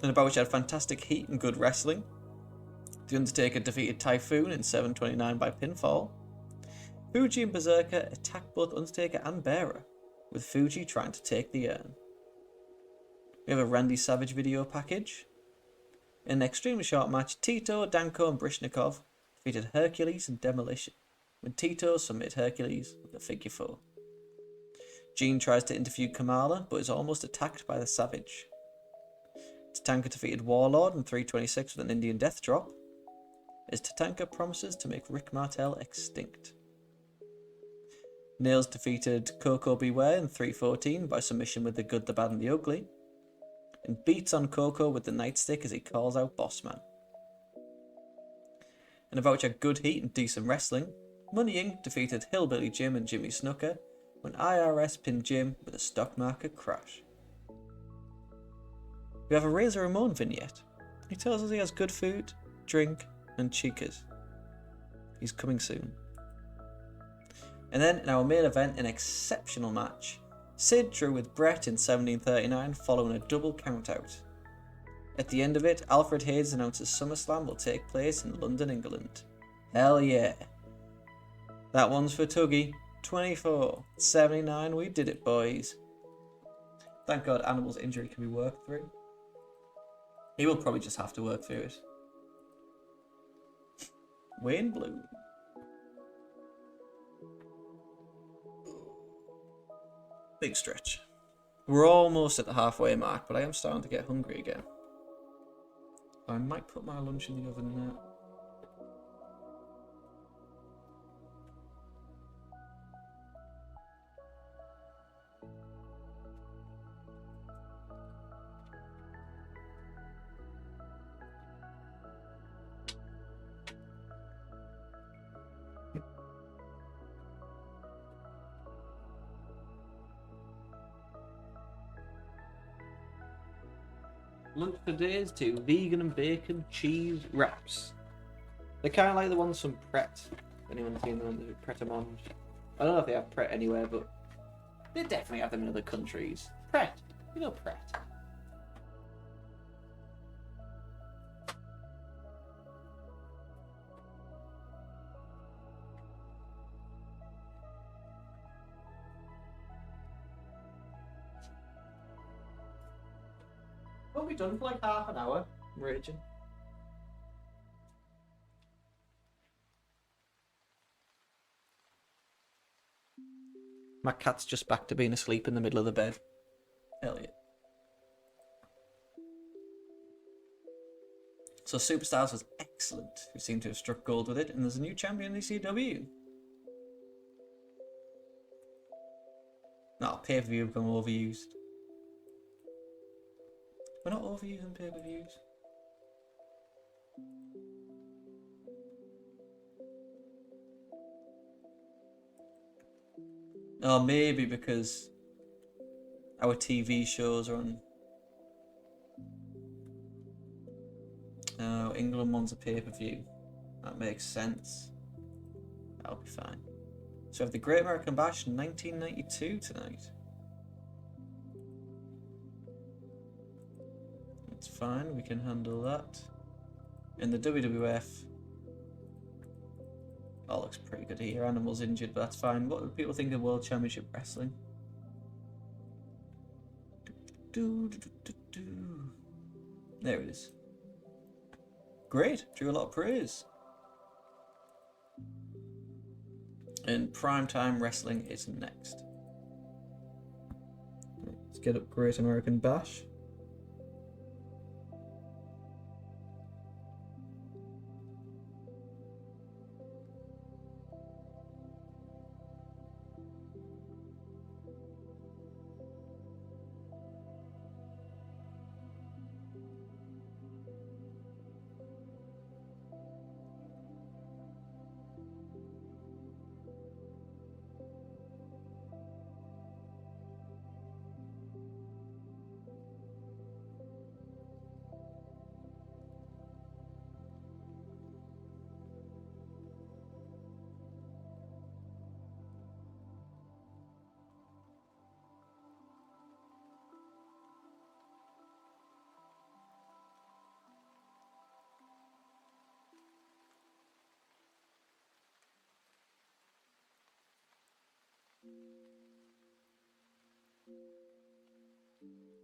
And about which had fantastic heat and good wrestling. The Undertaker defeated Typhoon in 729 by pinfall. Fuji and Berserker attacked both Undertaker and Bearer, with Fuji trying to take the urn. We have a Randy Savage video package. In an extremely short match, Tito, Danko and Brishnikov defeated Hercules and Demolition, when Tito submitted Hercules with a figure 4. Gene tries to interview Kamala, but is almost attacked by the Savage. Tatanka defeated Warlord in 326 with an Indian death drop, as Tatanka promises to make Rick Martel extinct. Nails defeated Coco Beware in 314 by submission with the Good, the Bad and the Ugly, and beats on Coco with the nightstick as he calls out Bossman. And about your good heat and decent wrestling, Money Inc. defeated Hillbilly Jim and Jimmy Snooker when IRS pinned Jim with a stock market crash. We have a Razor Ramon vignette. He tells us he has good food, drink, and chicas. He's coming soon. And then in our main event, an exceptional match. Sid drew with Brett in 1739 following a double countout. At the end of it, Alfred Hayes announces SummerSlam will take place in London, England. Hell yeah. That one's for Tuggy. 24-79, we did it, boys. Thank God Animal's injury can be worked through. He will probably just have to work through it. Wayne Bloom. Big stretch. We're almost at the halfway mark, but I am starting to get hungry again. I might put my lunch in the oven now. Lunch today is 2 vegan and bacon cheese wraps. They're kind of like the ones from Pret. Anyone seen them? The Pret a Mange? I don't know if they have Pret anywhere, but they definitely have them in other countries. Pret, you know Pret. Won't be done for like half an hour. I'm raging. My cat's just back to being asleep in the middle of the bed. Hell yeah. So Superstars was excellent. We seem to have struck gold with it, and there's a new champion in the ECW. No, pay-per-view have become overused. We're not overusing pay-per-views. Or maybe because our TV shows are on. Oh, England wants a pay-per-view. That makes sense. That'll be fine. So we have the Great American Bash 1992 tonight. That's fine, we can handle that. In the WWF, all looks pretty good here. Animal's injured, but that's fine. What do people think of World Championship Wrestling? There it is. Great, drew a lot of praise. And Primetime Wrestling is next. Let's get up Great American Bash.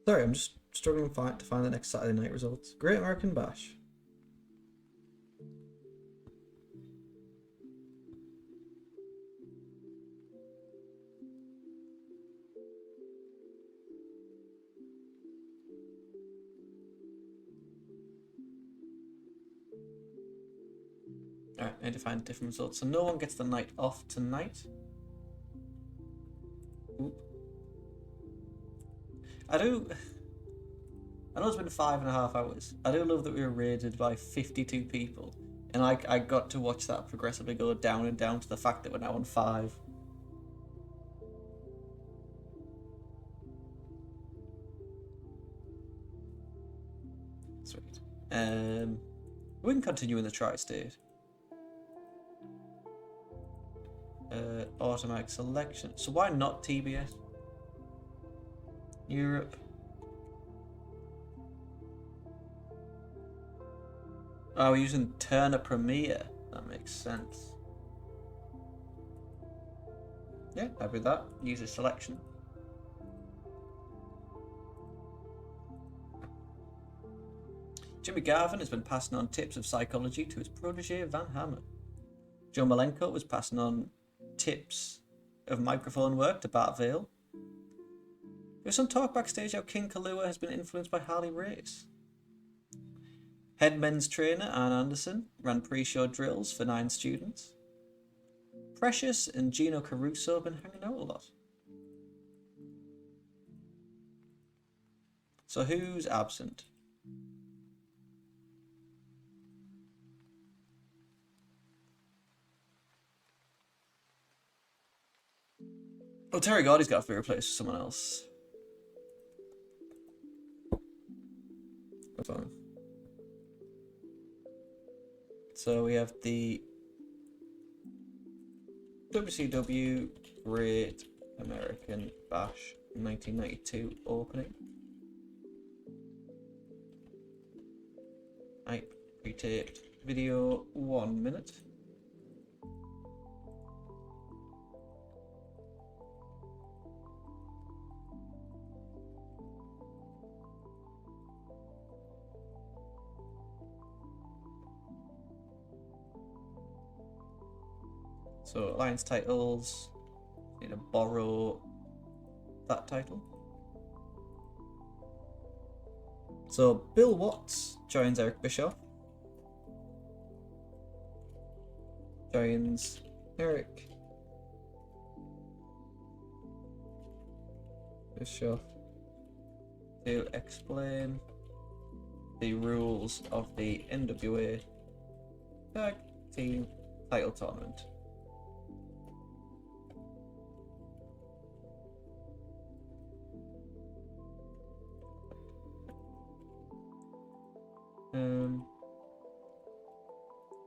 Sorry, I'm just struggling to find the next Saturday night results. Great American Bash. Alright, I need to find different results. So no one gets the night off tonight. Oop. I know it's been 5.5 hours. I do love that we were raided by 52 people. And I got to watch that progressively go down and down to the fact that we're now on 5. Sweet. We can continue in the tri-state. Automatic selection. So why not TBS? Europe. Oh, we're using Turner Premiere. That makes sense. Yeah, happy with that. User selection. Jimmy Garvin has been passing on tips of psychology to his protege Van Hammer. Joe Malenko was passing on tips of microphone work to Bart Vale. There's some talk backstage how King Kalua has been influenced by Harley Race. Head men's trainer Ann Anderson ran pre-show drills for 9 students. Precious and Gino Caruso have been hanging out a lot. So who's absent? Oh, Terry Gordy's got to be replaced with someone else. That's fine. So we have the WCW Great American Bash 1992 opening. Right, pre-taped video, 1 minute. So Alliance titles, need to borrow that title. So Bill Watts joins Eric Bischoff. Joins Eric Bischoff To explain the rules of the NWA Tag Team Title Tournament.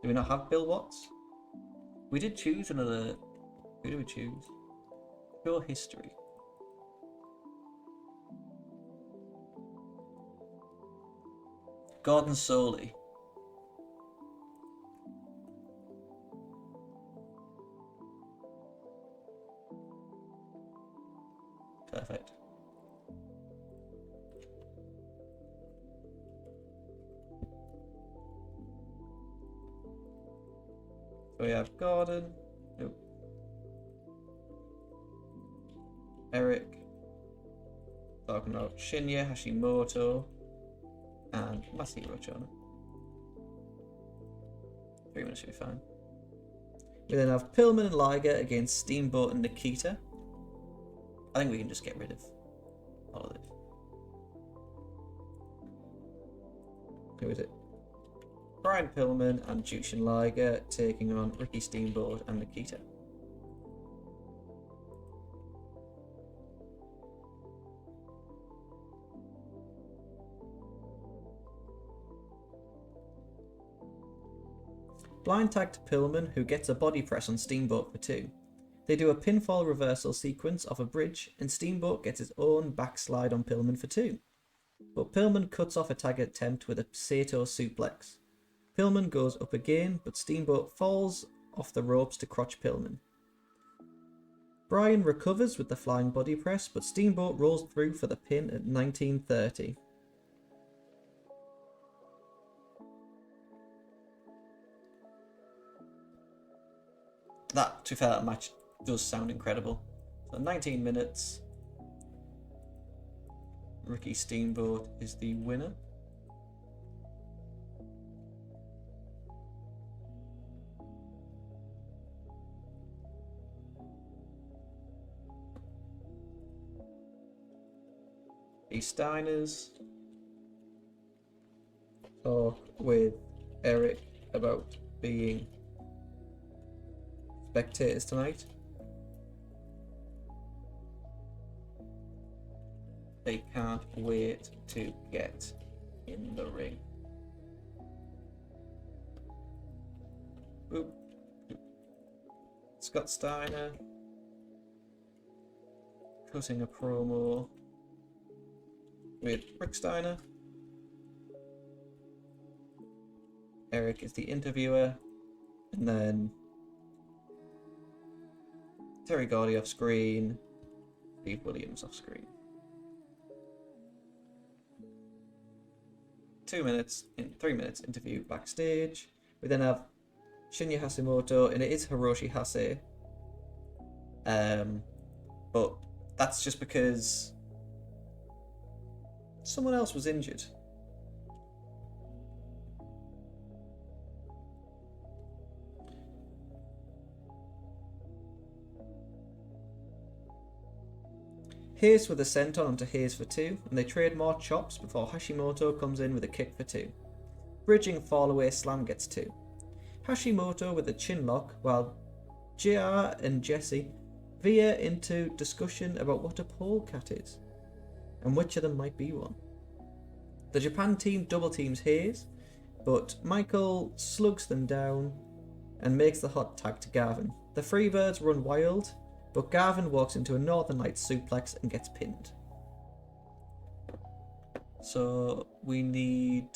Do we not have Bill Watts? We did choose another. Who do we choose? Pure history. Gordon Soley. Perfect. So we have Gordon, Eric, talking about Shinya Hashimoto, and Masahiro Chono. 3 minutes should be fine. We then have Pillman and Liger against Steamboat and Nikita. I think we can just get rid of all of it. Who is it? Brian Pillman and Jushin Liger taking on Ricky Steamboat and Nikita. Blind tag to Pillman, who gets a body press on Steamboat for 2. They do a pinfall reversal sequence off a bridge, and Steamboat gets his own backslide on Pillman for 2. But Pillman cuts off a tag attempt with a Sato suplex. Pillman goes up again, but Steamboat falls off the ropes to crotch Pillman. Brian recovers with the flying body press, but Steamboat rolls through for the pin at 19:30. That, to be fair, that match does sound incredible. So 19 minutes. Ricky Steamboat is the winner. The Steiners talk with Eric about being spectators tonight. They can't wait to get in the ring. Boop. Scott Steiner cutting a promo with Rick Steiner. Eric is the interviewer, and then Terry Gordy off screen, Steve Williams off screen. 2 minutes, 3 minutes interview backstage. We then have Shinya Hashimoto, and it is Hiroshi Hase. But that's just because someone else was injured. Hayes with a senton onto Hayes for 2, and they trade more chops before Hashimoto comes in with a kick for 2. Bridging fallaway slam gets 2. Hashimoto with a chin lock, while JR and Jesse veer into discussion about what a polecat is, and which of them might be one. The Japan team double teams Hayes, but Michael slugs them down and makes the hot tag to Gavin. The Freebirds run wild, but Gavin walks into a Northern Lights suplex and gets pinned. So we need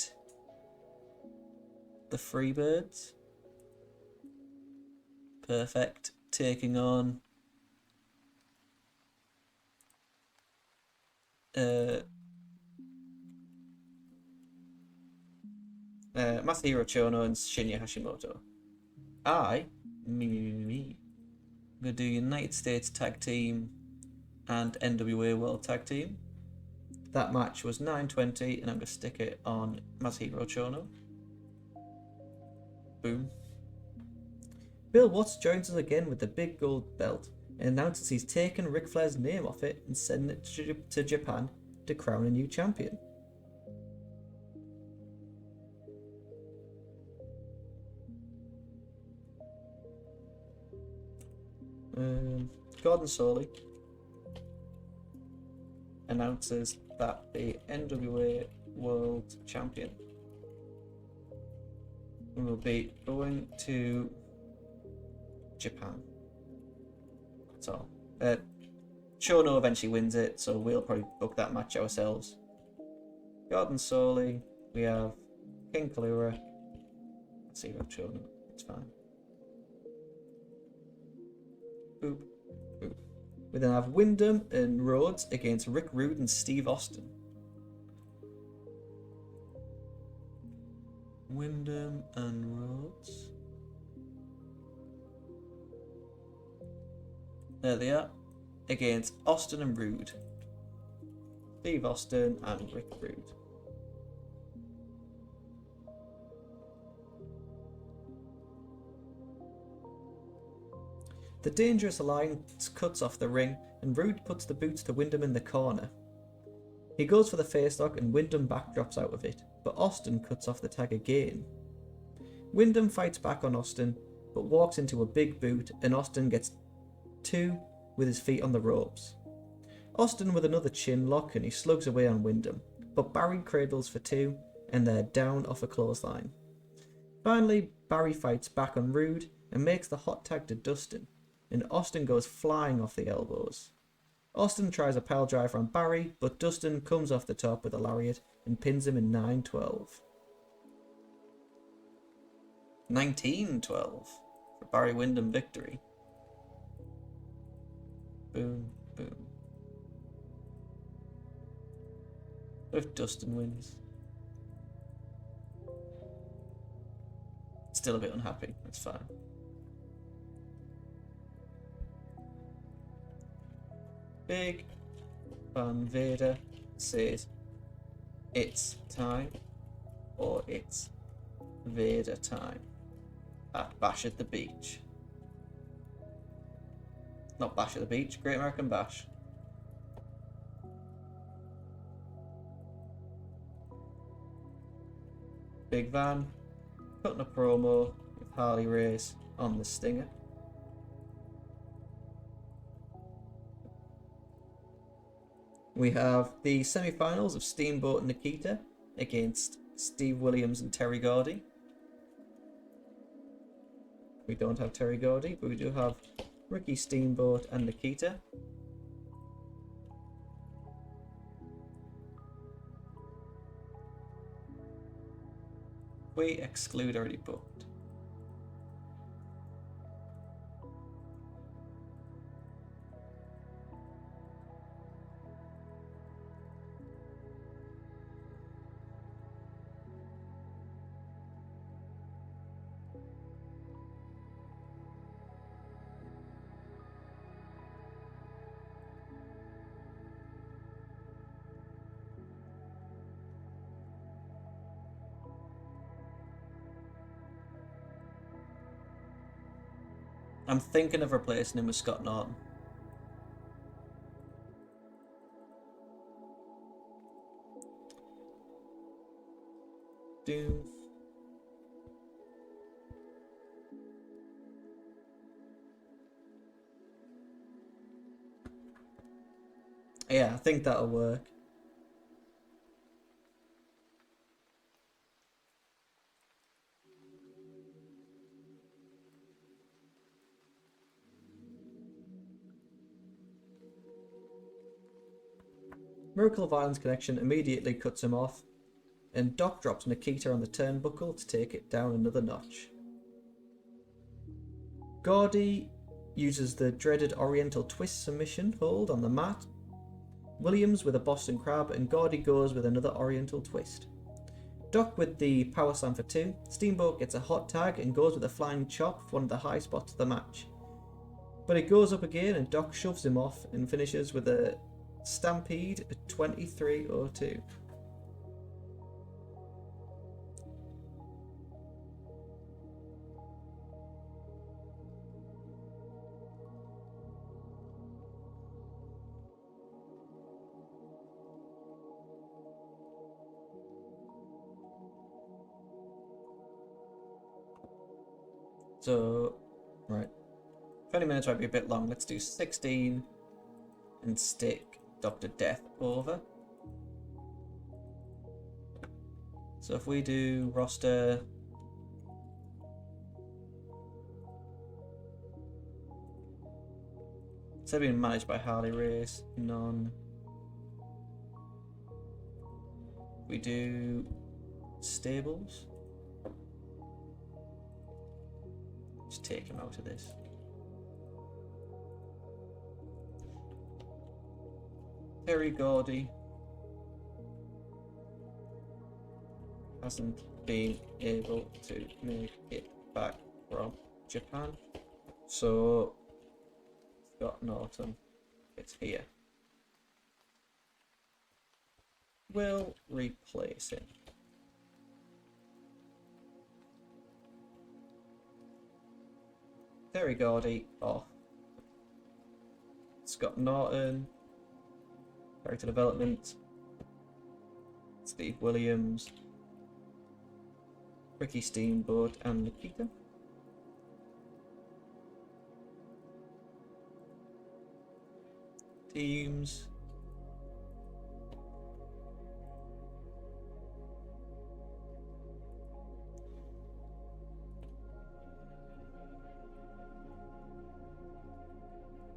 the Freebirds. Perfect. Taking on Masahiro Chono and Shinya Hashimoto. Me. I'm going to do United States Tag Team and NWA World Tag Team. That match was 9:20, and I'm going to stick it on Masahiro Chono. Boom. Bill Watts joins us again with the big gold belt and announces he's taken Ric Flair's name off it and sending it to Japan to crown a new champion. Gordon Soley announces that the NWA World Champion will be going to Japan. That's all. Chono eventually wins it, so we'll probably book that match ourselves. Gordon Soley, we have King Kalura. Let's see about Chono. It's fine. Boop. Boop. We then have Wyndham and Rhodes against Rick Rude and Steve Austin. Wyndham and Rhodes. There they are. Against Austin and Rude. Steve Austin and Rick Rude. The Dangerous Alliance cuts off the ring, and Rude puts the boots to Wyndham in the corner. He goes for the facelock, and Wyndham backdrops out of it, but Austin cuts off the tag again. Wyndham fights back on Austin, but walks into a big boot, and Austin gets 2 with his feet on the ropes. Austin with another chin lock, and he slugs away on Wyndham, but Barry cradles for 2, and they're down off a clothesline. Finally, Barry fights back on Rude and makes the hot tag to Dustin, and Austin goes flying off the elbows. Austin tries a pile driver on Barry, but Dustin comes off the top with a lariat and pins him in 9-12. 19-12 for Barry Windham victory. Boom, boom. If Dustin wins. Still a bit unhappy, that's fine. Big Van Vader says it's time or it's Vader time at Bash at the Beach. Not Bash at the Beach, Great American Bash. Big Van cutting a promo with Harley Race on the Stinger. We have the semi-finals of Steamboat and Nikita against Steve Williams and Terry Gordy. We don't have Terry Gordy, but we do have Ricky Steamboat and Nikita. We exclude already booked. I'm thinking of replacing him with Scott Norton. Doom. Yeah, I think that'll work. Miracle of Island's connection immediately cuts him off, and Doc drops Nikita on the turnbuckle to take it down another notch. Gordy uses the dreaded Oriental Twist submission hold on the mat. Williams with a Boston Crab, and Gordy goes with another Oriental Twist. Doc with the Power Slam for 2. Steamboat gets a hot tag and goes with a flying chop for one of the high spots of the match. But it goes up again, and Doc shoves him off and finishes with a Stampede at 23:02. So, right. 20 minutes might be a bit long. Let's do 16 and stick Dr. Death over. So if we do roster instead of being managed by Harley Race, none. We do stables. Just take him out of this. Terry Gordy hasn't been able to make it back from Japan, so Scott Norton. It's here. We'll replace him. Terry Gordy off. Scott Norton. Character development. Steve Williams. Ricky Steamboat and Nikita. Teams.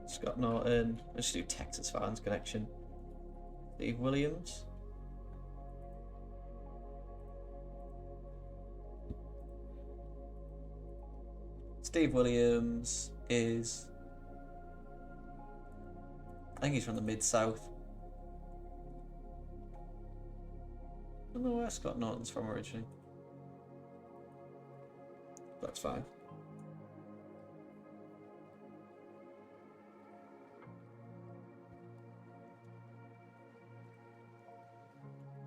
Scott Norton. Let's do Texas Fans Connection. Steve Williams. Steve Williams is... I think he's from the Mid-South. I don't know where Scott Norton's from originally. That's fine.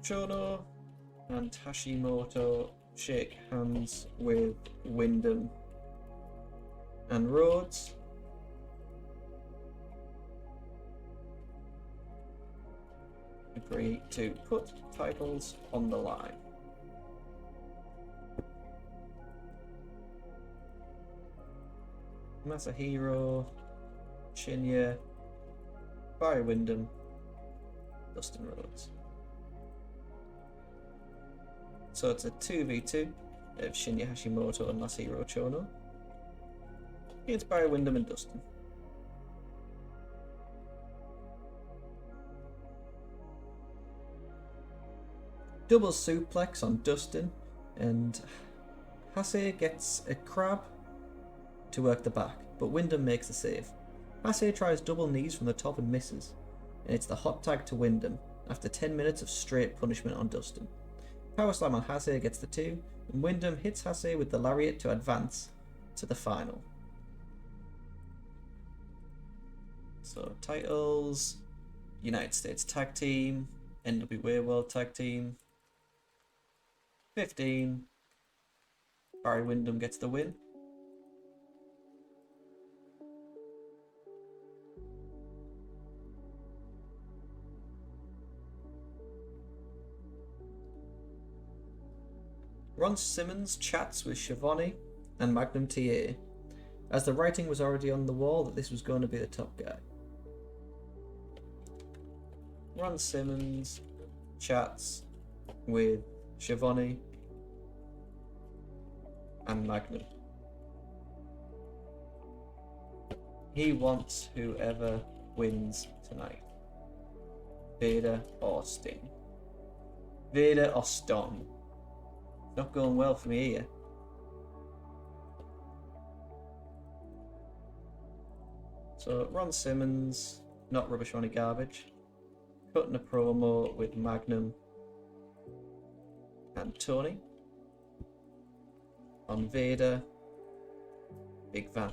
Chono and Hashimoto shake hands with Wyndham and Rhodes. Agree to put titles on the line. Masahiro, Shinya, Barry Wyndham, Dustin Rhodes. So it's a 2v2 of Shinya Hashimoto and Masahiro Chono against Barry Wyndham and Dustin. Double suplex on Dustin, and Hase gets a crab to work the back, but Wyndham makes the save. Hase tries double knees from the top and misses, and it's the hot tag to Wyndham after 10 minutes of straight punishment on Dustin. Power slam on Hase gets the 2, and Wyndham hits Hase with the lariat to advance to the final. So titles, United States Tag Team, NWA World Tag Team, 15, Barry Wyndham gets the win. Ron Simmons chats with Schiavone and Magnum TA, as the writing was already on the wall that this was going to be the top guy. Ron Simmons chats with Schiavone and Magnum. He wants whoever wins tonight. Vader or Sting. Vader or Sting. Not going well for me here. So Ron Simmons, not Rubbish Ronnie Garbage, cutting a promo with Magnum and Tony on Vader, Big Van,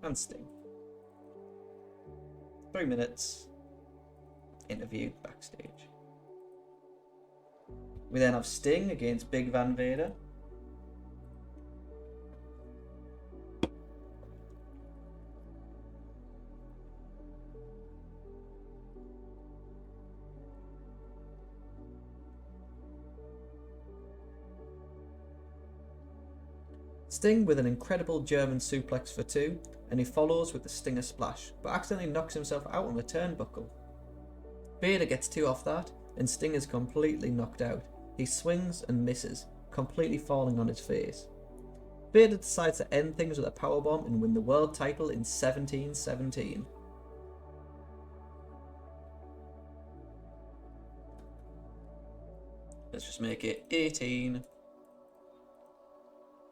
and Sting. 3 minutes, interview backstage. We then have Sting against Big Van Vader. Sting with an incredible German suplex for 2, and he follows with the Stinger Splash, but accidentally knocks himself out on the turnbuckle. Vader gets 2 off that, and Sting is completely knocked out. He swings and misses, completely falling on his face. Vader decides to end things with a powerbomb and win the world title in 1717. Let's just make it 18.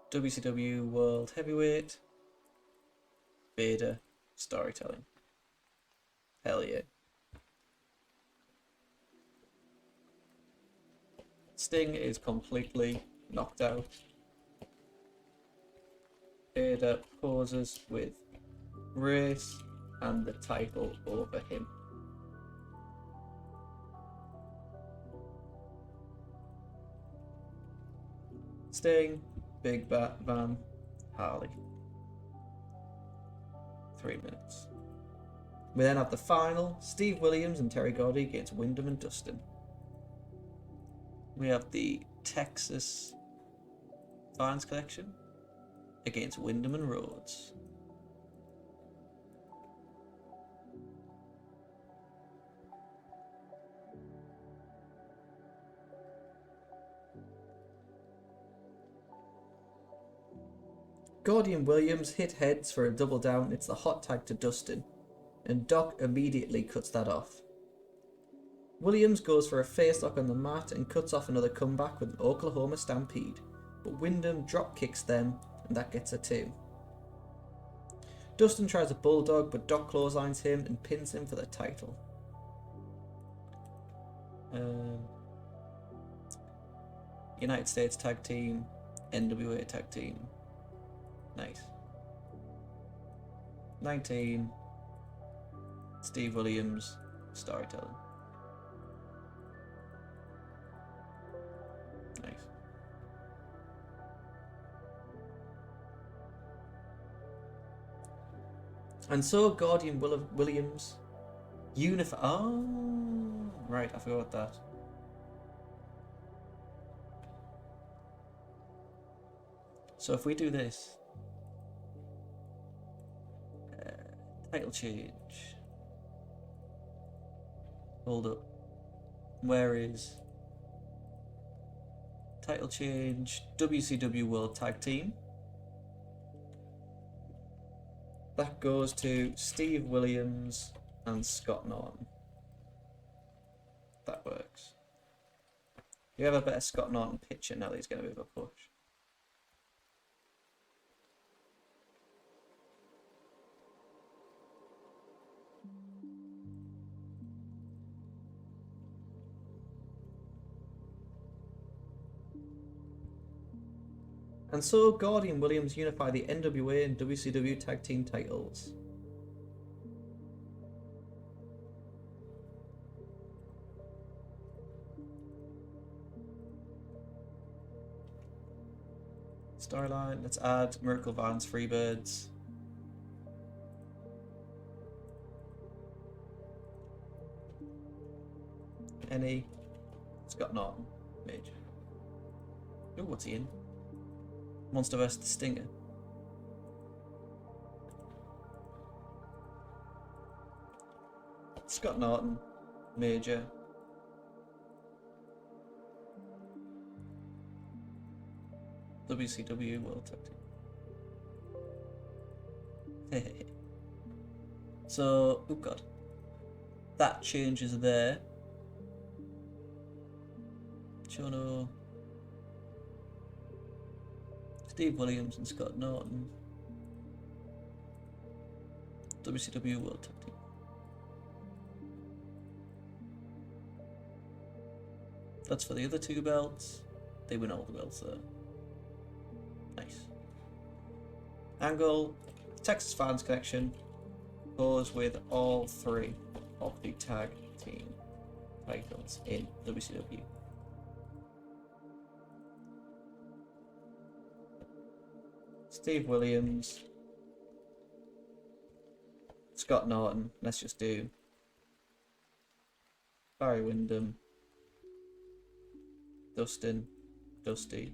WCW World Heavyweight. Vader storytelling. Hell yeah. Sting is completely knocked out. Vader pauses with race and the title over him. Sting, Big Van, Harley. 3 minutes. We then have the final, Steve Williams and Terry Gordy against Wyndham and Dustin. We have the Texas Vines Collection against Wyndham and Rhodes. Gordy and Williams hit heads for a double down. It's the hot tag to Dustin, and Doc immediately cuts that off. Williams goes for a face lock on the mat and cuts off another comeback with an Oklahoma Stampede, but Wyndham drop kicks them, and that gets a 2. Dustin tries a bulldog, but Doc clotheslines him and pins him for the title. United States Tag Team, NWA Tag Team. Nice. 19. Steve Williams, storytelling. Nice. And so Gordy and Williams Unify. Oh, right, I forgot that. So if we do this, title change. Hold up. Where is title change? WCW World Tag Team. That goes to Steve Williams and Scott Norton. That works. You have a better Scott Norton picture now that he's going to be a push. And so Gordy and Williams unify the NWA and WCW tag team titles. Storyline, let's add Miracle Vans Freebirds. Any Scott Norton, Mage. Ooh, what's he in? Monster vs. the Stinger. Scott Norton, Major. WCW World Tag Team. So, oh god. That changes there. Chono. Steve Williams and Scott Norton. WCW World Tag Team. That's for the other two belts. They win all the belts there. Nice. Angle, Texas Fans Connection goes with all three of the tag team titles in WCW. Steve Williams, Scott Norton, let's just do Barry Windham, Dustin, Dusty,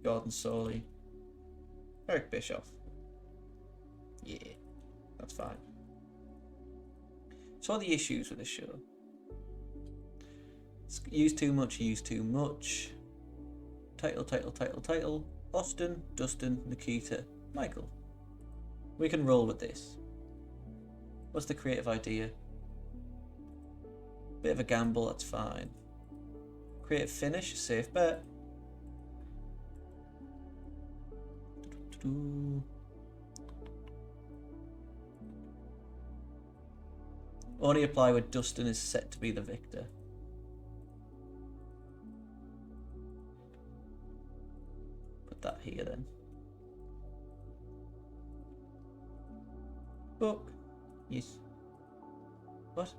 Gordon Soley, Eric Bischoff. Yeah, that's fine. So what are the issues with this show? Use too much, use too much. Title. Austin, Dustin, Nikita, Michael. We can roll with this. What's the creative idea? Bit of a gamble, that's fine. Creative finish, safe bet. Only apply where Dustin is set to be the victor. Put that here then. Book. Yes. What?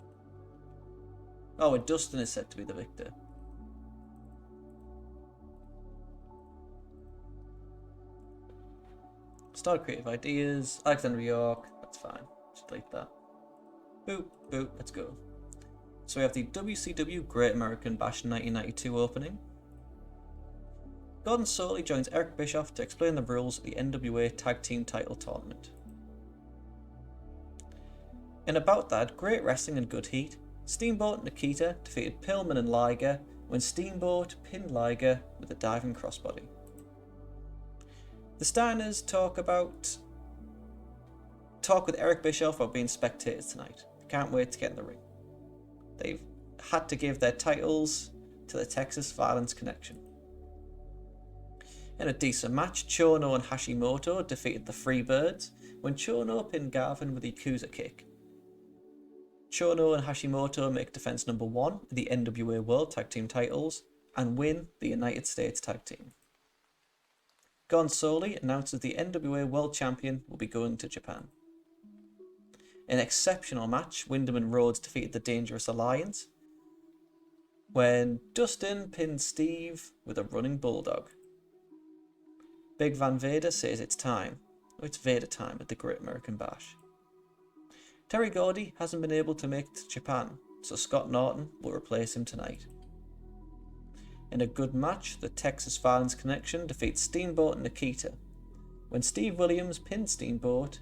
Oh, and Dustin is said to be the victor. Start creative ideas. Alexander York. That's fine. Just delete that. Boop, boop. Let's go. So we have the WCW Great American Bash 1992 opening. Gordon Soley joins Eric Bischoff to explain the rules of the NWA Tag Team Title Tournament. In About That, Great Wrestling and Good Heat, Steamboat and Nikita defeated Pillman and Liger when Steamboat pinned Liger with a diving crossbody. The Steiners talk with Eric Bischoff about being spectators tonight. Can't wait to get in the ring. They've had to give their titles to the Texas Violence Connection. In a decent match, Chono and Hashimoto defeated the Freebirds when Chono pinned Garvin with a Yakuza kick. Chono and Hashimoto make defense number 1 of the NWA World Tag Team titles and win the United States Tag Team. Gon Soley announces the NWA World Champion will be going to Japan. An exceptional match, Wyndham and Rhodes defeated the Dangerous Alliance when Dustin pinned Steve with a running bulldog. Big Van Vader says it's time. Oh, it's Vader time at the Great American Bash. Terry Gordy hasn't been able to make it to Japan, so Scott Norton will replace him tonight. In a good match, the Texas Violence Connection defeats Steamboat and Nikita when Steve Williams pinned Steamboat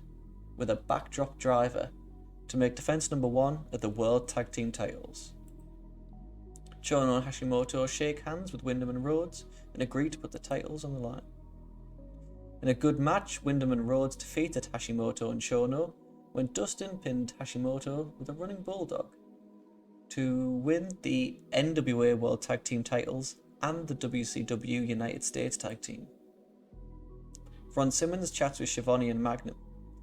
with a backdrop driver to make defense number 1 of the World Tag Team titles. Chono and Hashimoto shake hands with Wyndham and Rhodes and agree to put the titles on the line. In a good match, Wyndham and Rhodes defeated Hashimoto and Chono when Dustin pinned Hashimoto with a running bulldog to win the NWA World Tag Team titles and the WCW United States Tag Team. Ron Simmons chats with Schiavone and Magnum.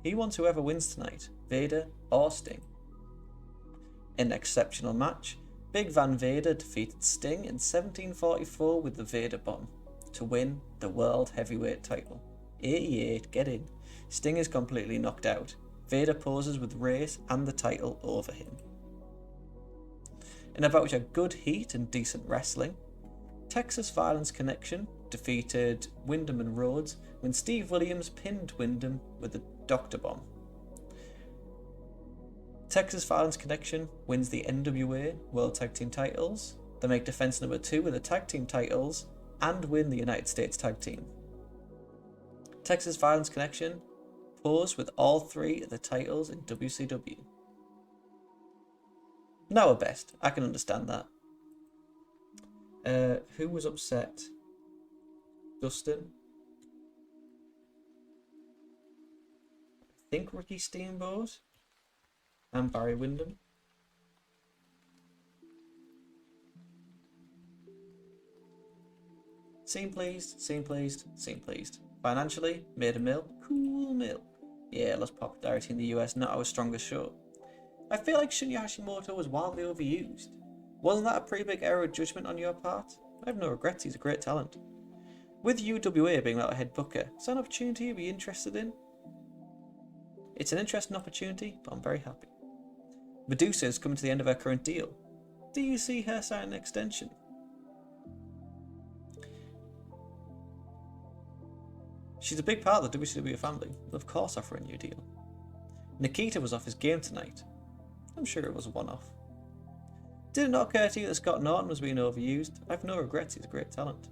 He wants whoever wins tonight, Vader or Sting. In an exceptional match, Big Van Vader defeated Sting in 1744 with the Vader Bomb to win the World Heavyweight title. 88, get in. Sting is completely knocked out. Vader poses with Race and the title over him. In about a good heat and decent wrestling, Texas Violence Connection defeated Wyndham and Rhodes when Steve Williams pinned Wyndham with the Dr. Bomb. Texas Violence Connection wins the NWA World Tag Team titles. They make defense number 2 of the Tag Team titles and win the United States Tag Team. Texas Violence Connection pose with all 3 of the titles in WCW. Now at best, I can understand that. Who was upset? Dustin? I think Ricky Steamboat and Barry Windham. Seem pleased, seem pleased, seem pleased. Financially, made a mill. Cool mill. Yeah, less popularity in the US, not our strongest show. I feel like Shinya Hashimoto was wildly overused. Wasn't that a pretty big error of judgment on your part? I have no regrets, he's a great talent. With UWA being without a head booker, is that an opportunity you'd be interested in? It's an interesting opportunity, but I'm very happy. Medusa is coming to the end of her current deal. Do you see her signing an extension? She's a big part of the WCW family. They'll of course offer a new deal. Nikita was off his game tonight. I'm sure it was a one-off. Did it not occur to you that Scott Norton was being overused? I have no regrets, he's a great talent.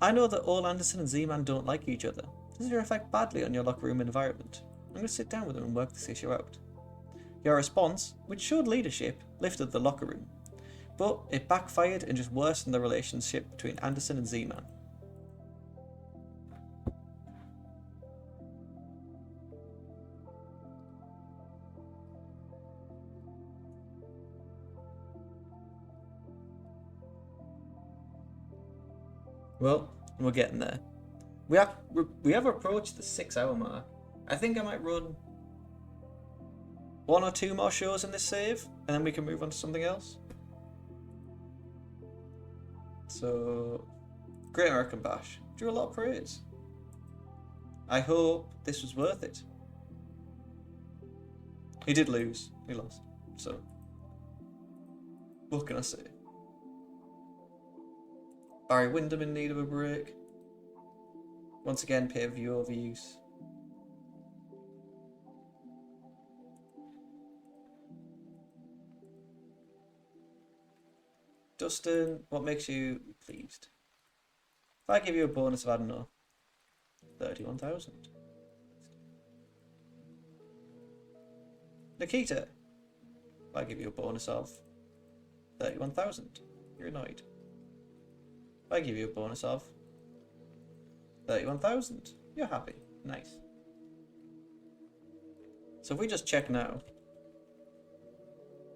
I know that Ole Anderson and Z-Man don't like each other. Does it reflect badly on your locker room environment? I'm going to sit down with them and work this issue out. Your response, which showed leadership, lifted the locker room. But it backfired and just worsened the relationship between Anderson and Z-Man. Well, we're getting there. We have approached the 6-hour mark. I think I might run 1 or 2 more shows in this save, and then we can move on to something else. So, Great American Bash. Drew a lot of praise. I hope this was worth it. He did lose. He lost. So, what can I say? Barry Windham in need of a break. Once again, pay-per-view overuse. Dustin, what makes you pleased? If I give you a bonus of, I don't know, 31,000. Nikita, if I give you a bonus of 31,000, you're annoyed. If I give you a bonus of 31,000, you're happy. Nice. So if we just check now,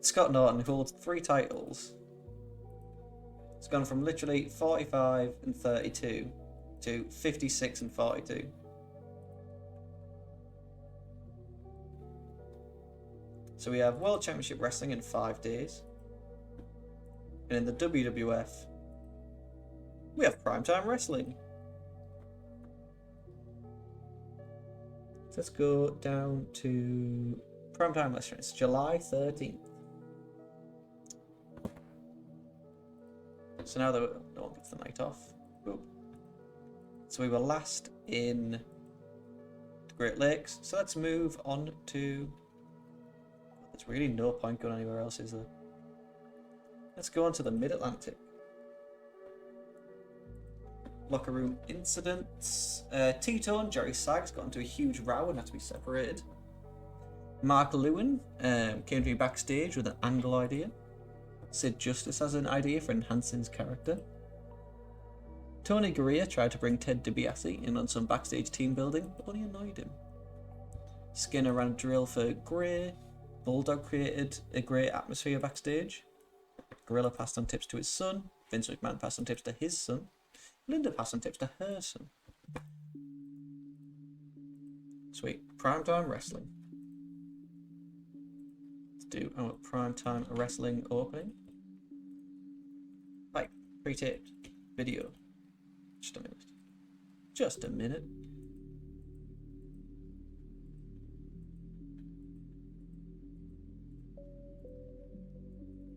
Scott Norton, who holds 3 titles, it's gone from literally 45 and 32 to 56 and 42. So we have World Championship Wrestling in 5 days. And in the WWF, we have Primetime Wrestling. So let's go down to Primetime Wrestling. It's July 13th. So now that no one gets the night off. Ooh. So we were last in the Great Lakes. So let's move on to... There's really no point going anywhere else, is there? Let's go on to the Mid-Atlantic. Locker room incidents. Tito and Jerry Sags got into a huge row and had to be separated. Mark Lewin came to me backstage with an angle idea. Sid Justice has an idea for enhancing his character. Tony Garea tried to bring Ted DiBiase in on some backstage team building, but only annoyed him. Skinner ran a drill for Gray. Bulldog created a great atmosphere backstage. Gorilla passed on tips to his son. Vince McMahon passed on tips to his son. Linda passed on tips to her son. Sweet. Primetime Wrestling. Let's do our Primetime Wrestling opening. Like, pre-taped video. Just a minute. Just a minute.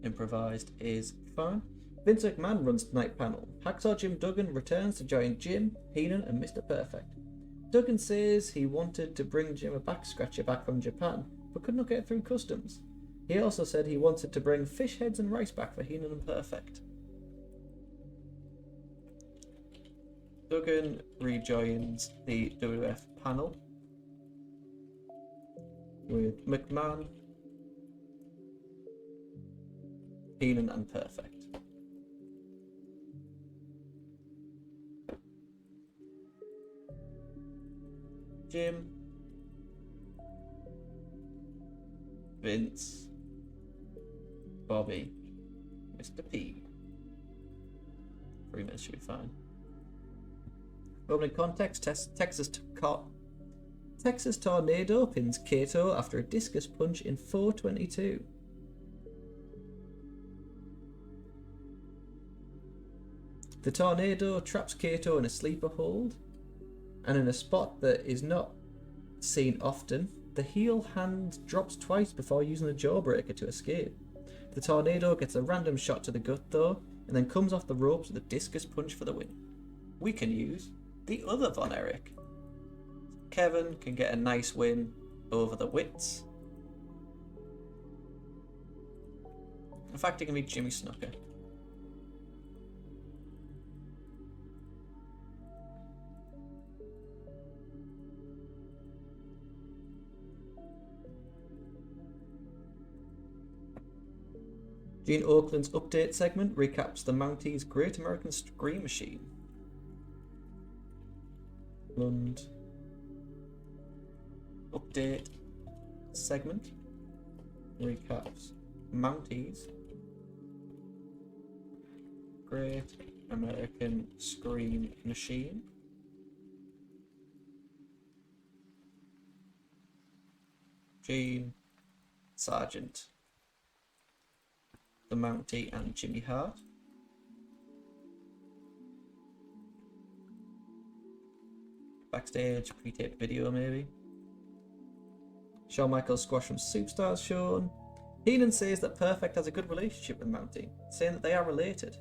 Improvised is fine. Vince McMahon runs tonight's panel. Hacksaw Jim Duggan returns to join Jim, Heenan, and Mr. Perfect. Duggan says he wanted to bring Jim a back scratcher back from Japan, but could not get through customs. He also said he wanted to bring fish heads and rice back for Heenan and Perfect. Duggan rejoins the WWF panel with McMahon, Heenan, and Perfect. Jim, Vince, Bobby, Mr. P. 3 minutes should be fine. Opening context: Texas Tornado pins Kato after a discus punch in 4:22. The Tornado traps Kato in a sleeper hold, and in a spot that is not seen often, the heel hand drops twice before using a jawbreaker to escape. The Tornado gets a random shot to the gut though, and then comes off the ropes with a discus punch for the win. We can use the other Von Erich. Kevin can get a nice win over the Wits. In fact, it can be Jimmy Snuka. Gene Oakland's update segment recaps the Mounties' Great American Scream Machine. Lund update segment recaps Mounties' Great American Scream Machine. Gene, Sergeant, the Mountie, and Jimmy Hart. Backstage, pre-taped video maybe. Shawn Michaels squash from Superstars shown. Heenan says that Perfect has a good relationship with Mountie, saying that they are related.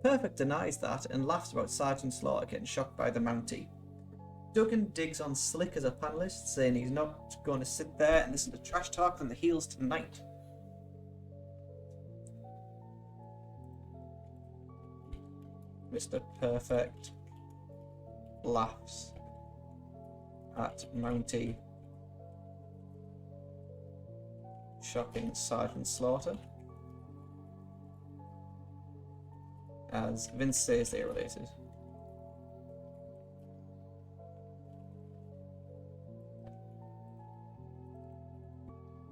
Perfect denies that and laughs about Sergeant Slaughter getting shocked by the Mountie. Duggan digs on Slick as a panelist, saying he's not going to sit there and listen to trash talk from the heels tonight. Mr. Perfect laughs at Mountie shocking Sergeant Slaughter, as Vince says they are related.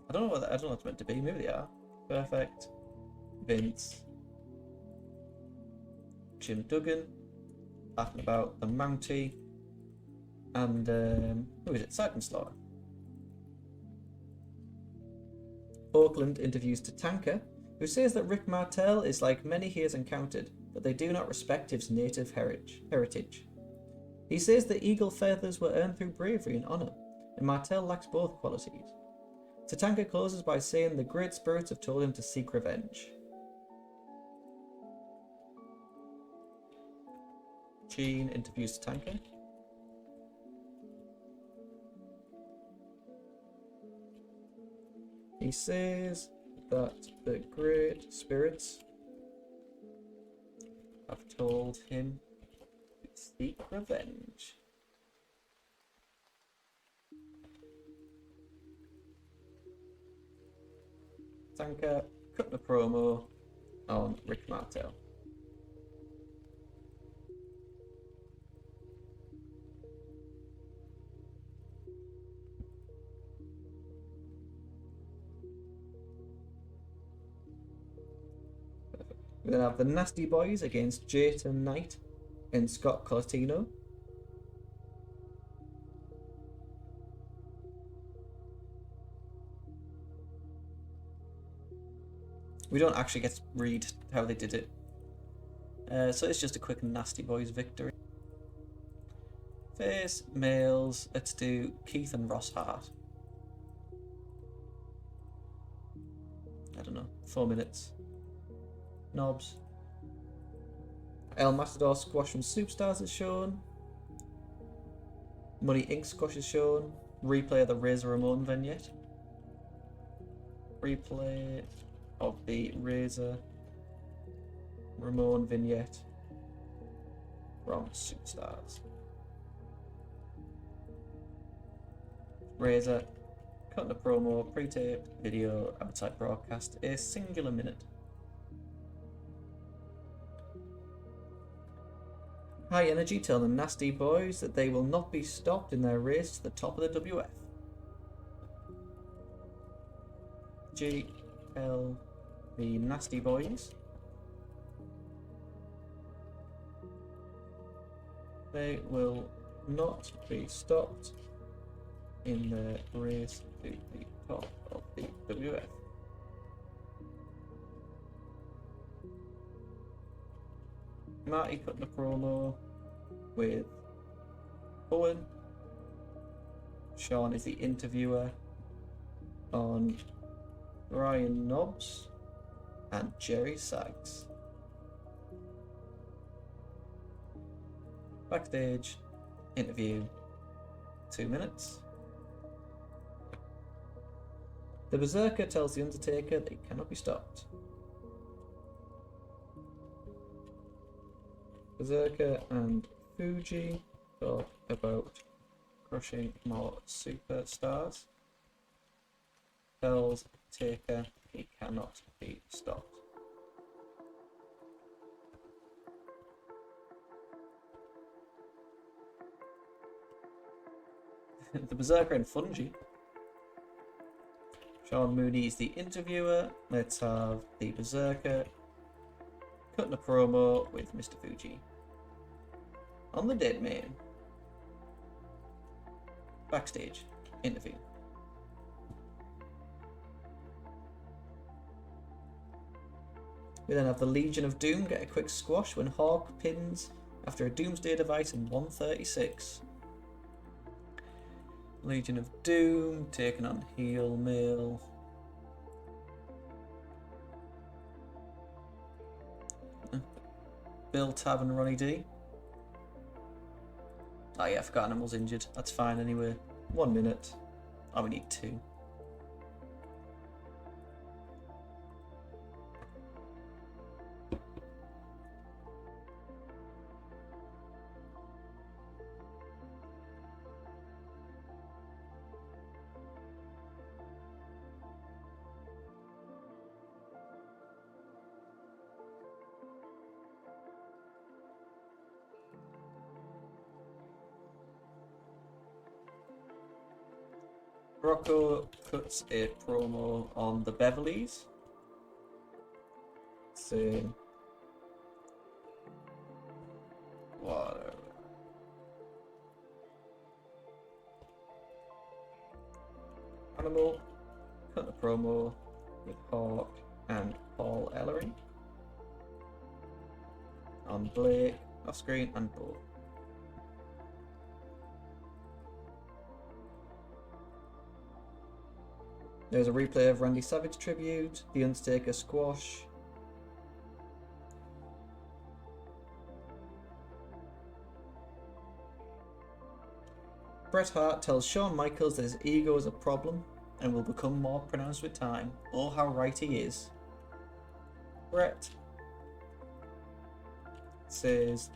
I don't know what it's meant to be. Maybe they are. Perfect, Vince, Jim Duggan, laughing about the Mountie, and who is it? Sergeant Slaughter. Oakland interviews Tatanka, who says that Rick Martel is like many he has encountered, but they do not respect his native heritage. He says that eagle feathers were earned through bravery and honour, and Martel lacks both qualities. Tatanka closes by saying the great spirits have told him to seek revenge. Gene interviews Tatanka. He says that the great spirits have told him to seek revenge. Tatanka cutting a promo on Rick Martel. We then have the Nasty Boys against Jayton Knight and Scott Colatino. We don't actually get to read how they did it. So it's just a quick Nasty Boys victory. Face, males, let's do Keith and Ross Hart. I don't know, 4 minutes. Knobs. El Matador squash from Superstars is shown. Money Inc. squash is shown. Replay of the Razor Ramon vignette. Replay of the Razor Ramon vignette from Superstars. Razor cutting a promo, pre-taped video, outside broadcast, a singular minute. High Energy tell the Nasty Boys that they will not be stopped in their race to the top of the WF. GL, the Nasty Boys. They will not be stopped in their race to the top of the WF. Marty cutting a promo with Owen. Sean is the interviewer on Ryan Knobs and Jerry Sykes. Backstage interview, 2 minutes. The Berserker tells the Undertaker that he cannot be stopped. Berserker and Fuji talk about crushing more superstars. Tells Taker he cannot be stopped. The Berserker and Fungi. Sean Mooney is the interviewer. Let's have the Berserker cutting a promo with Mr. Fuji on the Dead Man. Backstage interview. We then have the Legion of Doom get a quick squash when Hawk pins after a Doomsday device in 136. Legion of Doom taking on Heel Mail. Bill Tab and Ronnie D. Oh yeah, I forgot Animal's injured. That's fine anyway. 1 minute. Oh, we need 2. Rocco cuts a promo on the Beverleys. Saying, whatever. Animal cut a promo with Hawk and Paul Ellery on Blake, off screen, and Bo. There's a replay of Randy Savage tribute, The Undertaker squash. Bret Hart tells Shawn Michaels that his ego is a problem and will become more pronounced with time. Oh, how right he is. Bret says,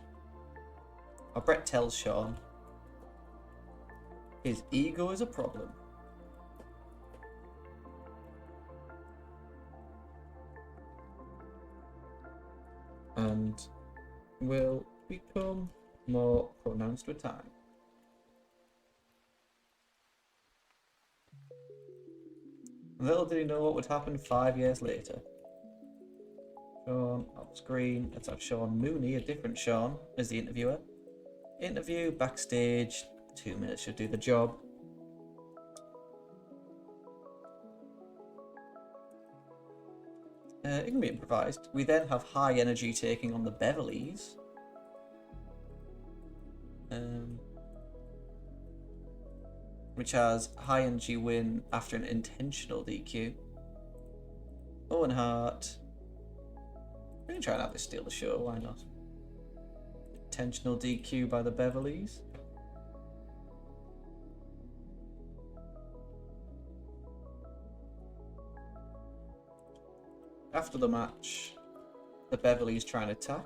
or Bret tells Shawn his ego is a problem. And will become more pronounced with time. Little did he know what would happen 5 years later. Sean off screen. Let's have Sean Mooney, a different Sean, as the interviewer. Interview backstage. 2 minutes should do the job. It can be improvised. We then have High Energy taking on the Beverleys. Which has High Energy win after an intentional DQ. Owen Hart. We can try and have this steal the show, why not? Intentional DQ by the Beverleys. After the match, the Beverleys try and attack.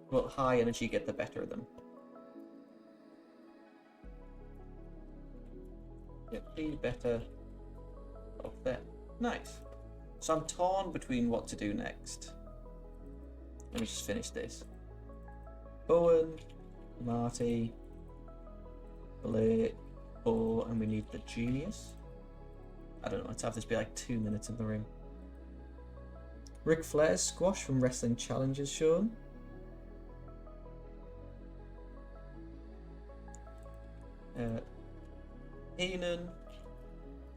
But High Energy get the better of them. Get the better of them. Nice. So I'm torn between what to do next. Let me just finish this. Owen, Marty, Blake, Bo, and we need the Genius. I don't know, let's have this be like 2 minutes in the ring. Ric Flair's squash from Wrestling Challenge is shown. Heenan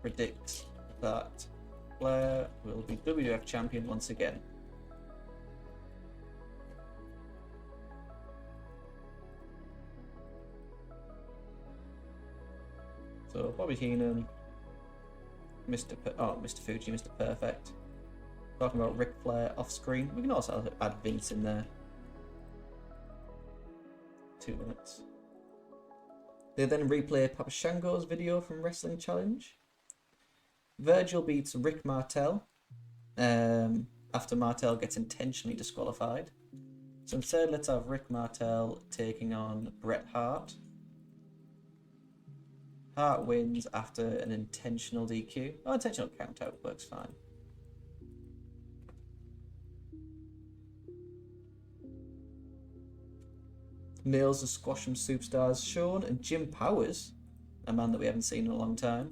predicts that Flair will be WWF champion once again. So Bobby Heenan, Mr. Fuji, Mr. Perfect. Talking about Ric Flair off screen. We can also add Vince in there. 2 minutes. They then replay Papa Shango's video from Wrestling Challenge. Virgil beats Rick Martel after Martel gets intentionally disqualified. So instead, let's have Rick Martel taking on Bret Hart. Hart wins after an intentional DQ. Oh, intentional count out works fine. Nails the squash from Superstars Sean and Jim Powers, a man that we haven't seen in a long time.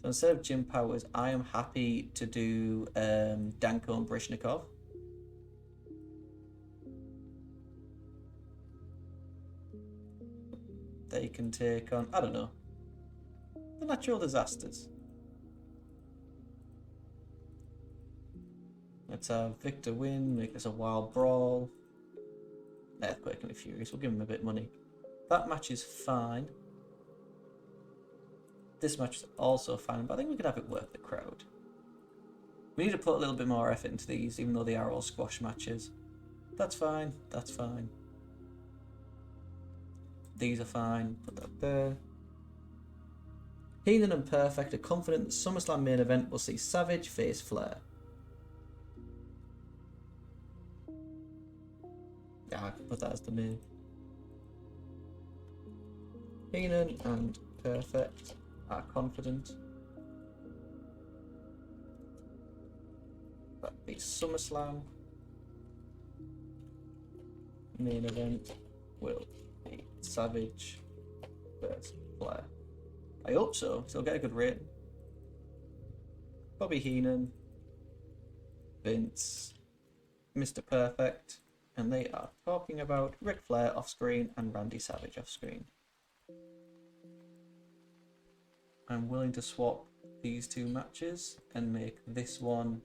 So instead of Jim Powers, I am happy to do Danko and Brishnikov. They can take on, I don't know, the Natural Disasters. Let's have Victor win, make this a wild brawl. Earthquake and the Furious, we'll give him a bit of money. That match is fine. This match is also fine, but I think we could have it worth the crowd. We need to put a little bit more effort into these, even though they are all squash matches. That's fine, that's fine. These are fine, put that there. Heenan and Perfect are confident the SummerSlam main event will see Savage face Flair. Yeah, I can put that as the main. Heenan and Perfect are confident that the SummerSlam main event will be Savage versus Flair. I hope so, so I'll get a good rating. Bobby Heenan, Vince, Mr. Perfect, and they are talking about Ric Flair off screen and Randy Savage off screen. I'm willing to swap these two matches and make this one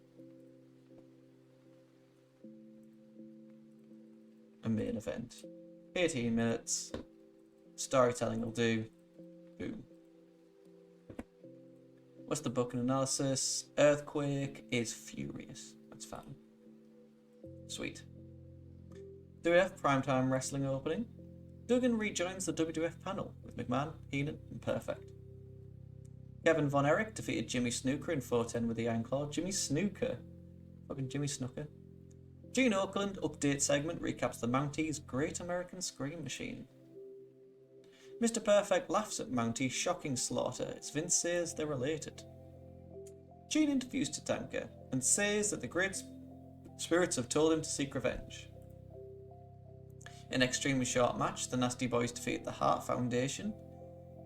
a main event. 18 minutes, storytelling will do. Boom. What's the booking analysis? Earthquake is furious. That's fine. Sweet. WWF Primetime Wrestling opening. Duggan rejoins the WWF panel with McMahon, Heenan, and Perfect. Kevin Von Erich defeated Jimmy Snooker in 410 with the Iron Claw. Jimmy Snooker. Fucking Jimmy Snooker. Gene Oakland update segment recaps the Mounties' Great American Scream Machine. Mr. Perfect laughs at Mountie's shocking slaughter as Vince says they're related. Gene interviews Tatanka and says that the great spirits have told him to seek revenge. In an extremely short match, the Nasty Boys defeat the Hart Foundation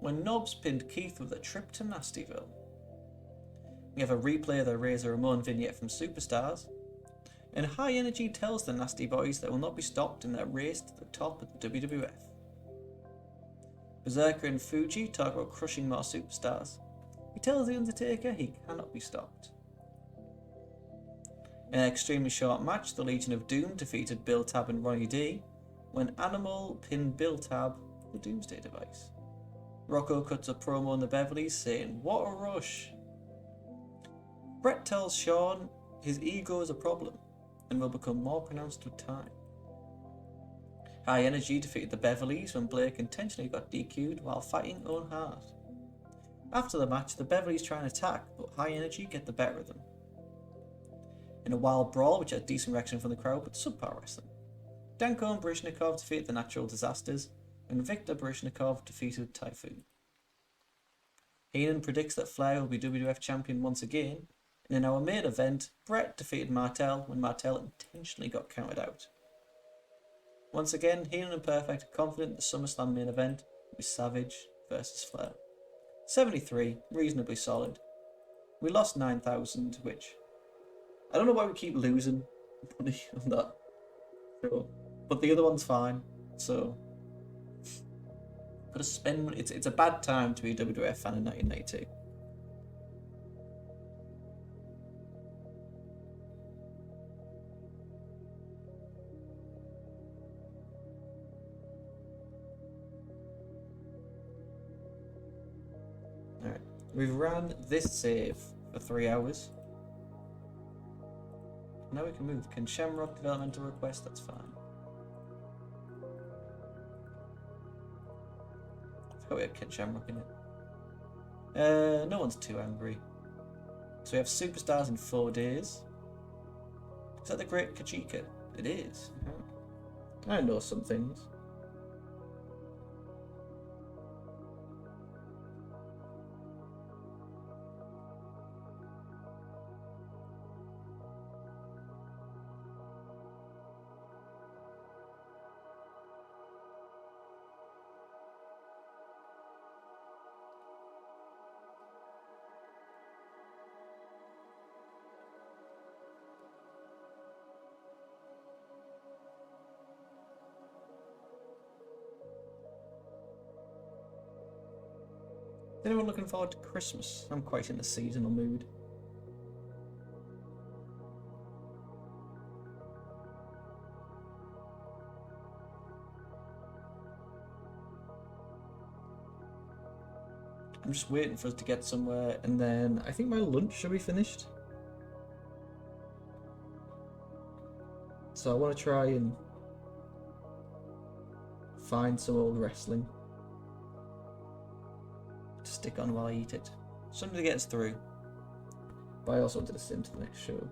when Nobbs pinned Keith with a trip to Nastyville. We have a replay of the Razor Ramon vignette from Superstars, and High Energy tells the Nasty Boys they will not be stopped in their race to the top of the WWF. Berserker and Fuji talk about crushing more superstars. He tells The Undertaker he cannot be stopped. In an extremely short match, the Legion of Doom defeated Bill Tab and Ronnie D when Animal pinned Bill Tab with the Doomsday Device. Rocco cuts a promo on the Beverleys saying, "What a rush." Brett tells Shawn his ego is a problem and will become more pronounced with time. High Energy defeated the Beverleys when Blake intentionally got DQ'd while fighting Owen Hart. After the match, the Beverleys try and attack, but High Energy get the better of them. In a wild brawl, which had decent reaction from the crowd, but subpar wrestling. Danko and Baryshnikov defeated the Natural Disasters, and Viktor Baryshnikov defeated Typhoon. Heenan predicts that Flair will be WWF champion once again, and in our main event, Brett defeated Martel when Martel intentionally got counted out. Once again, Heenan and Perfect are confident the SummerSlam main event will be Savage versus Flair. 73, reasonably solid. We lost 9,000, which I don't know why we keep losing money on that. So, but the other one's fine. So, gotta spend money. It's a bad time to be a WWF fan in 1992. Alright, we've ran this save for 3 hours. Now we can move. Can Shamrock developmental request? That's fine. I forgot we had Ken Shamrock in it. No one's too angry. So we have Superstars in 4 days. Is that the Great Kachika? It is. I know some things. Is anyone looking forward to Christmas? I'm quite in the seasonal mood. I'm just waiting for us to get somewhere, and then I think my lunch should be finished. So I want to try and find some old wrestling to stick on while I eat it. Something to get us through. But I also wanted to sim to the next show.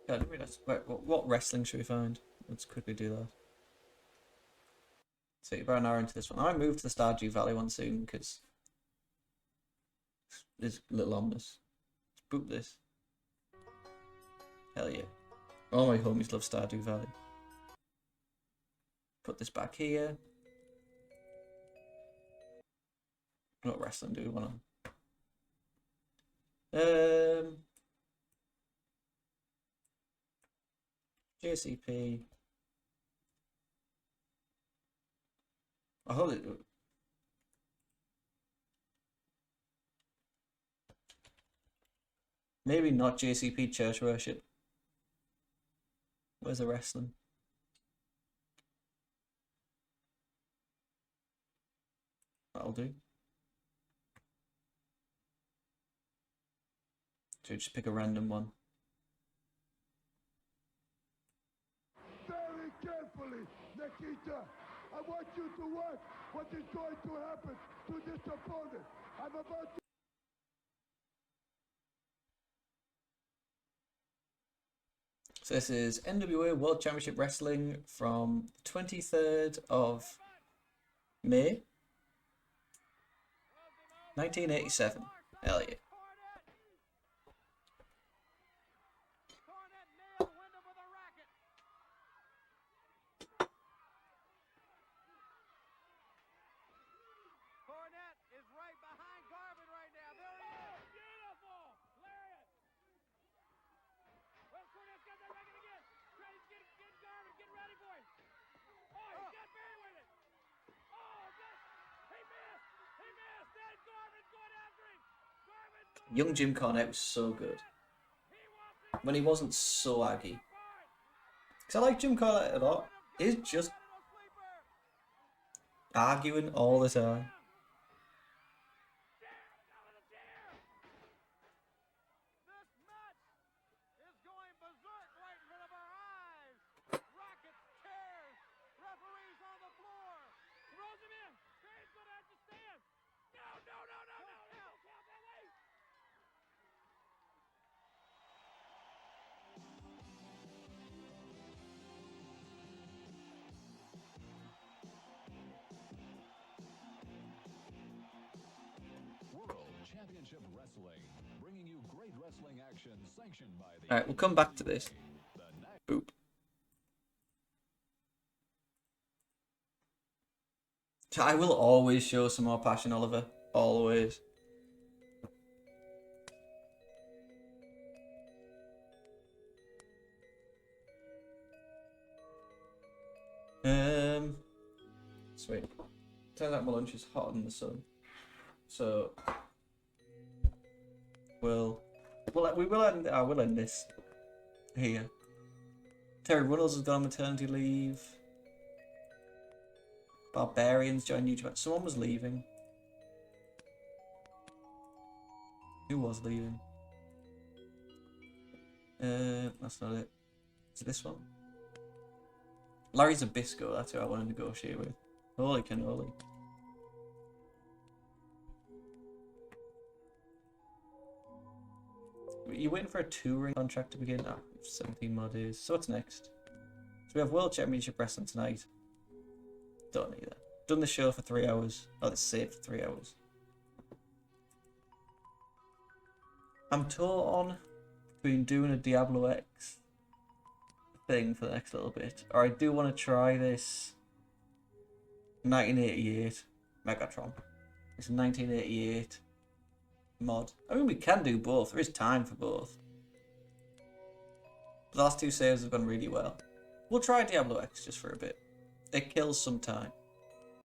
Yeah, I didn't realize. Wait, what wrestling should we find? Let's quickly do that. So you're about an hour into this one. I might move to the Stardew Valley one soon because it's a little ominous. Let's boot this. Hell yeah. All my homies love Stardew Valley. Put this back here. What wrestling do we want to? JCP. I hope it. Maybe not JCP Church Worship. Where's the wrestling? That'll do. So just pick a random one. Very carefully, Nikita. I want you to watch what is going to happen to this opponent. I'm about to... So this is NWA World Championship Wrestling from 23rd of May 1987. Hell yeah. Young Jim Cornette was so good. When he wasn't so aggy. Because I like Jim Cornette a lot. He's just arguing all the time. Alright, we'll come back to this. Boop. So I will always show some more passion, Oliver. Always. Sweet. Turns out my lunch is hotter than the sun. So we will end this here. Terry Runnels has gone on maternity leave. Barbarians joined YouTube. Someone was leaving. Who was leaving? That's not it. Is it this one? Larry Zabisco, that's who I want to negotiate with. Holy cannoli. You're waiting for a touring contract to begin? 17 more days. So what's next? So we have World Championship Wrestling tonight. Don't need that. Done the show for 3 hours. Oh, it's saved for 3 hours. I'm torn between doing a Diablo X thing for the next little bit, or I do want to try this 1988 Megatron. It's 1988 mod. I mean, we can do both. There is time for both. The last two saves have gone really well. We'll try Diablo X just for a bit. It kills some time.